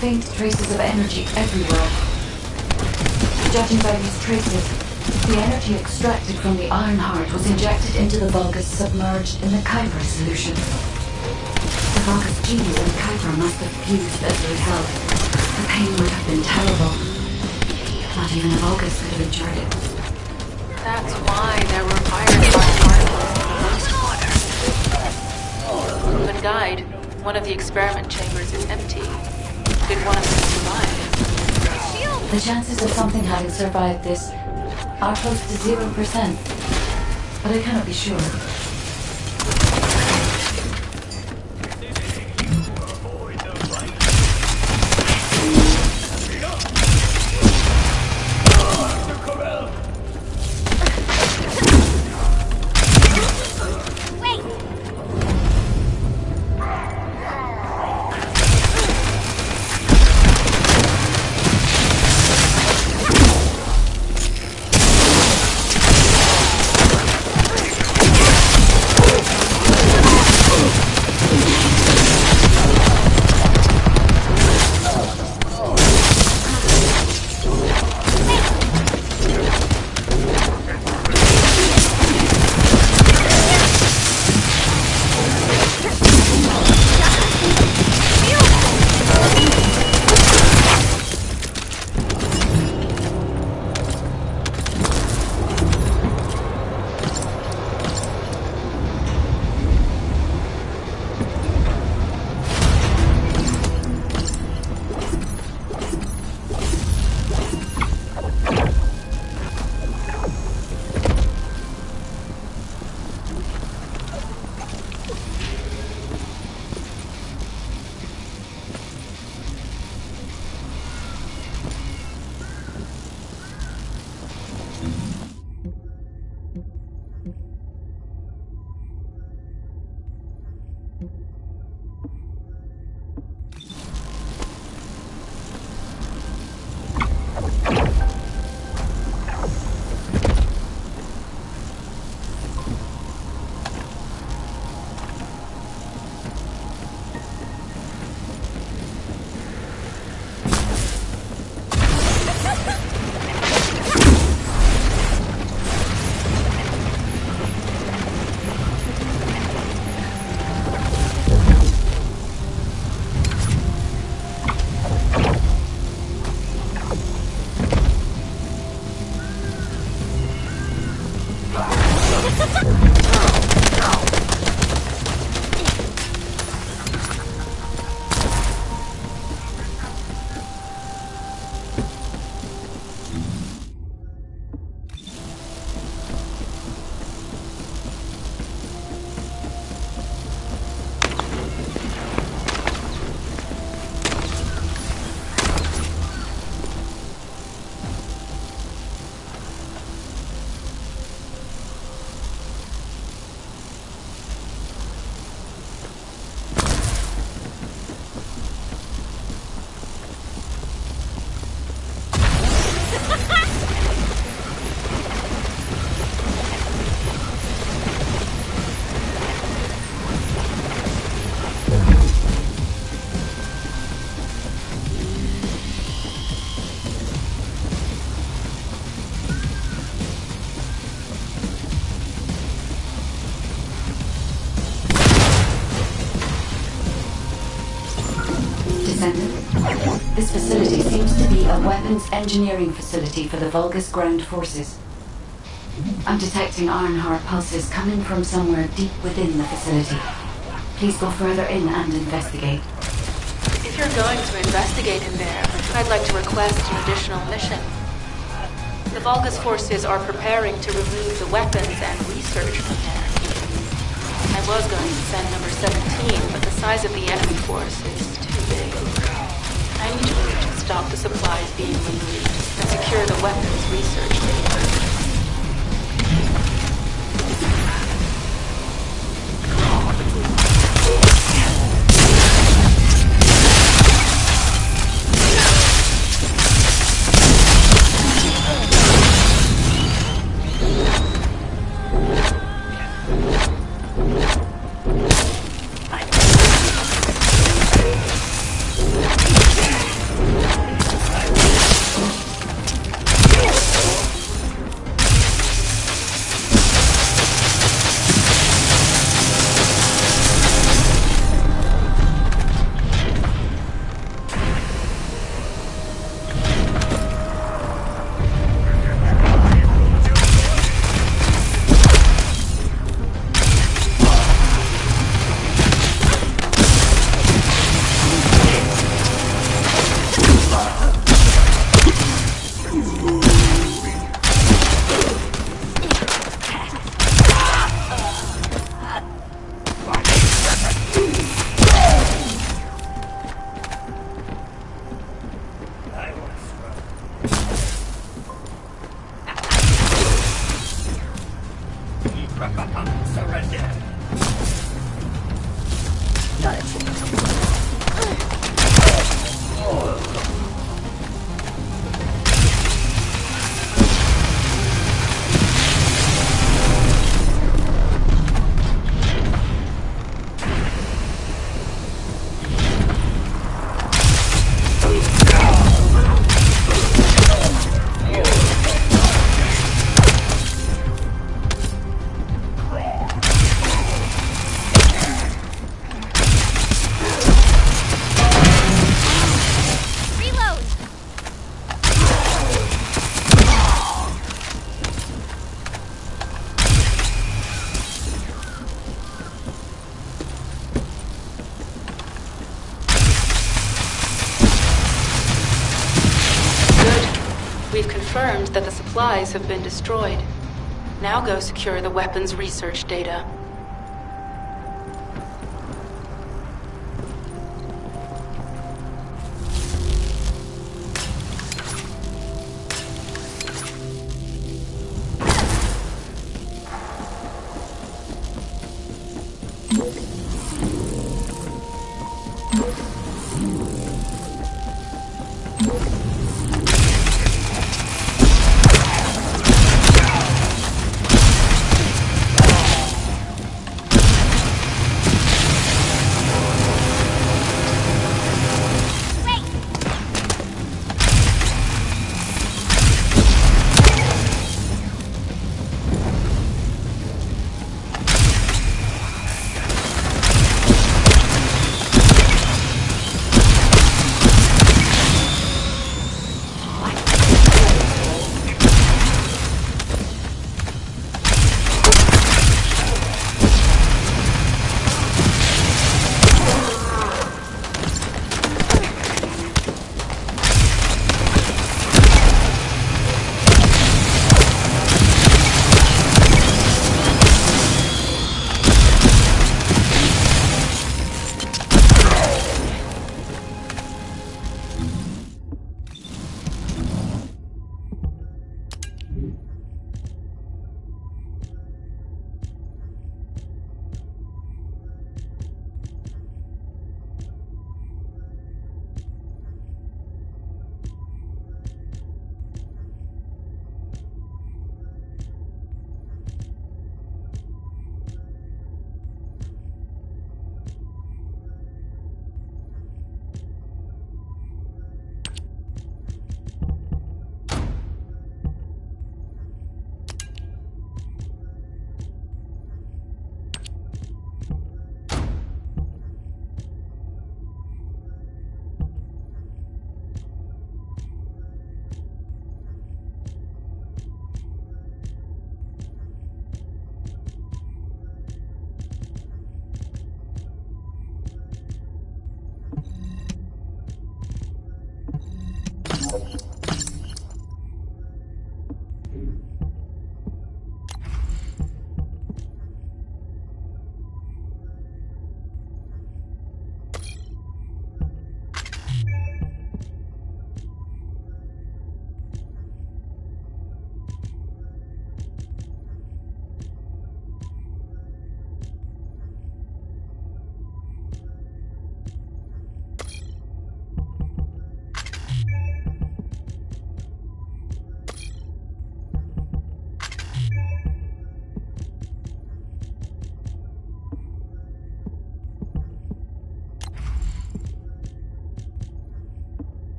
Faint traces of energy everywhere. Judging by these traces, the energy extracted from the Ironheart was injected into the Vulgus submerged in the Kuiper solution. The Vulgus genes and Kuiper must have fused as a result. The pain would have been terrible. Not even a Vulgus could have endured it. That's why there were Ironheart particles in the wastewater. The guide, one of the experiment chambers, is empty. Did one of them survive? The chances of something having survived this are close to 0%, but I cannot be sure. Descendant. This facility seems to be a weapons engineering facility for the Vulgus ground forces. I'm detecting Ironheart pulses coming from somewhere deep within the facility. Please go further in and investigate. If you're going to investigate in there, I'd like to request an additional mission. The Vulgus forces are preparing to remove the weapons and research from there. I was going to send number 17, but the size of the enemy force is too big. I need you to stop the supplies being removed and secure the weapons research data. We've confirmed that the supplies have been destroyed. Now go secure the weapons research data.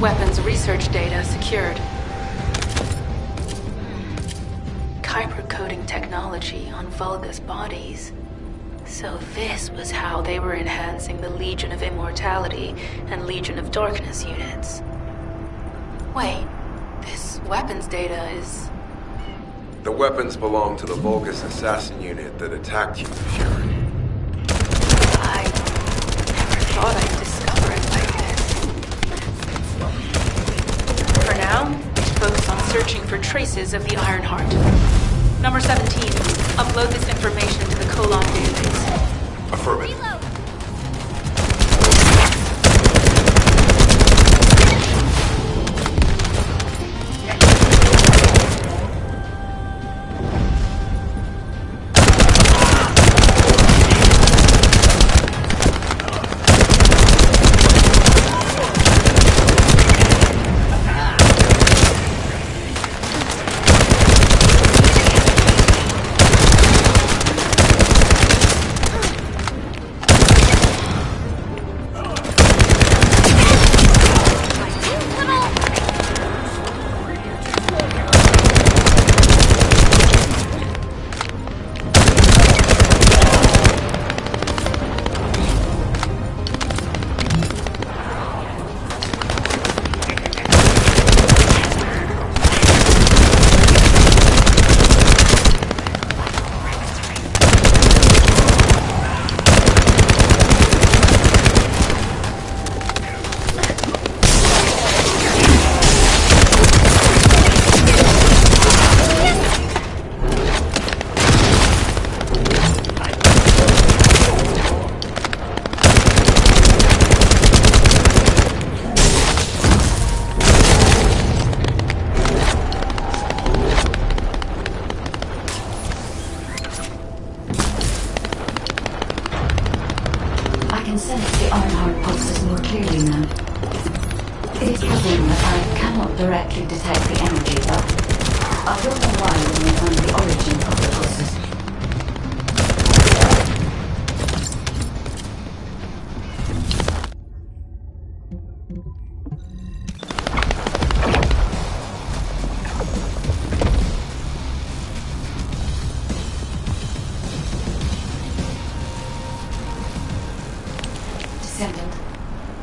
Weapons research data secured. Kyber coding technology on Vulgus bodies. So this was how they were enhancing the Legion of Immortality and Legion of Darkness units. Wait, this weapons data is... The weapons belong to the Vulgus assassin unit that attacked you, Sharon. I never thought I'd discover it like this. For now, focus on searching for traces of the Ironheart. Number 17, upload this information to the Colon database. Affirmative.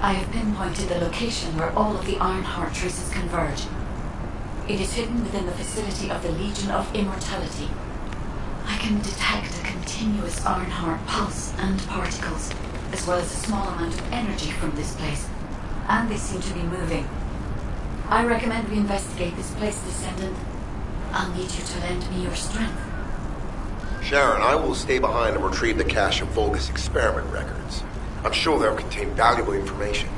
I have pinpointed the location where all of the Ironheart traces converge. It is hidden within the facility of the Legion of Immortality. I can detect a continuous Ironheart pulse and particles, as well as a small amount of energy from this place. And they seem to be moving. I recommend we investigate this place, Descendant. I'll need you to lend me your strength. Sharon, I will stay behind and retrieve the cache of Vulgus experiment records. I'm sure they'll contain valuable information.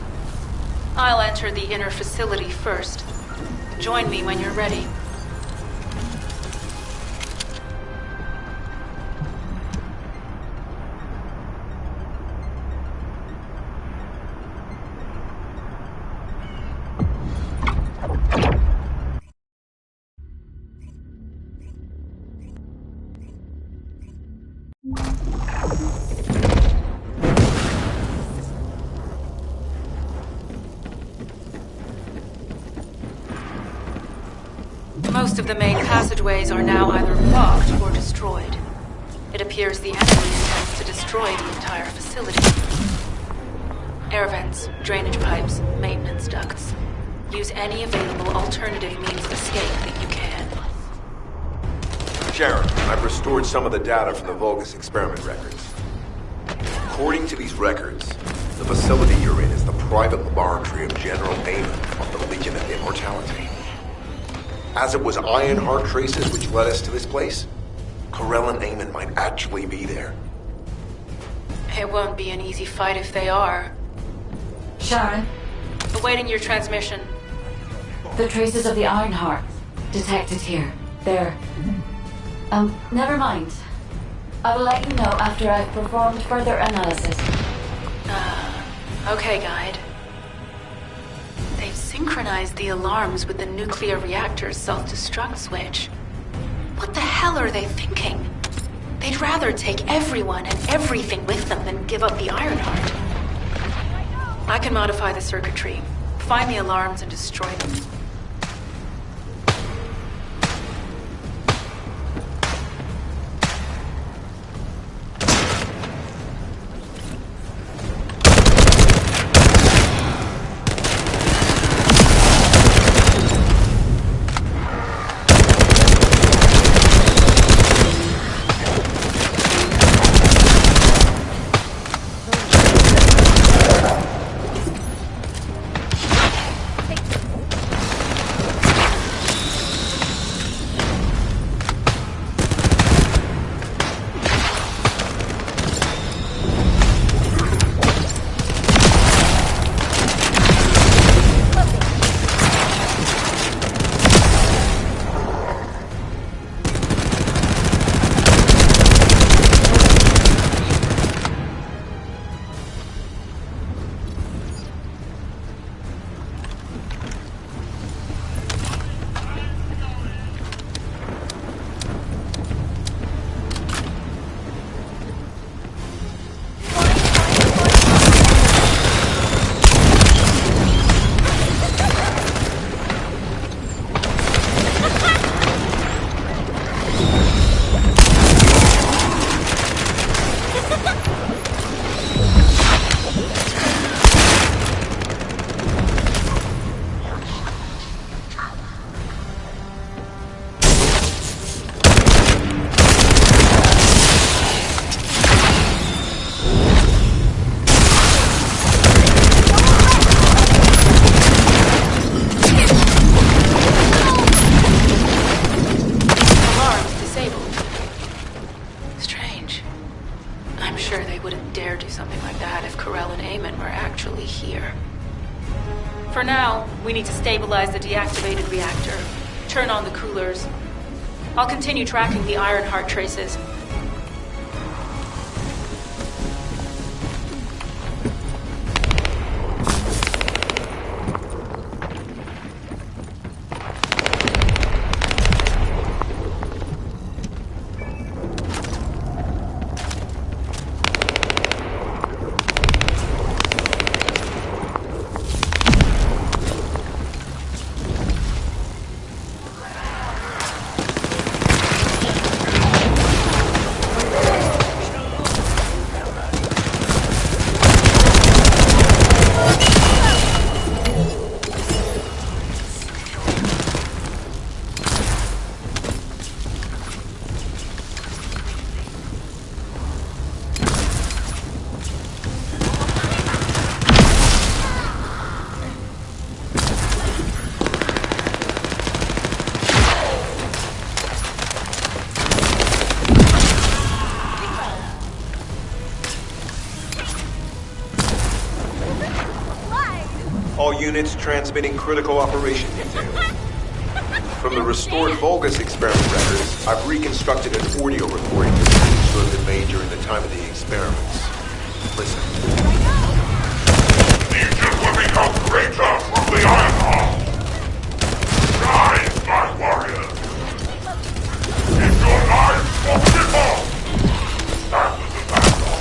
I'll enter the inner facility first. Join me when you're ready. Most of the main passageways are now either blocked or destroyed. It appears the enemy intends to destroy the entire facility. Air vents, drainage pipes, maintenance ducts. Use any available alternative means of escape that you can. Sharon, I've restored some of the data from the Vulgus experiment records. According to these records, the facility you're in is the private laboratory of General Amon of the Legion of Immortality. As it was Ironheart traces which led us to this place, Corell and Amon might actually be there. It won't be an easy fight if they are. Sharon? Awaiting your transmission. The traces of the Ironheart detected here. There. Never mind. I will let you know after I've performed further analysis. Okay, Guide. They've synchronized the alarms with the nuclear reactor's self-destruct switch. What the hell are they thinking? They'd rather take everyone and everything with them than give up the Ironheart. I can modify the circuitry. Find the alarms and destroy them. For now, we need to stabilize the deactivated reactor, turn on the coolers. I'll continue tracking the Ironheart traces. All units transmitting critical operation details. From the restored Vulgus experiment records, I've reconstructed an audio recording that seems to have been made during the time of the experiments. Listen. Legion will become greater from the Ironheart. Rise, my warrior. If your lives for people, stand at the back of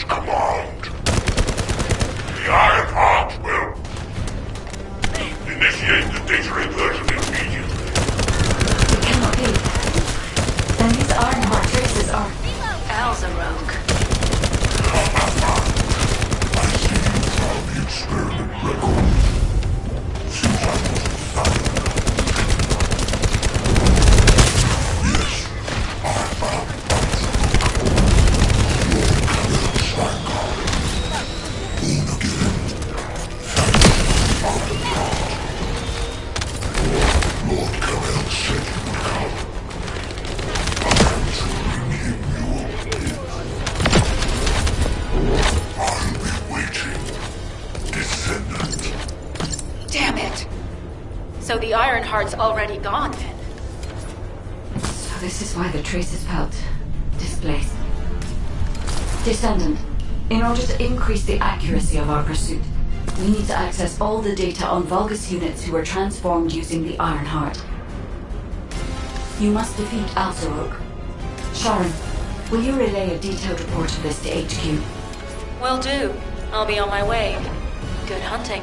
command. The Ironheart will initiate the data inversion immediately. It cannot be. Then these Ironheart traces are... Al's a rogue. I see you found the experiment record. Seems I wasn't found. Yes, I found Damn it! So the Ironheart's already gone then? So this is why the traces felt displaced. Descendant, in order to increase the accuracy of our pursuit, we need to access all the data on Vulgus units who were transformed using the Ironheart. You must defeat Alzarok. Sharon, will you relay a detailed report of this to HQ? Will do. I'll be on my way. Good hunting.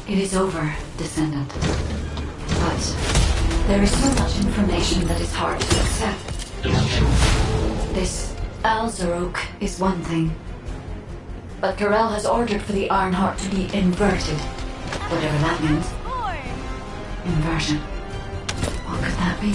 It is over, descendant. But there is so much information that is hard to accept. This Alzarok is one thing. But Karel has ordered for the Ironheart to be inverted. Whatever that means. Inversion. What could that be?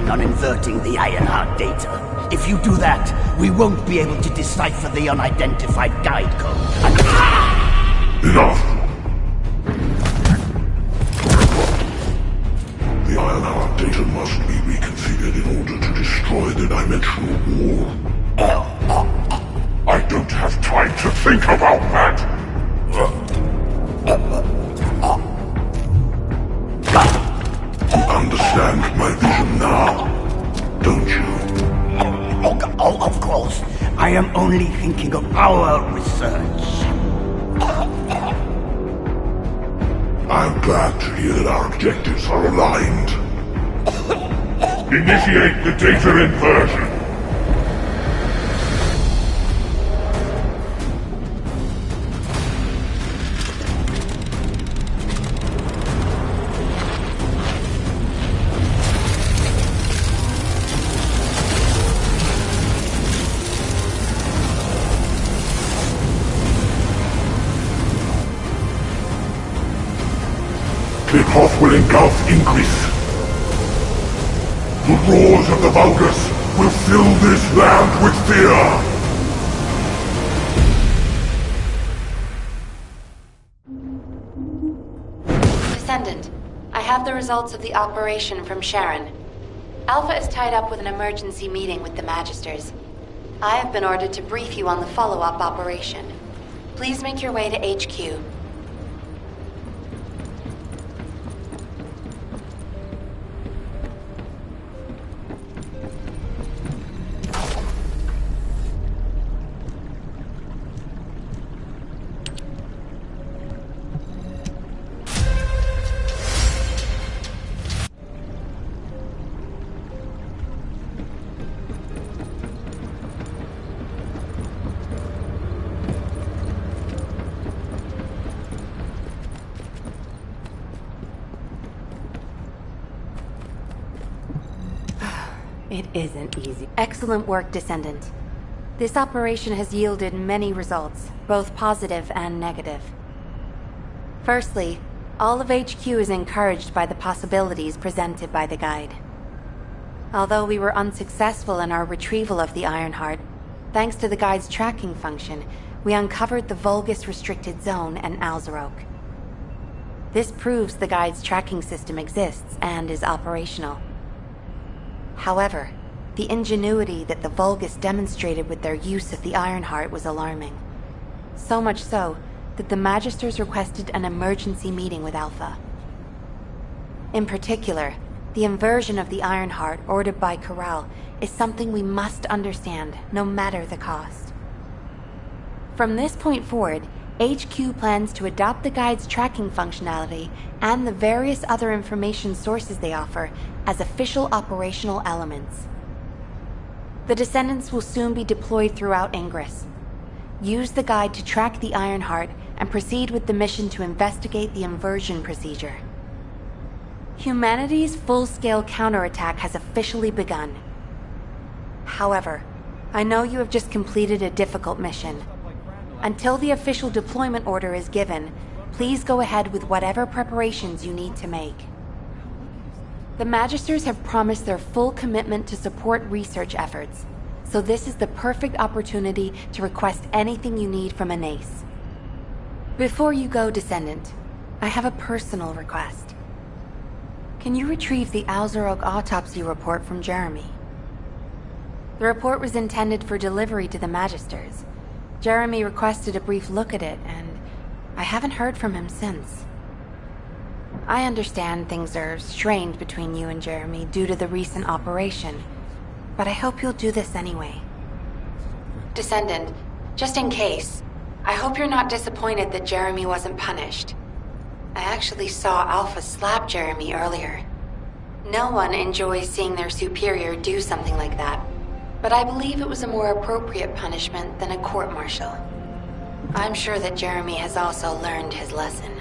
On inverting the Ironheart data. If you do that, we won't be able to decipher the unidentified guide code. Enough! The Ironheart data must be reconfigured in order to destroy the dimensional wall. I to think about that. You understand my vision now, don't you? Oh, of course. I am only thinking of our research. I'm glad to hear that our objectives are aligned. Initiate the data inversion. The path will engulf Increase. The roars of the Vulgus will fill this land with fear! Descendant, I have the results of the operation from Sharon. Alpha is tied up with an emergency meeting with the Magisters. I have been ordered to brief you on the follow-up operation. Please make your way to HQ. It isn't easy. Excellent work, Descendant. This operation has yielded many results, both positive and negative. Firstly, all of HQ is encouraged by the possibilities presented by the Guide. Although we were unsuccessful in our retrieval of the Ironheart, thanks to the Guide's tracking function, we uncovered the Vulgus Restricted Zone and Alzarok. This proves the Guide's tracking system exists and is operational. However, the ingenuity that the Vulgus demonstrated with their use of the Ironheart was alarming. So much so that the Magisters requested an emergency meeting with Alpha. In particular, the inversion of the Ironheart ordered by Corral is something we must understand, no matter the cost. From this point forward, HQ plans to adopt the Guide's tracking functionality and the various other information sources they offer as official operational elements. The Descendants will soon be deployed throughout Ingress. Use the Guide to track the Ironheart and proceed with the mission to investigate the inversion procedure. Humanity's full-scale counterattack has officially begun. However, I know you have just completed a difficult mission. Until the official deployment order is given, please go ahead with whatever preparations you need to make. The Magisters have promised their full commitment to support research efforts, so this is the perfect opportunity to request anything you need from Anais. Before you go, Descendant, I have a personal request. Can you retrieve the Alzarok autopsy report from Jeremy? The report was intended for delivery to the Magisters. Jeremy requested a brief look at it, and I haven't heard from him since. I understand things are strained between you and Jeremy due to the recent operation, but I hope you'll do this anyway. Descendant, just in case, I hope you're not disappointed that Jeremy wasn't punished. I actually saw Alpha slap Jeremy earlier. No one enjoys seeing their superior do something like that, but I believe it was a more appropriate punishment than a court-martial. I'm sure that Jeremy has also learned his lesson.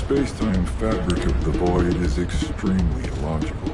space-time fabric of the void is extremely illogical.